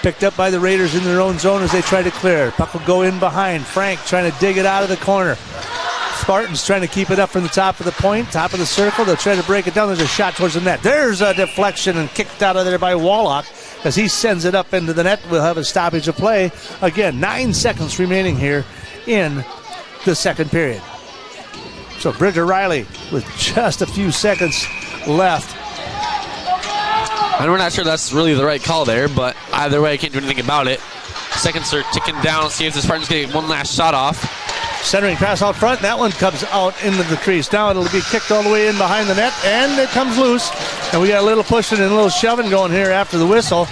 Picked up by the Raiders in their own zone as they try to clear. Puck will go in behind. Frank trying to dig it out of the corner. Spartans trying to keep it up from the top of the point, top of the circle. They'll try to break it down. There's a shot towards the net. There's a deflection and kicked out of there by Wallach as he sends it up into the net. We'll have a stoppage of play. Again, 9 seconds remaining here in the second period. So Bridger Riley with just a few seconds left. And we're not sure that's really the right call there, but either way, I can't do anything about it. Seconds are ticking down. See if the Spartans get one last shot off. Centering pass out front. That one comes out into the crease. Now it'll be kicked all the way in behind the net, and it comes loose. And we got a little pushing and a little shoving going here after the whistle.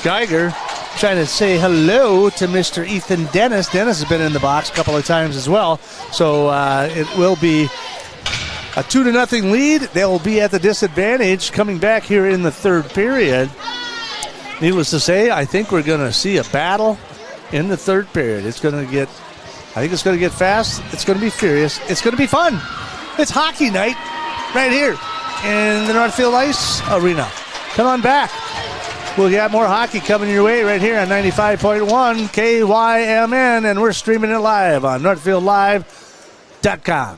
Geiger trying to say hello to Mr. Ethan Dennis. Dennis has been in the box a couple of times as well. So it will be a 2-0 lead. They'll be at the disadvantage coming back here in the third period. Needless to say, I think we're going to see a battle in the third period. It's going to get, I think it's going to get fast. It's going to be furious. It's going to be fun. It's hockey night right here in the Northfield Ice Arena. Come on back. We'll get more hockey coming your way right here on 95.1 KYMN, and we're streaming it live on NorthfieldLive.com.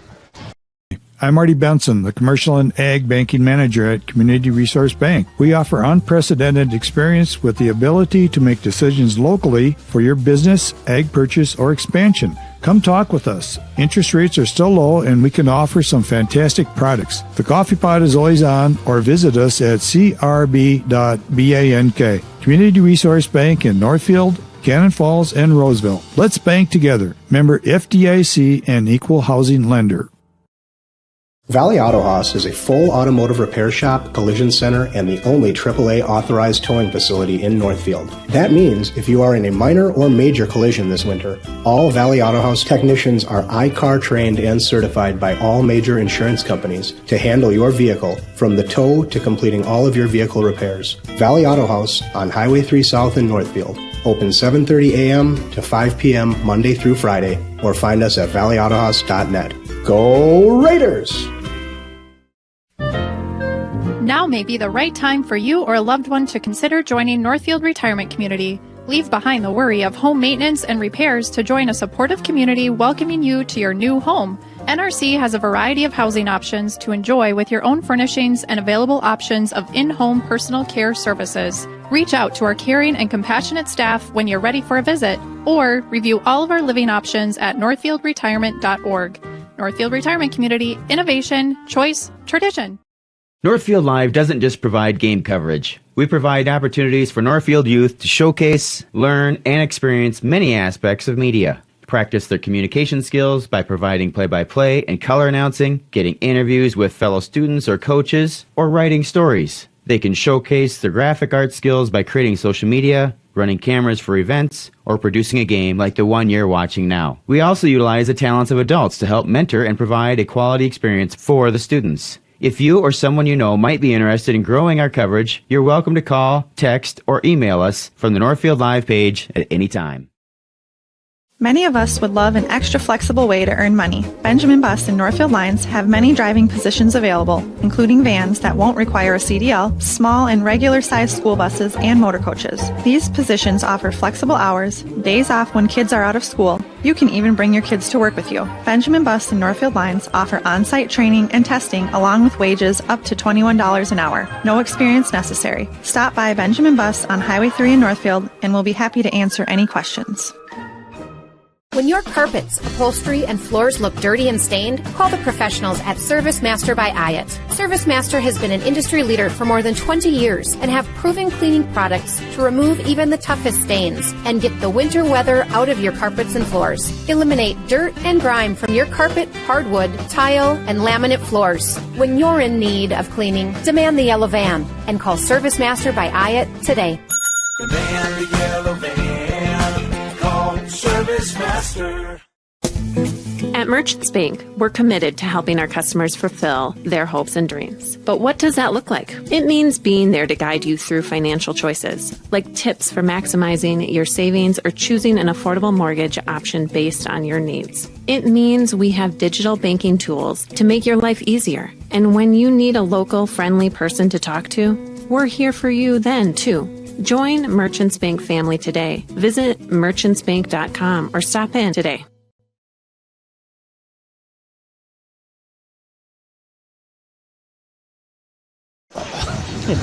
I'm Marty Benson, the Commercial and Ag Banking Manager at Community Resource Bank. We offer unprecedented experience with the ability to make decisions locally for your business, ag purchase, or expansion. Come talk with us. Interest rates are still low, and we can offer some fantastic products. The coffee pot is always on, or visit us at crb.bank. Community Resource Bank in Northfield, Cannon Falls, and Roseville. Let's bank together. Member FDIC and equal housing lender. Valley Auto Haus is a full automotive repair shop, collision center, and the only AAA authorized towing facility in Northfield. That means if you are in a minor or major collision this winter, all Valley Auto Haus technicians are I-CAR trained and certified by all major insurance companies to handle your vehicle from the tow to completing all of your vehicle repairs. Valley Auto Haus on Highway 3 South in Northfield. Open 7:30 a.m. to 5 p.m. Monday through Friday. or find us at valleyautohouse.net. Go Raiders! Now may be the right time for you or a loved one to consider joining Northfield Retirement Community. Leave behind the worry of home maintenance and repairs to join a supportive community welcoming you to your new home. NRC has a variety of housing options to enjoy with your own furnishings and available options of in-home personal care services. Reach out to our caring and compassionate staff when you're ready for a visit, or review all of our living options at northfieldretirement.org. Northfield Retirement Community, innovation, choice, tradition. Northfield Live doesn't just provide game coverage. We provide opportunities for Northfield youth to showcase, learn, and experience many aspects of media. Practice their communication skills by providing play-by-play and color announcing, getting interviews with fellow students or coaches, or writing stories. They can showcase their graphic art skills by creating social media, running cameras for events, or producing a game like the one you're watching now. We also utilize the talents of adults to help mentor and provide a quality experience for the students. If you or someone you know might be interested in growing our coverage, you're welcome to call, text, or email us from the Northfield Live page at any time. Many of us would love an extra flexible way to earn money. Benjamin Bus and Northfield Lines have many driving positions available, including vans that won't require a CDL, small and regular-sized school buses, and motor coaches. These positions offer flexible hours, days off when kids are out of school. You can even bring your kids to work with you. Benjamin Bus and Northfield Lines offer on-site training and testing along with wages up to $21 an hour. No experience necessary. Stop by Benjamin Bus on Highway 3 in Northfield and we'll be happy to answer any questions. When your carpets, upholstery, and floors look dirty and stained, call the professionals at Service Master by Hyatt. Service Master has been an industry leader for more than 20 years and have proven cleaning products to remove even the toughest stains and get the winter weather out of your carpets and floors. Eliminate dirt and grime from your carpet, hardwood, tile, and laminate floors. When you're in need of cleaning, demand the yellow van and call Service Master by Hyatt today. Demand the yellow van. Call Service Master. At Merchants Bank, we're committed to helping our customers fulfill their hopes and dreams. But what does that look like? It means being there to guide you through financial choices, like tips for maximizing your savings or choosing an affordable mortgage option based on your needs. It means we have digital banking tools to make your life easier. And when you need a local, friendly person to talk to, we're here for you then, too. Join Merchants Bank family today. Visit merchantsbank.com or stop in today.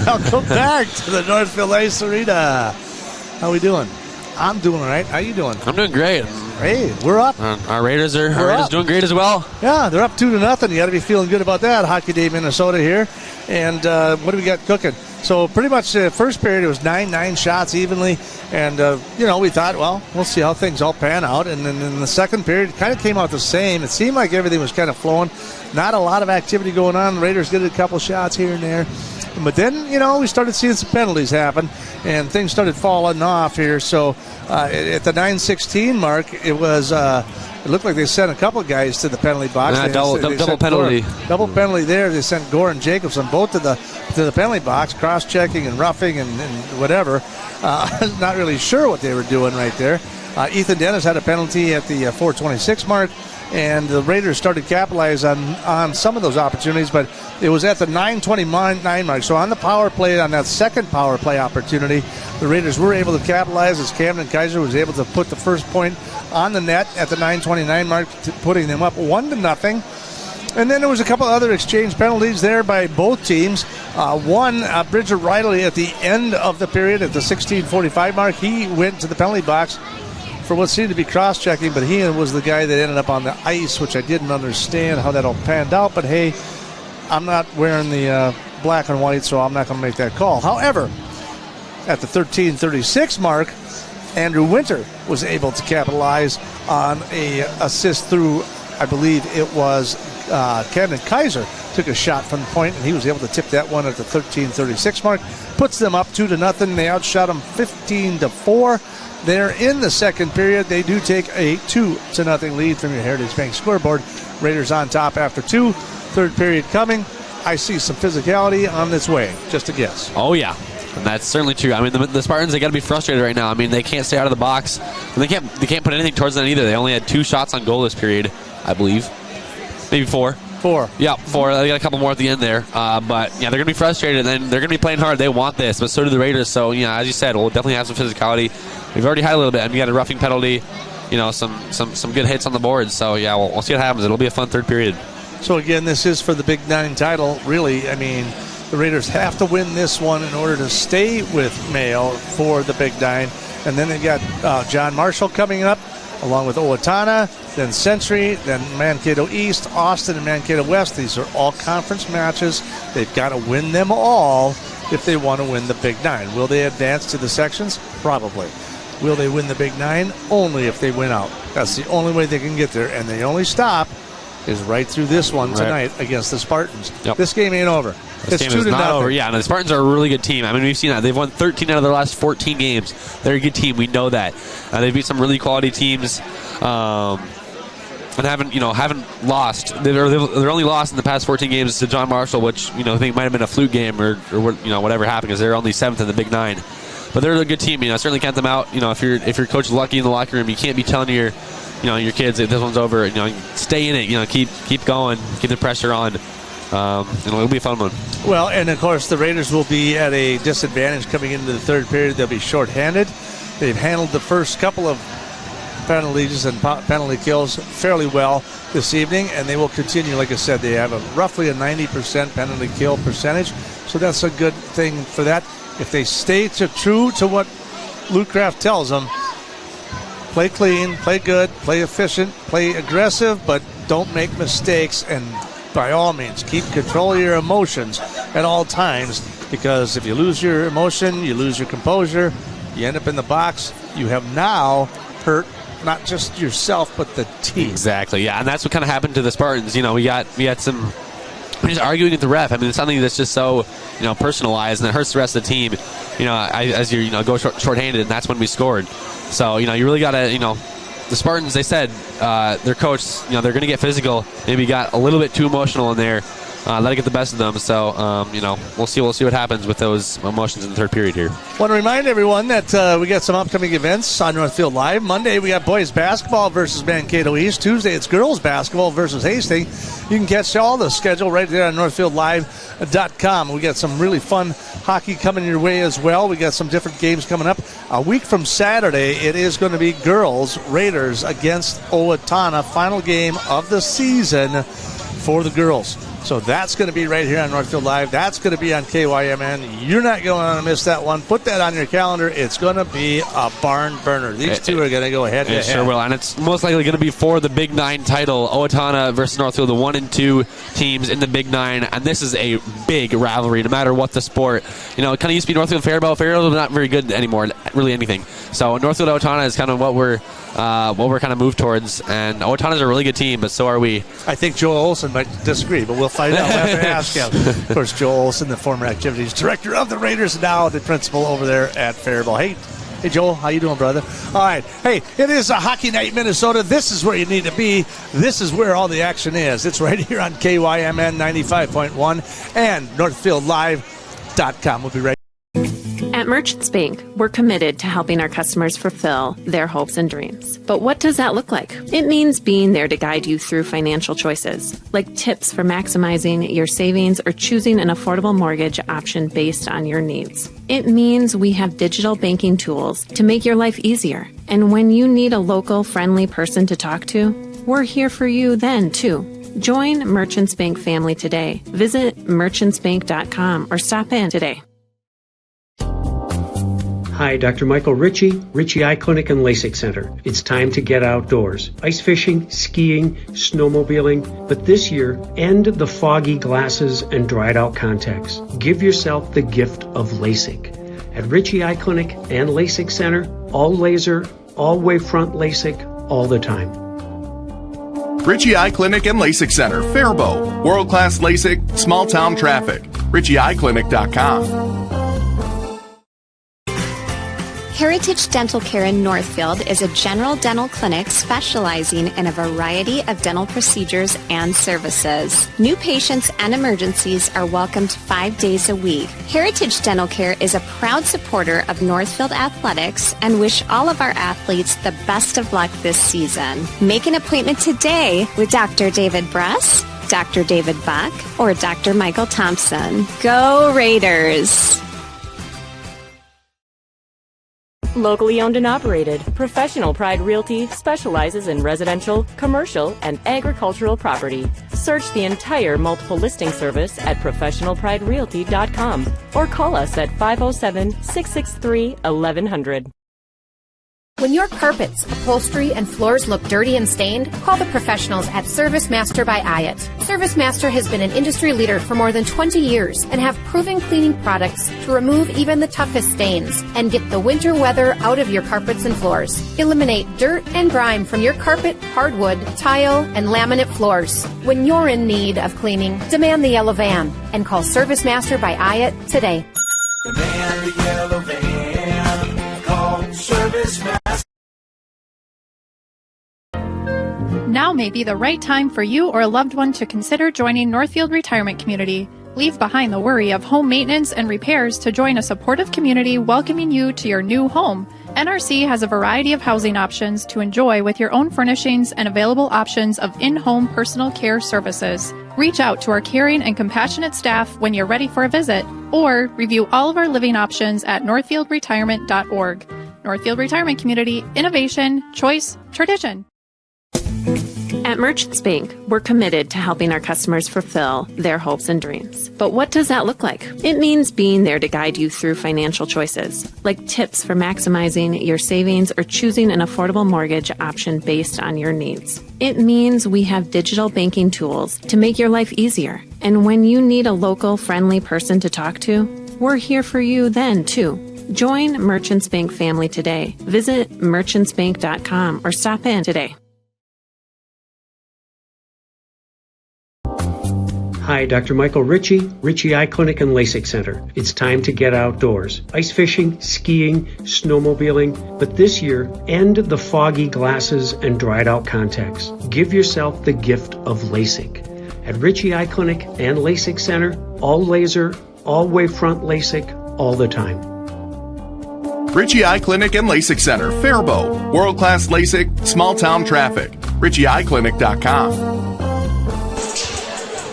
Welcome back to the Northfield Ice Arena. How we doing? I'm doing all right. How you doing? I'm doing great. Hey, we're up. Our Raiders are doing great as well. Yeah, they're up 2-0. You got to be feeling good about that. Hockey Day, Minnesota here. And what do we got cooking? So pretty much the first period, it was 9 shots evenly. And, we thought, well, we'll see how things all pan out. And then in the second period, it kind of came out the same. It seemed like everything was kind of flowing. Not a lot of activity going on. The Raiders did a couple shots here and there. But then, we started seeing some penalties happen, and things started falling off here. So at the 9:16 mark, it was it looked like they sent a couple guys to the penalty box. Double penalty. Double penalty there. They sent Gore and Jacobson both to the penalty box, cross-checking and roughing and whatever. Not really sure what they were doing right there. Ethan Dennis had a penalty at the 4:26 mark. And the Raiders started capitalizing on some of those opportunities, but it was at the 9:29 mark. So on the power play, on that second power play opportunity, the Raiders were able to capitalize as Camden Kaiser was able to put the first point on the net at the 9:29 mark, putting them up 1-0. And then there was a couple other exchange penalties there by both teams. One, Bridger Riley at the end of the period at the 16:45 mark, he went to the penalty box for what seemed to be cross-checking, but he was the guy that ended up on the ice, which I didn't understand how that all panned out. But, hey, I'm not wearing the black and white, so I'm not going to make that call. However, at the 13:36 mark, Andrew Winter was able to capitalize on a assist through, I believe it was Camden Kaiser took a shot from the point, and he was able to tip that one at the 13:36 mark. Puts them up 2-0. They outshot them 15-4. They're in the second period. They do take a 2-0 lead from your Heritage Bank scoreboard. Raiders on top after 2. Third period coming. I see some physicality on its way. Just a guess. Oh, yeah. And that's certainly true. I mean, the Spartans, they got to be frustrated right now. I mean, they can't stay out of the box, and they can't put anything towards them either. They only had 2 shots on goal this period, I believe, maybe 4. 4. Yeah, 4. They got a couple more at the end there, but yeah, they're gonna be frustrated, and then they're gonna be playing hard. They want this, but so do the Raiders. So yeah, as you said, we'll definitely have some physicality. We've already had a little bit, and we got a roughing penalty. Some good hits on the board. So yeah, we'll see what happens. It'll be a fun third period. So again, this is for the Big 9 title. Really, I mean, the Raiders have to win this one in order to stay with Mayo for the Big 9. And then they got John Marshall coming up, along with Owatonna, then Century, then Mankato East, Austin, and Mankato West. These are all conference matches. They've got to win them all if they want to win the Big 9. Will they advance to the sections? Probably. Will they win the Big 9? Only if they win out. That's the only way they can get there. And the only stop is right through this one tonight against the Spartans. Yep. This game ain't over. This game is not over. Yeah, no, the Spartans are a really good team. I mean, we've seen that. They've won 13 out of their last 14 games. They're a good team. We know that. They've beat some really quality teams, and haven't lost. They're only lost in the past 14 games to John Marshall, which I think might have been a fluke game or whatever happened, because they're only 7th in the Big 9. But they're a good team. Certainly count them out. If your coach is lucky in the locker room, you can't be telling your kids that this one's over. Stay in it. Keep going. Keep the pressure on. It'll be a fun one. Well, and of course the Raiders will be at a disadvantage coming into the third period. They'll be shorthanded. They've handled the first couple of penalties and penalty kills fairly well this evening, and they will continue. Like I said, they have roughly a 90% penalty kill percentage, so that's a good thing for that. If they stay true to what Luke Kraft tells them, play clean, play good, play efficient, play aggressive, but don't make mistakes, and by all means, keep control of your emotions at all times, because if you lose your emotion, you lose your composure, you end up in the box, you have now hurt not just yourself, but the team. Exactly, yeah, and that's what kind of happened to the Spartans. We had some just arguing with the ref. I mean, it's something that's just so personalized, and it hurts the rest of the team. As you go shorthanded, and that's when we scored. So you really got to the Spartans. They said their coach, they're going to get physical. Maybe got a little bit too emotional in there. Let it get the best of them. So we'll see what happens with those emotions in the third period here. Want to remind everyone that we got some upcoming events on Northfield Live. Monday we got boys basketball versus Mankato East. Tuesday it's girls basketball versus Hastings. You can catch all the schedule right there on NorthfieldLive.com. We got some really fun hockey coming your way as well. We got some different games coming up. A week from Saturday, it is going to be girls Raiders against Owatonna. Final game of the season for the girls. So that's going to be right here on Northfield Live. That's going to be on KYMN. You're not going to miss that one. Put that on your calendar. It's going to be a barn burner. These two are going to go head to head. Sure will, and it's most likely going to be for the Big 9 title. Owatonna versus Northfield, the 1 and 2 teams in the Big 9, and this is a big rivalry, no matter what the sport. It kind of used to be Northfield Faribault. Faribault is not very good anymore, really anything. So Northfield Owatonna is kind of what we're kind of moved towards, and Owatonna's a really good team, but so are we. I think Joel Olson might disagree, but we'll find out. We'll have to ask him. Of course, Joel Olson, the former activities director of the Raiders, now the principal over there at Faribault. Hey, Joel, how you doing, brother? All right. Hey, it is a Hockey Night Minnesota. This is where you need to be. This is where all the action is. It's right here on KYMN 95.1 and NorthfieldLive.com. We'll be right back. At Merchants Bank, we're committed to helping our customers fulfill their hopes and dreams. But what does that look like? It means being there to guide you through financial choices, like tips for maximizing your savings or choosing an affordable mortgage option based on your needs. It means we have digital banking tools to make your life easier. And when you need a local, friendly person to talk to, we're here for you then, too. Join Merchants Bank family today. Visit merchantsbank.com or stop in today. Hi, Dr. Michael Ritchie Eye Clinic and LASIK Center. It's time to get outdoors. Ice fishing, skiing, snowmobiling, but this year, end the foggy glasses and dried out contacts. Give yourself the gift of LASIK. At Ritchie Eye Clinic and LASIK Center, all laser, all wavefront LASIK, all the time. Ritchie Eye Clinic and LASIK Center, Faribault. World-class LASIK, small-town traffic. RitchieEyeClinic.com. Heritage Dental Care in Northfield is a general dental clinic specializing in a variety of dental procedures and services. New patients and emergencies are welcomed 5 days a week. Heritage Dental Care is a proud supporter of Northfield Athletics and wish all of our athletes the best of luck this season. Make an appointment today with Dr. David Bress, Dr. David Buck, or Dr. Michael Thompson. Go Raiders! Locally owned and operated, Professional Pride Realty specializes in residential, commercial, and agricultural property. Search the entire multiple listing service at professionalpriderealty.com or call us at 507-663-1100. When your carpets, upholstery, and floors look dirty and stained, call the professionals at Service Master by Hyatt. Service Master has been an industry leader for more than 20 years and have proven cleaning products to remove even the toughest stains and get the winter weather out of your carpets and floors. Eliminate dirt and grime from your carpet, hardwood, tile, and laminate floors. When you're in need of cleaning, demand the yellow van and call Service Master by Hyatt today. Demand the yellow van. Call Service Master. Now may be the right time for you or a loved one to consider joining Northfield Retirement Community. Leave behind the worry of home maintenance and repairs to join a supportive community welcoming you to your new home. NRC has a variety of housing options to enjoy with your own furnishings and available options of in-home personal care services. Reach out to our caring and compassionate staff when you're ready for a visit, or review all of our living options at northfieldretirement.org. Northfield Retirement Community, innovation, choice, tradition. At Merchants Bank, we're committed to helping our customers fulfill their hopes and dreams. But what does that look like? It means being there to guide you through financial choices, like tips for maximizing your savings or choosing an affordable mortgage option based on your needs. It means we have digital banking tools to make your life easier. And when you need a local, friendly person to talk to, we're here for you then, too. Join Merchants Bank family today. Visit merchantsbank.com or stop in today. Hi, Dr. Michael Ritchie, Ritchie Eye Clinic and LASIK Center. It's time to get outdoors. Ice fishing, skiing, snowmobiling, but this year, end the foggy glasses and dried out contacts. Give yourself the gift of LASIK. At Ritchie Eye Clinic and LASIK Center, all laser, all wavefront LASIK, all the time. Ritchie Eye Clinic and LASIK Center, Faribault. World-class LASIK, small-town traffic. RitchieEyeClinic.com.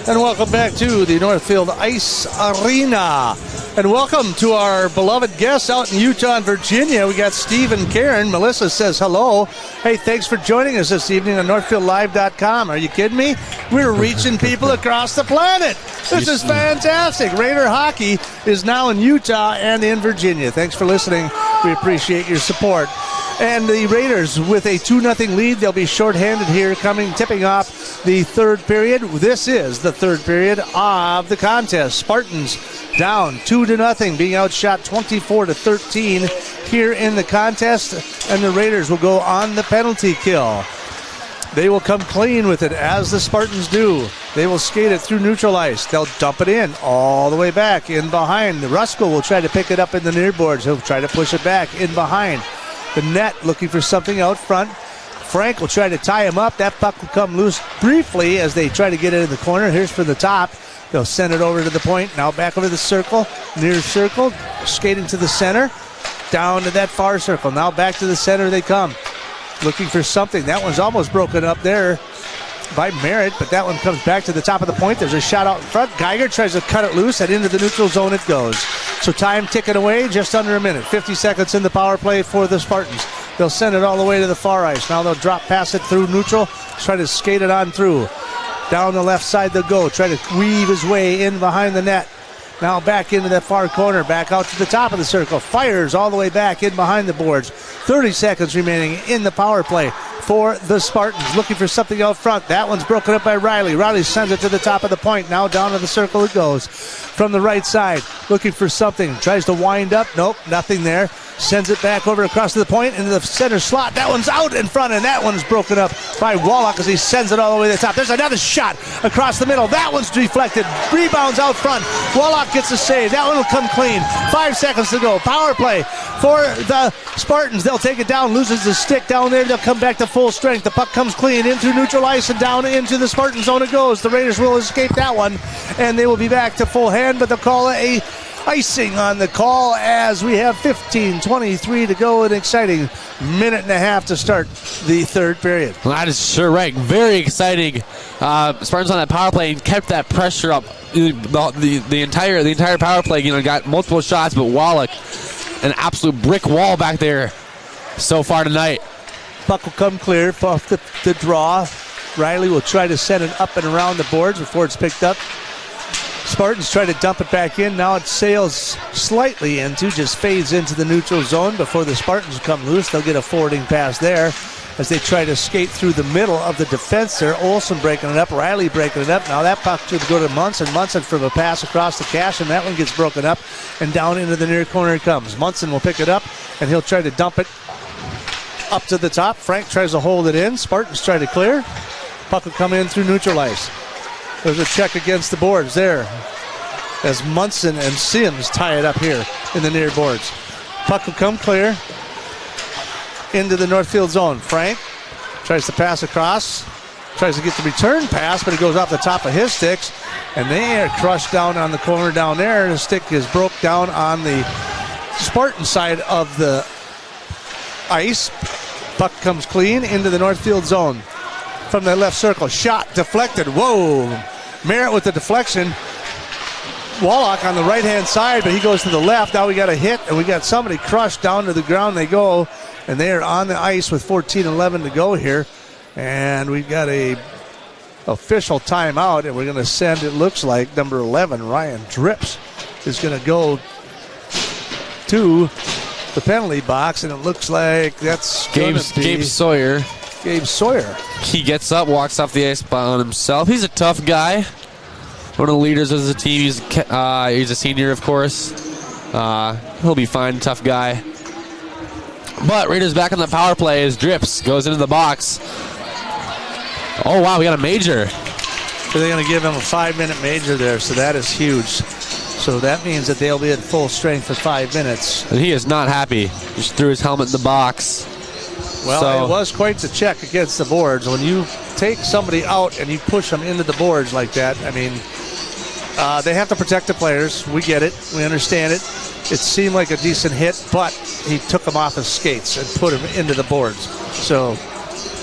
And welcome back to the Northfield Ice Arena. And welcome to our beloved guests out in Utah and Virginia. We got Steve and Karen. Melissa says hello. Hey, thanks for joining us this evening on NorthfieldLive.com. Are you kidding me? We're reaching people across the planet. This is fantastic. Raider hockey is now in Utah and in Virginia. Thanks for listening. We appreciate your support. And the Raiders with a 2-0 lead. They'll be shorthanded here tipping off the third period. This is the third period of the contest. Spartans down 2-0, being outshot 24-13 here in the contest. And the Raiders will go on the penalty kill. They will come clean with it, as the Spartans do. They will skate it through neutral ice. They'll dump it in all the way back in behind. Rusko will try to pick it up in the near boards. He'll try to push it back in behind the net, looking for something out front. Frank will try to tie him up. That puck will come loose briefly as they try to get it in the corner. Here's for the top. They'll send it over to the point. Now back over the circle. Near circle. Skating to the center. Down to that far circle. Now back to the center they come. Looking for something. That one's almost broken up there by Merritt, but that one comes back to the top of the point. There's a shot out in front. Geiger tries to cut it loose, and into the neutral zone it goes. So time ticking away, just under a minute. 50 seconds in the power play for the Spartans. They'll send it all the way to the far ice. Now they'll drop pass it through neutral, try to skate it on through. Down the left side they'll go, try to weave his way in behind the net. Now back into that far corner, back out to the top of the circle. Fires all the way back in behind the boards. 30 seconds remaining in the power play. for the Spartans. Looking for something out front. That one's broken up by Riley. Riley sends it to the top of the point. Now down to the circle it goes. From the right side, looking for something. Tries to wind up. Nope, nothing there. Sends it back over across to the point into the center slot. That one's out in front, and that one's broken up by Wallach as he sends it all the way to the top. There's another shot across the middle. That one's deflected. Rebounds out front. Wallach gets a save. That one will come clean. 5 seconds to go. Power play for the Spartans. They'll take it down. Loses the stick down there. They'll come back to full strength. The puck comes clean into neutral ice and down into the Spartan zone it goes. The Raiders will escape that one, and they will be back to full hand, but they'll call it a icing on the call as we have 15:23 to go. An exciting minute and a half to start the third period. Well, that is sure right. Very exciting. Spartans on that power play and kept that pressure up. The entire power play, got multiple shots, but Wallach, an absolute brick wall back there so far tonight. Puck will come clear off the draw. Riley will try to send it up and around the boards before it's picked up. Spartans try to dump it back in. Now it sails slightly just fades into the neutral zone before the Spartans come loose. They'll get a forwarding pass there as they try to skate through the middle of the defense there. Olsen breaking it up, Riley breaking it up. Now that puck should go to Munson. Munson from a pass across the cash, and that one gets broken up, and down into the near corner it comes. Munson will pick it up, and he'll try to dump it up to the top. Frank tries to hold it in. Spartans try to clear. Puck will come in through neutral ice. There's a check against the boards there as Munson and Sims tie it up here in the near boards. Puck will come clear into the Northfield zone. Frank tries to pass across, tries to get the return pass, but it goes off the top of his sticks, and they are crushed down on the corner down there. The stick is broke down on the Spartan side of the ice. Puck comes clean into the Northfield zone. From the left circle, shot deflected. Whoa! Merritt with the deflection. Wallach on the right-hand side, but he goes to the left. Now we got a hit, and we got somebody crushed down to the ground. They go, and they are on the ice with 14:11 to go here. And we've got a official timeout, and we're going to send, it looks like, number 11, Ryan Drips, is going to go to the penalty box, and it looks like that's Gabe Sawyer. Gabe Sawyer. He gets up, walks off the ice on himself. He's a tough guy. One of the leaders of the team. He's a senior, of course. He'll be fine. Tough guy. But Raiders back on the power play as Drips goes into the box. Oh, wow, we got a major. So they're going to give him a 5-minute major there, so that is huge. So that means that they'll be at full strength for 5 minutes. And he is not happy. Just threw his helmet in the box. Well, it was quite the check against the boards. When you take somebody out and you push them into the boards like that, I mean, they have to protect the players. We get it. We understand it. It seemed like a decent hit, but he took them off his skates and put them into the boards. So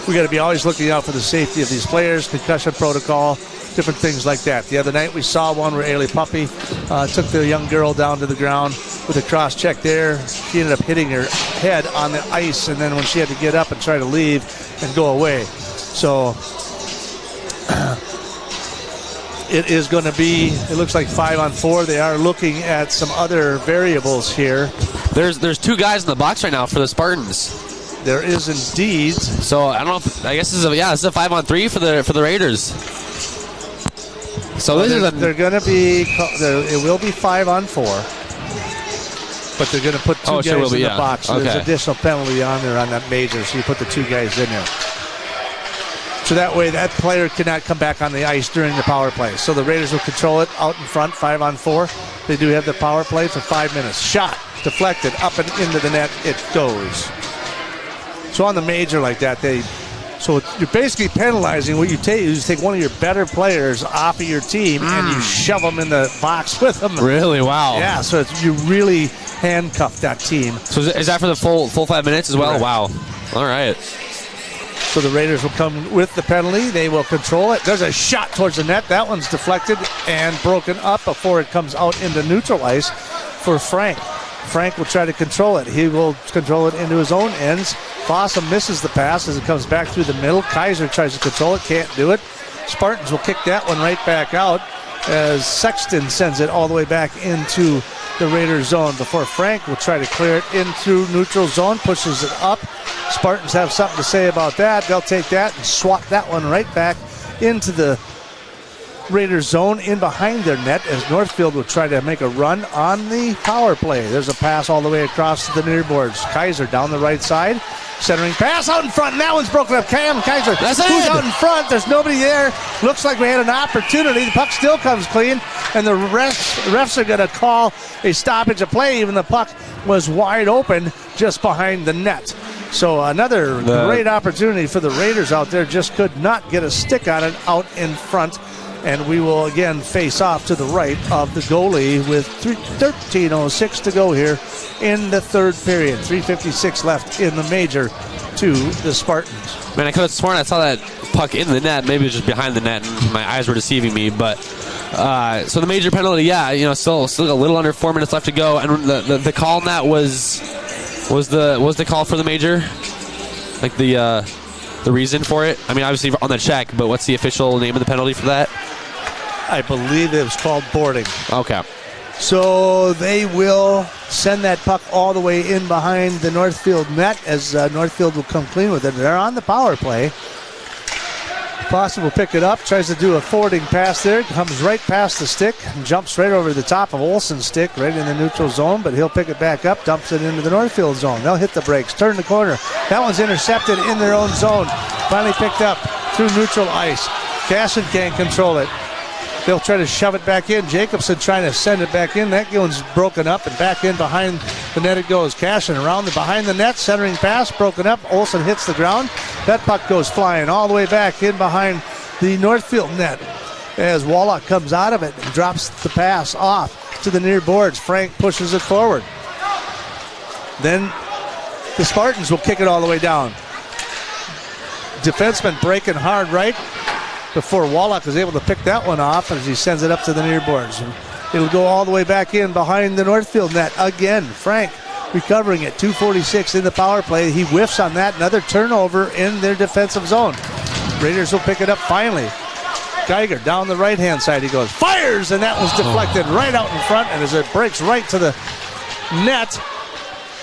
we got to be always looking out for the safety of these players, concussion protocol, different things like that. The other night we saw one where Ailey Puppy took the young girl down to the ground with a cross check there. She ended up hitting her head on the ice, and then when she had to get up and try to leave and go away. So it is going to be, it looks like 5-on-4. They are looking at some other variables here. There's 2 guys in the box right now for the Spartans. There is indeed. So I don't know if, I guess this is a 5-on-3 for the Raiders. So they're going to be, it will be 5-on-4, but they're going to put 2 guys in the box. So there's additional penalty on there on that major, so you put the 2 guys in there. So that way that player cannot come back on the ice during the power play. So the Raiders will control it out in front, 5-on-4. They do have the power play for 5 minutes. Shot, deflected, up and into the net, it goes. So on the major like that, so you're basically penalizing. What you take is you take one of your better players off of your team and you shove them in the box with them. Really? Wow. Yeah, so you really handcuff that team. So is that for the full 5 minutes as well? Correct. Wow. All right. So the Raiders will come with the penalty. They will control it. There's a shot towards the net. That one's deflected and broken up before it comes out into neutral ice for Frank. Frank will try to control it. He will control it into his own ends. Fossum misses the pass as it comes back through the middle. Kaiser tries to control it, can't do it. Spartans will kick that one right back out as Sexton sends it all the way back into the Raiders zone before Frank will try to clear it into neutral zone, pushes it up. Spartans have something to say about that. They'll take that and swat that one right back into the Raiders zone in behind their net as Northfield will try to make a run on the power play. There's a pass all the way across to the near boards. Kaiser down the right side. Centering pass out in front, and that one's broken up. Cam Kaiser, who's out in front? There's nobody there. Looks like we had an opportunity. The puck still comes clean, and the refs are going to call a stoppage of play. Even the puck was wide open just behind the net. So another great opportunity for the Raiders out there. Just could not get a stick on it out in front. And we will again face off to the right of the goalie with 13:06 to go here in the third period. 3:56 left in the major to the Spartans. Man, I could have sworn I saw that puck in the net. Maybe it was just behind the net and my eyes were deceiving me. But so the major penalty, still a little under 4 minutes left to go. And the call on that was the call for the major? Like the reason for it? I mean, obviously on the check, but what's the official name of the penalty for that? I believe it was called boarding. Okay. So they will send that puck all the way in behind the Northfield net as Northfield will come clean with it. They're on the power play. Foster will pick it up, tries to do a forwarding pass there, comes right past the stick, and jumps right over the top of Olsen's stick, right in the neutral zone, but he'll pick it back up, dumps it into the Northfield zone. They'll hit the brakes, turn the corner. That one's intercepted in their own zone. Finally picked up through neutral ice. Casson can't control it. They'll try to shove it back in. Jacobson trying to send it back in. That one's broken up and back in behind the net it goes. Casson around behind the net, centering pass, broken up. Olsen hits the ground. That puck goes flying all the way back in behind the Northfield net as Wallach comes out of it and drops the pass off to the near boards. Frank pushes it forward. Then the Spartans will kick it all the way down. Defenseman breaking hard right before Wallach is able to pick that one off as he sends it up to the near boards. And it'll go all the way back in behind the Northfield net again. Frank recovering it, 2:46 in the power play. He whiffs on that. Another turnover in their defensive zone. Raiders will pick it up finally. Geiger down the right-hand side. He goes, fires, and that was deflected right out in front. And as it breaks right to the net,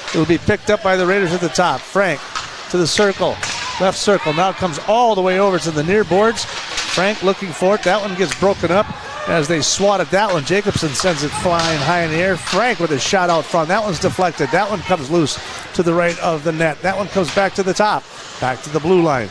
it'll be picked up by the Raiders at the top. Frank to the circle. Left circle. Now it comes all the way over to the near boards. Frank looking for it. That one gets broken up as they swat at that one. Jacobson sends it flying high in the air. Frank with a shot out front. That one's deflected. That one comes loose to the right of the net. That one comes back to the top. Back to the blue line.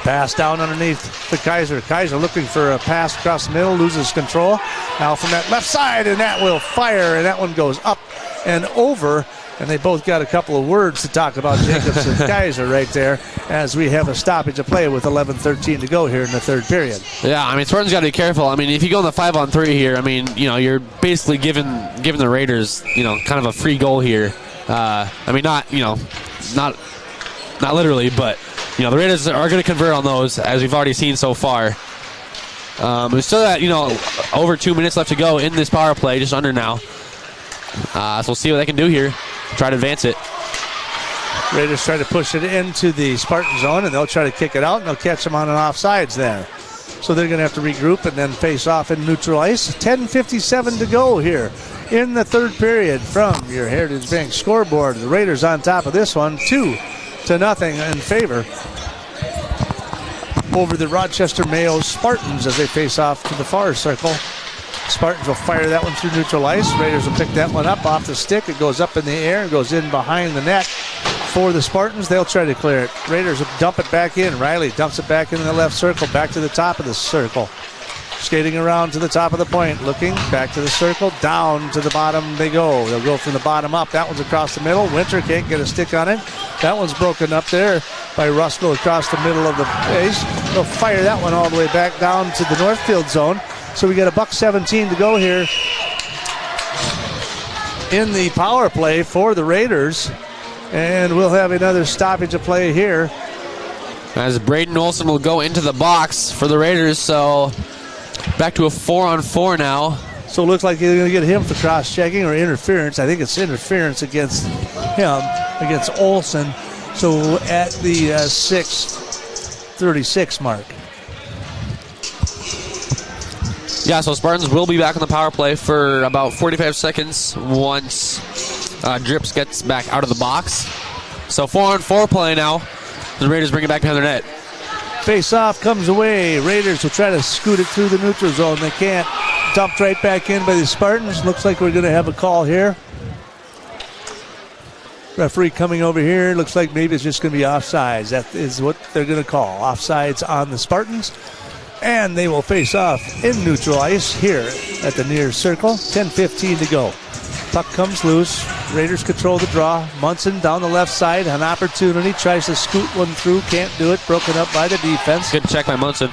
Pass down underneath to Kaiser. Kaiser looking for a pass across the middle. Loses control. Now from that left side, and that will fire. And that one goes up and over. And they both got a couple of words to talk about, Jacobs and Kaiser right there, as we have a stoppage of play with 11:13 to go here in the third period. Yeah, I mean, Spartan's got to be careful. I mean, if you go in the 5-on-3 here, I mean, you're basically giving the Raiders, kind of a free goal here. I mean, not literally, but the Raiders are going to convert on those, as we've already seen so far. We still got over 2 minutes left to go in this power play, just under now. So we'll see what they can do here. Try to advance it. Raiders try to push it into the Spartan zone, and they'll try to kick it out, and they'll catch them on an offsides there. So they're going to have to regroup and then face off in neutral ice. 10:57 to go here in the third period from your Heritage Bank scoreboard. The Raiders on top of this one, 2-0 in favor over the Rochester Mayo Spartans as they face off to the far circle. Spartans will fire that one through neutral ice. Raiders will pick that one up off the stick. It goes up in the air and goes in behind the net for the Spartans. They'll try to clear it. Raiders will dump it back in. Riley dumps it back in the left circle, back to the top of the circle. Skating around to the top of the point, looking back to the circle, down to the bottom they go. They'll go from the bottom up. That one's across the middle. Winter can't get a stick on it. That one's broken up there by Ruskell across the middle of the ice. They'll fire that one all the way back down to the Northfield zone. So we got $1:17 to go here in the power play for the Raiders. And we'll have another stoppage of play here. As Braden Olsen will go into the box for the Raiders. So back to a 4-on-4 now. So it looks like you're going to get him for cross-checking or interference. I think it's interference against him, against Olsen. So at the 6:36 mark. Yeah, so Spartans will be back on the power play for about 45 seconds once Drips gets back out of the box. So 4-on-4 play now. The Raiders bring it back behind their net. Face-off comes away. Raiders will try to scoot it through the neutral zone. They can't. Dumped right back in by the Spartans. Looks like we're going to have a call here. Referee coming over here. Looks like maybe it's just going to be offsides. That is what they're going to call. Offsides on the Spartans. And they will face off in neutral ice here at the near circle. 10:15 to go. Puck comes loose. Raiders control the draw. Munson down the left side. An opportunity. Tries to scoot one through. Can't do it. Broken up by the defense. Good check by Munson.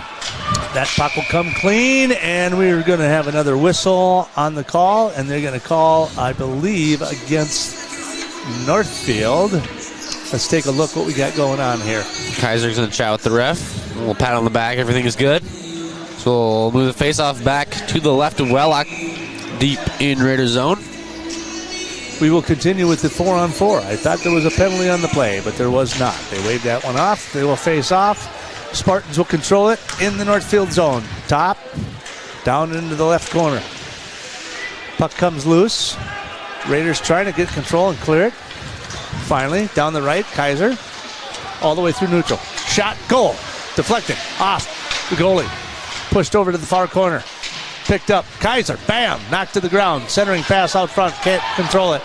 That puck will come clean. And we're going to have another whistle on the call. And they're going to call, I believe, against Northfield. Let's take a look what we got going on here. Kaiser's going to chat with the ref. A little pat on the back. Everything is good. So we'll move the face-off back to the left of Wellock, deep in Raider zone. We will continue with the 4-on-4. I thought there was a penalty on the play, but there was not. They waved that one off. They will face off. Spartans will control it in the Northfield zone. Top, down into the left corner. Puck comes loose. Raiders trying to get control and clear it. Finally, down the right, Kaiser. All the way through neutral. Shot, goal. Deflected, off the goalie. Pushed over to the far corner. Picked up, Kaiser, bam, knocked to the ground. Centering pass out front, can't control it.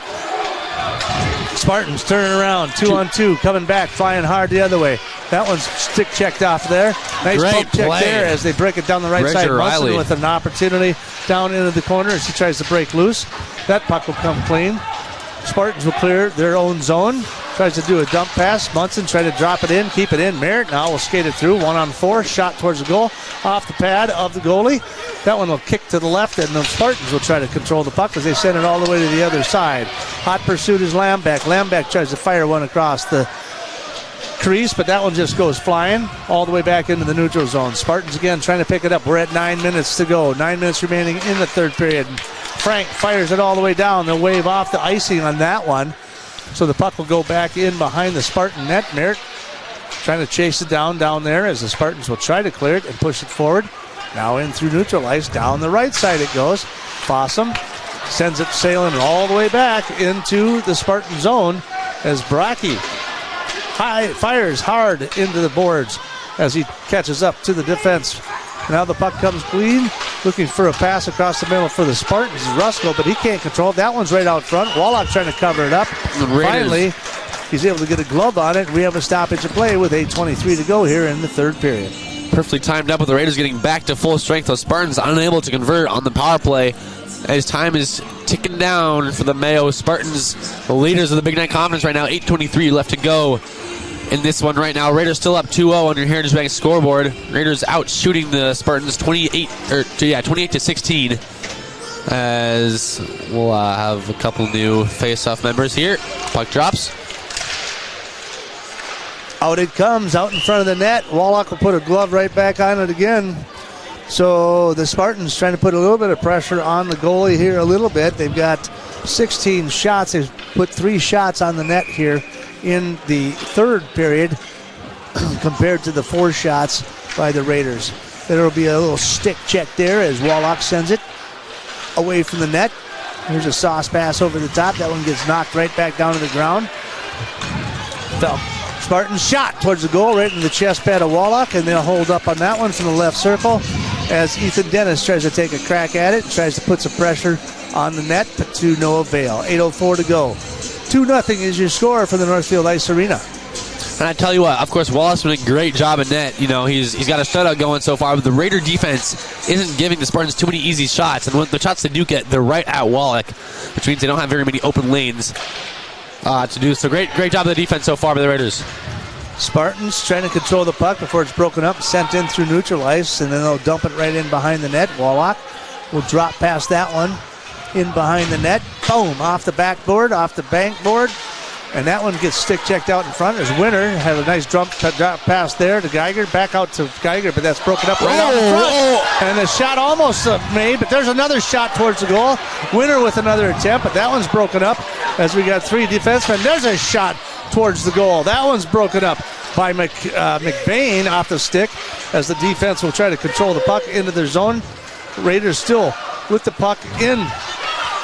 Spartans turning around, 2-on-2, coming back, flying hard the other way. That one's stick checked off there. Nice Great bump check play there as they break it down the right Bridger side. Munson Riley with an opportunity down into the corner as he tries to break loose. That puck will come clean. Spartans will clear their own zone. Tries to do a dump pass. Munson trying to drop it in, keep it in. Merritt now will skate it through. 1-on-4, shot towards the goal. Off the pad of the goalie. That one will kick to the left, and the Spartans will try to control the puck as they send it all the way to the other side. Hot pursuit is Lambeck. Lambeck tries to fire one across the crease, but that one just goes flying all the way back into the neutral zone. Spartans again trying to pick it up. We're at 9 minutes to go. 9 minutes remaining in the third period. Frank fires it all the way down. They'll wave off the icing on that one. So the puck will go back in behind the Spartan net. Merritt trying to chase it down there as the Spartans will try to clear it and push it forward. Now in through neutral ice. Down the right side it goes. Fossum sends it sailing all the way back into the Spartan zone as Brocky fires hard into the boards as he catches up to the defense. Now the puck comes clean, looking for a pass across the middle for the Spartans. Rusko, but he can't control it. That one's right out front. Wallach trying to cover it up. Finally, he's able to get a glove on it. We have a stoppage of play with 8:23 to go here in the third period. Perfectly timed up with the Raiders getting back to full strength. The Spartans unable to convert on the power play as time is ticking down for the Mayo Spartans, the leaders of the Big Night Conference right now. 8:23 left to go in this one right now. Raiders still up 2-0 on your Heritage Bank scoreboard. Raiders out shooting the Spartans 28-16 as we'll have a couple new face-off members here. Puck drops. Out it comes, out in front of the net. Wallach will put a glove right back on it again. So the Spartans trying to put a little bit of pressure on the goalie here a little bit. They've got 16 shots. They've put 3 shots on the net here in the third period compared to the 4 shots by the Raiders. There will be a little stick check there as Wallach sends it away from the net. Here's a sauce pass over the top. That one gets knocked right back down to the ground. Spartans shot towards the goal right in the chest pad of Wallach, and they'll hold up on that one from the left circle as Ethan Dennis tries to take a crack at it, tries to put some pressure on the net, but to no avail. 8:04 to go. 2-0 is your score for the Northfield Ice Arena. And I tell you what, of course, Wallace did a great job at net. You know, he's got a shutout going so far, but the Raider defense isn't giving the Spartans too many easy shots. And when the shots they do get, they're right at Wallach, which means they don't have very many open lanes to do. So great job of the defense so far by the Raiders. Spartans trying to control the puck before it's broken up, sent in through neutral ice, and then they'll dump it right in behind the net. Wallach will drop past that one in behind the net. Boom, off the backboard, off the bank board. And that one gets stick checked out in front as Winter had a nice drop pass there to Geiger. Back out to Geiger, but that's broken up right out in front. And the shot almost made, but there's another shot towards the goal. Winter with another attempt, but that one's broken up as we got 3 defensemen. There's a shot towards the goal. That one's broken up by McBain off the stick as the defense will try to control the puck into their zone. Raiders still with the puck in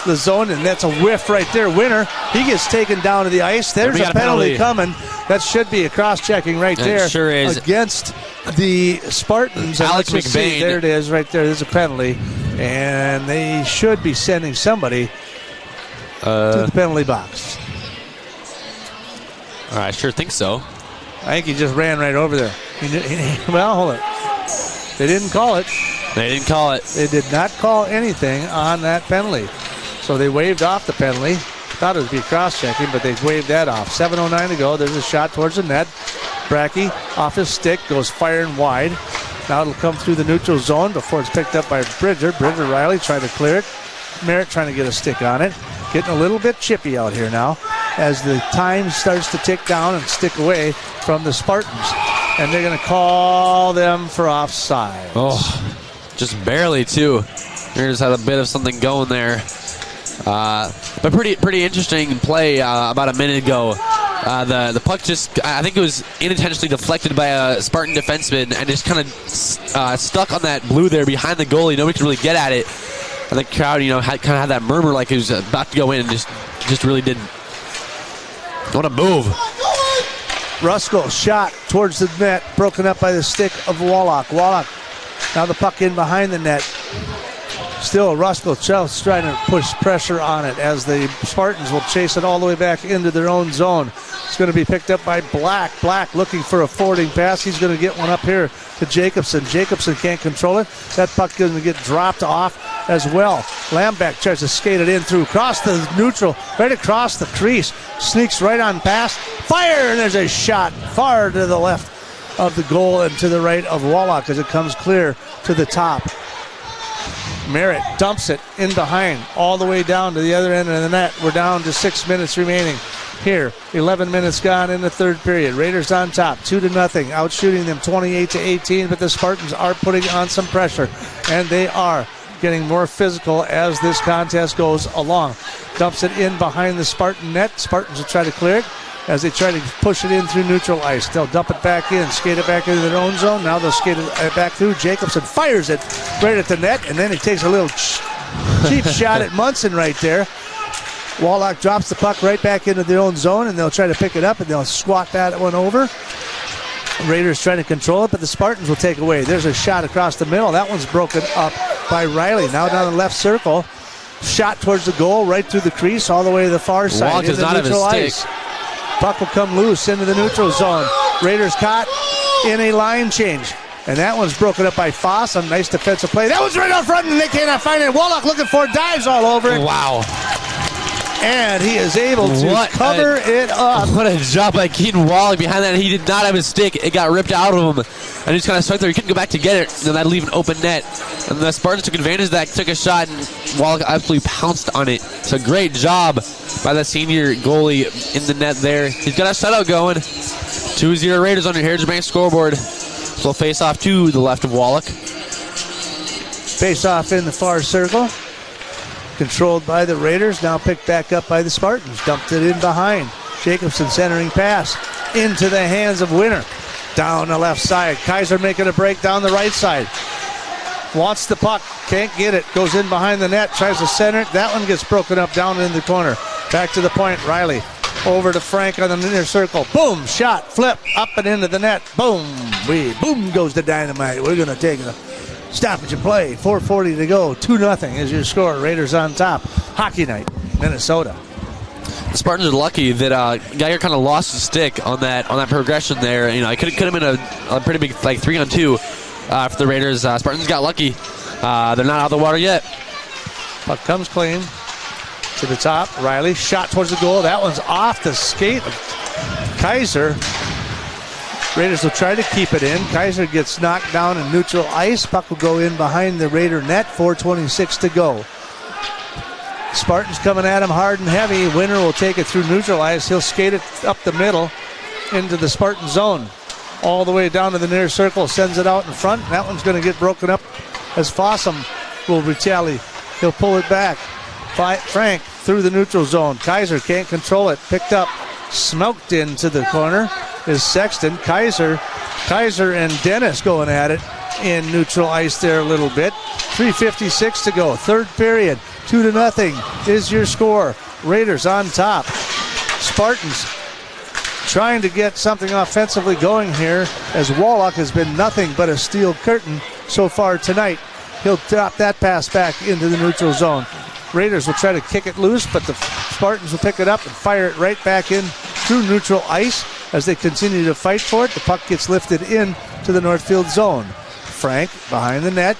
the zone, and that's a whiff right there. Winner, he gets taken down to the ice. There's a penalty coming. That should be a cross-checking right there. It sure is. Against the Spartans. Alex McBain. See, there it is right there. There's a penalty, and they should be sending somebody to the penalty box. I sure think so. I think he just ran right over there. Well, hold it. They didn't call it. They didn't call it. They did not call anything on that penalty. So they waved off the penalty. Thought it would be cross-checking, but they waved that off. 7:09 to go. There's a shot towards the net. Brackey off his stick, goes firing wide. Now it'll come through the neutral zone before it's picked up by Bridger. Riley trying to clear it. Merritt trying to get a stick on it. Getting a little bit chippy out here now as the time starts to tick down and stick away from the Spartans. And they're going to call them for offside. Oh, just barely, too. Raiders had a bit of something going there. But pretty interesting play about a minute ago. The puck just, I think it was unintentionally deflected by a Spartan defenseman and just kind of stuck on that blue there behind the goalie. Nobody could really get at it. And the crowd, kind of had that murmur like it was about to go in and just really didn't. What a move. Ruskell shot towards the net, broken up by the stick of Wallach. Wallach, now the puck in behind the net. Still, Ruskell trying to push pressure on it as the Spartans will chase it all the way back into their own zone. It's going to be picked up by Black. Black looking for a forwarding pass. He's going to get one up here to Jacobson. Jacobson can't control it. That puck going to get dropped off as well. Lambeck tries to skate it in through, across the neutral, right across the crease. Sneaks right on past. Fire! And there's a shot far to the left of the goal and to the right of Wallach as it comes clear to the top. Merritt dumps it in behind, all the way down to the other end of the net. We're down to 6 minutes remaining here. 11 minutes gone in the third period. Raiders on top, 2-0, outshooting them 28-18, but the Spartans are putting on some pressure, and they are getting more physical as this contest goes along. Dumps it in behind the Spartan net. Spartans will try to clear it as they try to push it in through neutral ice. They'll dump it back in, skate it back into their own zone. Now they'll skate it back through. Jacobson fires it right at the net, and then he takes a little cheap shot at Munson right there. Wallach drops the puck right back into their own zone, and they'll try to pick it up, and they'll squat that one over. Raiders trying to control it, but the Spartans will take away. There's a shot across the middle. That one's broken up by Riley. Now down the left circle. Shot towards the goal, right through the crease, all the way to the far side. Wallach does not have his stick. Puck will come loose into the neutral zone. Raiders caught in a line change. And that one's broken up by Foss. A nice defensive play. That was right out front, and they cannot find it. Wallach looking for it, dives all over it. Wow. And he is able to cover it up. What a job by Keaton Wallach behind that. He did not have his stick. It got ripped out of him. And he just kind of stuck there. He couldn't go back to get it. And then that'd leave an open net. And the Spartans took advantage of that, took a shot, and Wallach absolutely pounced on it. So great job by the senior goalie in the net there. He's got a shutout going. 2-0 Raiders on your Heritage Bank scoreboard. So face off to the left of Wallach. Face off in the far circle. Controlled by the Raiders, now picked back up by the Spartans. Dumped it in behind. Jacobson centering pass into the hands of Winter. Down the left side. Kaiser making a break down the right side. Wants the puck, can't get it. Goes in behind the net, tries to center it. That one gets broken up down in the corner. Back to the point, Riley. Over to Frank on the near circle. Boom, shot, flip, up and into the net. Boom, boom goes the dynamite. We're going to take a stoppage of play. 4:40 to go. 2-0 is your score. Raiders on top. Hockey night, Minnesota. The Spartans are lucky that Geiger kind of lost his stick on that progression there. It could have been a pretty big 3-on-2 for the Raiders. Spartans got lucky. They're not out of the water yet. Puck comes clean to the top. Riley shot towards the goal. That one's off the skate of Kaiser. Raiders will try to keep it in. Kaiser gets knocked down in neutral ice. Puck will go in behind the Raider net. 4:26 to go. Spartans coming at him hard and heavy. Winter will take it through neutral ice. He'll skate it up the middle into the Spartan zone. All the way down to the near circle. Sends it out in front. That one's going to get broken up as Fossum will retaliate. He'll pull it back. Frank through the neutral zone. Kaiser can't control it. Picked up. Smoked into the corner is Sexton. Kaiser and Dennis going at it. in neutral ice there a little bit. 3:56 to go. Third period. 2-0 is your score. Raiders on top. Spartans trying to get something offensively going here, as Wallach has been nothing but a steel curtain so far tonight. He'll drop that pass back into the neutral zone. Raiders will try to kick it loose, but the Spartans will pick it up and fire it right back in through neutral ice as they continue to fight for it. The puck gets lifted in to the Northfield zone. Frank behind the net,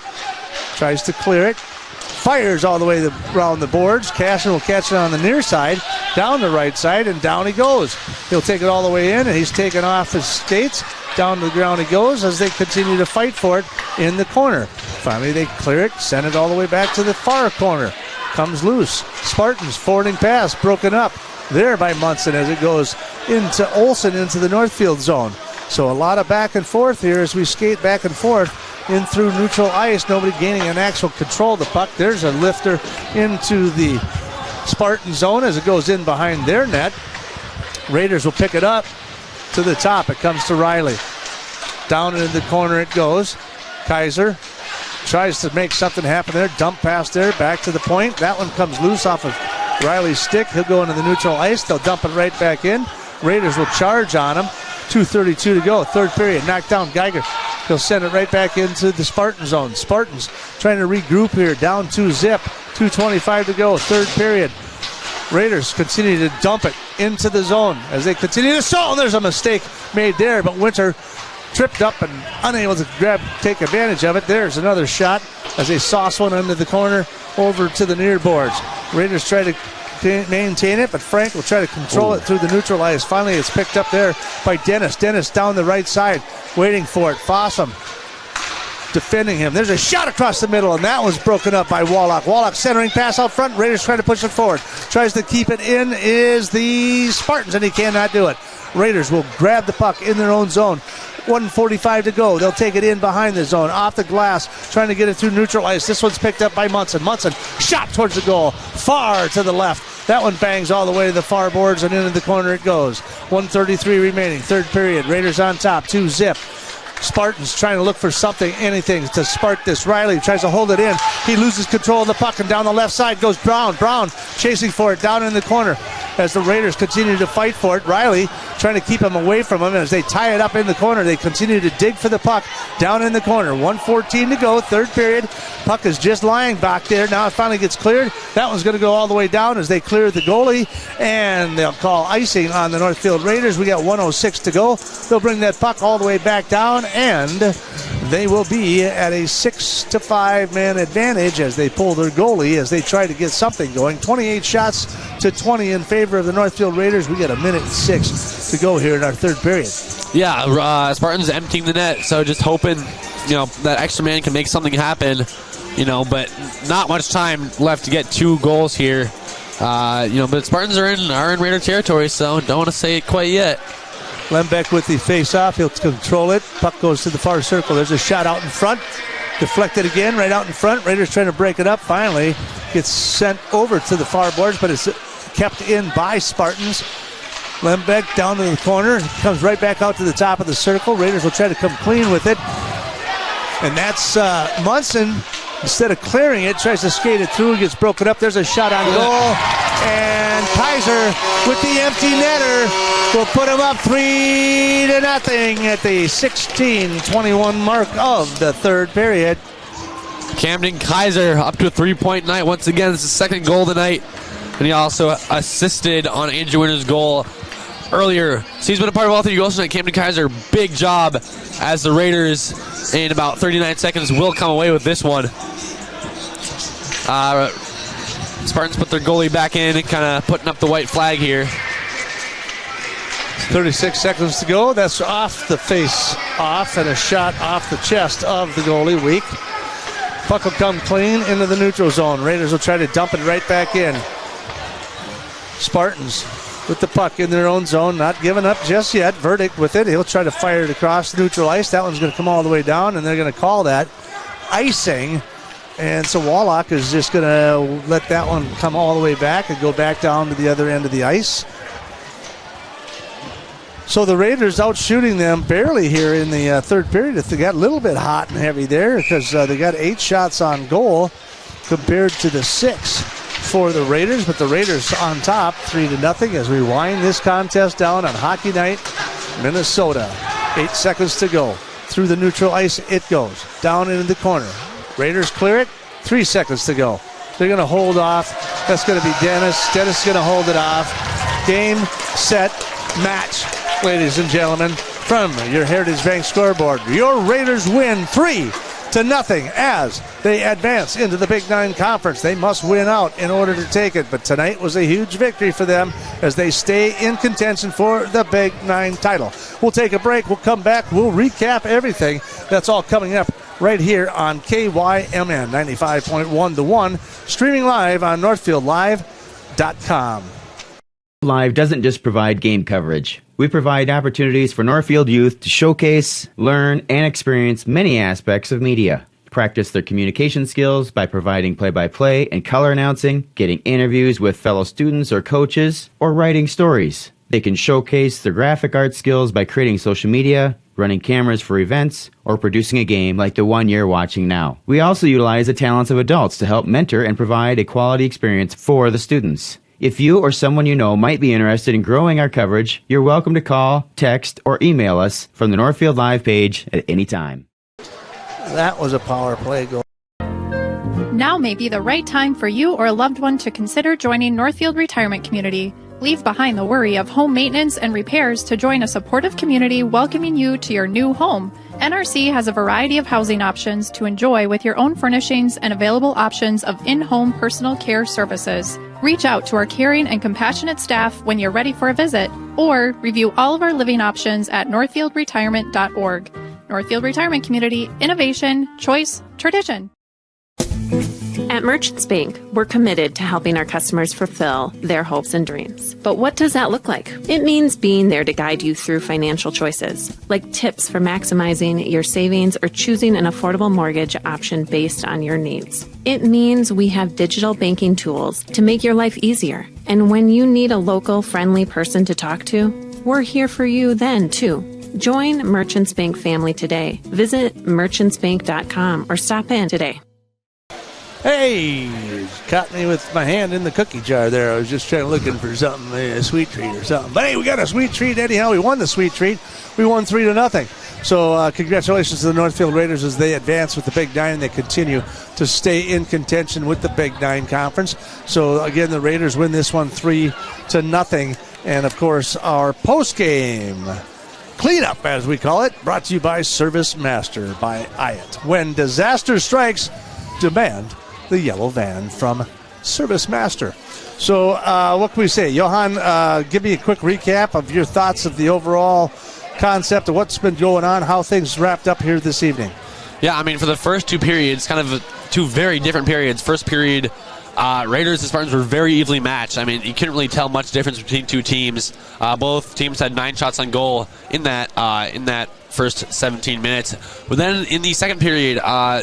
tries to clear it, fires all the way around the boards. Cashin will catch it on the near side, down the right side, and down he goes. He'll take it all the way in, and he's taken off his skates. Down to the ground he goes as they continue to fight for it in the corner. Finally, they clear it, send it all the way back to the far corner. Comes loose. Spartans forwarding pass, broken up there by Munson as it goes into Olsen into the Northfield zone. So a lot of back and forth here as we skate back and forth in through neutral ice. Nobody gaining an actual control of the puck. There's a lifter into the Spartan zone as it goes in behind their net. Raiders will pick it up to the top. It comes to Riley. Down into the corner it goes. Kaiser tries to make something happen there. Dump pass there, back to the point. That one comes loose off of Riley's stick. He'll go into the neutral ice. They'll dump it right back in. Raiders will charge on him. 2:32 to go. Third period. Knocked down Geiger. He'll send it right back into the Spartan zone. Spartans trying to regroup here. Down 2-zip. 2:25 to go. Third period. Raiders continue to dump it into the zone as they continue to stall. There's a mistake made there, but Winter tripped up and unable to take advantage of it. There's another shot as they sauce one into the corner over to the near boards. Raiders try to maintain it, but Frank will try to control it through the neutral ice. Finally, it's picked up there by Dennis. Dennis down the right side, waiting for it. Fossum defending him. There's a shot across the middle, and that was broken up by Wallach. Wallach centering pass out front. Raiders trying to push it forward. Tries to keep it in is the Spartans, and he cannot do it. Raiders will grab the puck in their own zone. 1:45 to go. They'll take it in behind the zone, off the glass, trying to get it through neutral ice. This one's picked up by Munson. Munson shot towards the goal, far to the left. That one bangs all the way to the far boards and into the corner it goes. 1:33 remaining, third period. Raiders on top, 2-zip. Spartans trying to look for something, anything to spark this. Riley tries to hold it in. He loses control of the puck, and down the left side goes Brown. Brown chasing for it down in the corner as the Raiders continue to fight for it. Riley trying to keep him away from him as they tie it up in the corner. They continue to dig for the puck down in the corner. 1:14 to go, third period. Puck is just lying back there. Now it finally gets cleared. That one's going to go all the way down as they clear the goalie, and they'll call icing on the Northfield Raiders. We got 1:06 to go. They'll bring that puck all the way back down, and they will be at a 6-5 man advantage as they pull their goalie as they try to get something going. 28 shots to 20 in favor of the Northfield Raiders. We got 1:06 to go here in our third period. Yeah, Spartans emptying the net, so just hoping, that extra man can make something happen, but not much time left to get 2 goals here. But Spartans are in Raider territory, so don't want to say it quite yet. Lembeck with the face-off. He'll control it. Puck goes to the far circle. There's a shot out in front. Deflected again, right out in front. Raiders trying to break it up. Finally gets sent over to the far boards, but it's kept in by Spartans. Lembeck down to the corner. Comes right back out to the top of the circle. Raiders will try to come clean with it. And that's Munson. Instead of clearing it, tries to skate it through. Gets broken up. There's a shot on goal. And Kaiser with the empty netter will put him up 3-0 at the 16:21 mark of the third period. Camden Kaiser up to a 3-point night. Once again, this is his second goal tonight. And he also assisted on Andrew Winter's goal earlier. So he's been a part of all 3 goals tonight. Camden Kaiser, big job as the Raiders in about 39 seconds will come away with this one. Spartans put their goalie back in and kind of putting up the white flag here. 36 seconds to go. That's off the face off and a shot off the chest of the goalie. Weak. Puck will come clean into the neutral zone. Raiders will try to dump it right back in. Spartans with the puck in their own zone, not giving up just yet. Verdict with it. He'll try to fire it across the neutral ice. That one's going to come all the way down, and they're going to call that icing. And so Wallach is just going to let that one come all the way back and go back down to the other end of the ice. So the Raiders out shooting them barely here in the third period. They got a little bit hot and heavy there because they got 8 shots on goal compared to the 6 for the Raiders. But the Raiders on top 3-0 as we wind this contest down on Hockey Night, Minnesota. 8 seconds to go. Through the neutral ice it goes. Down into the corner. Raiders clear it. 3 seconds to go. They're going to hold off. That's going to be Dennis. Dennis is going to hold it off. Game, set, match. Ladies and gentlemen, from your Heritage Bank scoreboard, your Raiders win 3-0 as they advance into the Big 9 Conference. They must win out in order to take it, but tonight was a huge victory for them as they stay in contention for the Big 9 title. We'll take a break. We'll come back. We'll recap everything. That's all coming up right here on KYMN 95.1 The One, streaming live on NorthfieldLive.com. Live doesn't just provide game coverage. We provide opportunities for Northfield youth to showcase, learn, and experience many aspects of media. Practice their communication skills by providing play-by-play and color announcing, getting interviews with fellow students or coaches, or writing stories. They can showcase their graphic art skills by creating social media, running cameras for events, or producing a game like the one you're watching now. We also utilize the talents of adults to help mentor and provide a quality experience for the students. If you or someone you know might be interested in growing our coverage, you're welcome to call, text, or email us from the Northfield Live page at any time. That was a power play goal. Now may be the right time for you or a loved one to consider joining Northfield Retirement Community. Leave behind the worry of home maintenance and repairs to join a supportive community welcoming you to your new home. NRC has a variety of housing options to enjoy with your own furnishings and available options of in-home personal care services. Reach out to our caring and compassionate staff when you're ready for a visit, or review all of our living options at northfieldretirement.org. Northfield Retirement Community, innovation, choice, tradition. At Merchants Bank, we're committed to helping our customers fulfill their hopes and dreams. But what does that look like? It means being there to guide you through financial choices, like tips for maximizing your savings or choosing an affordable mortgage option based on your needs. It means we have digital banking tools to make your life easier. And when you need a local, friendly person to talk to, we're here for you then, too. Join Merchants Bank family today. Visit merchantsbank.com or stop in today. Hey, caught me with my hand in the cookie jar there. I was just looking for something, a sweet treat or something. But hey, we got a sweet treat anyhow. We won the sweet treat. We won 3-0. So congratulations to the Northfield Raiders as they advance with the Big 9 and they continue to stay in contention with the Big 9 Conference. So again, the Raiders win this one 3-0. And of course, our post-game cleanup, as we call it, brought to you by Service Master by Hyatt. When disaster strikes, demand the yellow van from Service Master. So what can we say? Johan, give me a quick recap of your thoughts of the overall concept of what's been going on, how things wrapped up here this evening. Yeah, I mean, for the first two periods, kind of two very different periods. First period, Raiders and Spartans were very evenly matched. I mean, you couldn't really tell much difference between two teams. Both teams had 9 shots on goal in that first 17 minutes. But then in the second period,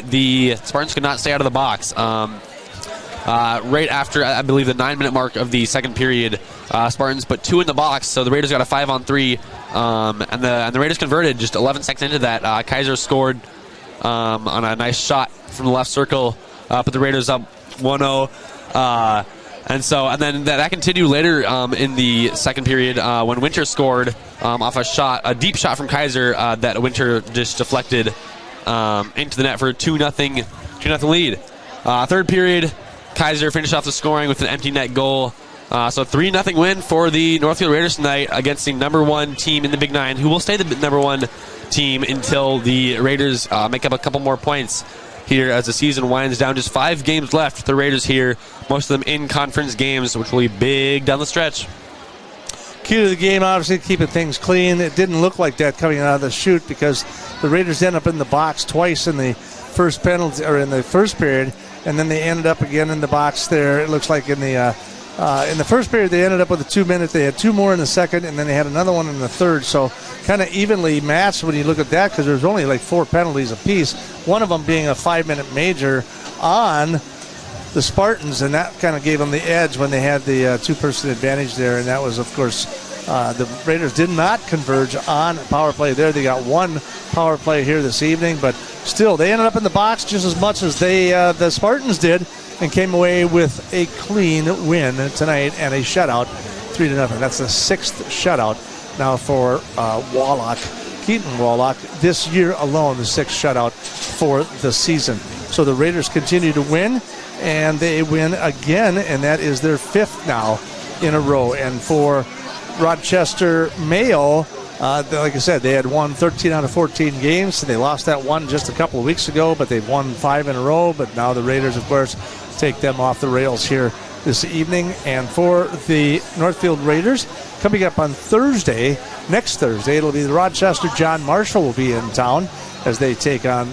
the Spartans could not stay out of the box. Right after, I believe, the 9-minute mark of the second period, Spartans put 2 in the box, so the Raiders got a 5-on-3, and the Raiders converted just 11 seconds into that. Kaiser scored on a nice shot from the left circle, put the Raiders up 1-0. And then that continued later in the second period when Winter scored off a deep shot from Kaiser that Winter just deflected into the net for a 2-0 lead. Third period, Kaiser finished off the scoring with an empty net goal. So 3-0 win for the Northfield Raiders tonight against the number 1 team in the Big 9, who will stay the number 1 team until the Raiders make up a couple more points here as the season winds down. Just 5 games left with the Raiders here, most of them in conference games, which will be big down the stretch. Key to the game, obviously, keeping things clean. It didn't look like that coming out of the chute because the Raiders ended up in the box twice in the first penalty or in the first period, and then they ended up again in the box there. It looks like in the first period they ended up with a 2-minute. They had 2 more in the second, and then they had another one in the third. So kind of evenly matched when you look at that because there's only like 4 penalties apiece, one of them being a 5-minute major on the Spartans, and that kind of gave them the edge when they had the 2-person advantage there, and that was, of course, The Raiders did not converge on power play there. They got one power play here this evening, but still, they ended up in the box just as much as the Spartans did, and came away with a clean win tonight and a shutout, 3-0. That's the 6th shutout now for Keaton Wallach this year alone, the 6th shutout for the season. So the Raiders continue to win, and they win again, and that is their 5th now in a row. And for Rochester Mayo, like I said, they had won 13 out of 14 games. They lost that one just a couple of weeks ago, but they've won 5 in a row. But now the Raiders, of course, take them off the rails here this evening. And for the Northfield Raiders, coming up on next Thursday, it'll be the Rochester John Marshall will be in town as they take on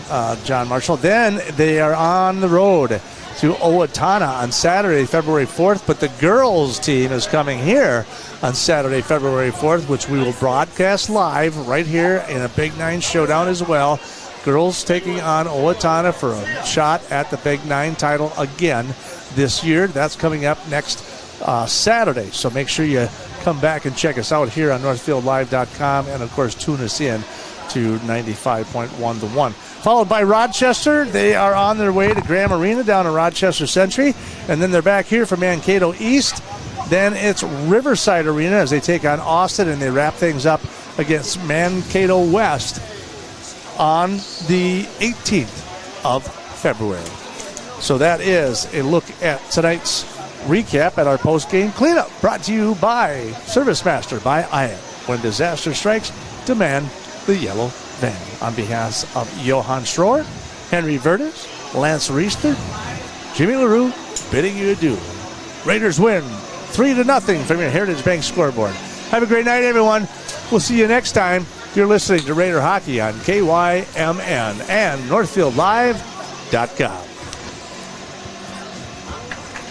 John Marshall. Then they are on the road to Owatonna on Saturday, February 4th, but the girls team is coming here on Saturday, February 4th, which we will broadcast live right here in a Big 9 showdown as well. Girls taking on Owatonna for a shot at the Big 9 title again this year. That's coming up next Saturday, so make sure you come back and check us out here on NorthfieldLive.com, and of course tune us in to 95.1 The One. Followed by Rochester. They are on their way to Graham Arena down in Rochester Century, and then they're back here for Mankato East. Then it's Riverside Arena as they take on Austin, and they wrap things up against Mankato West on the 18th of February. So that is a look at tonight's recap at our post-game cleanup, brought to you by Service Master by Ian. When disaster strikes, demand the yellow van. On behalf of Johan Schroer, Henry Verdes, Lance Reister, Jimmy LaRue, bidding you adieu. Raiders win 3-0 from your Heritage Bank scoreboard. Have a great night, everyone. We'll see you next time. You're listening to Raider Hockey on KYMN and NorthfieldLive.com.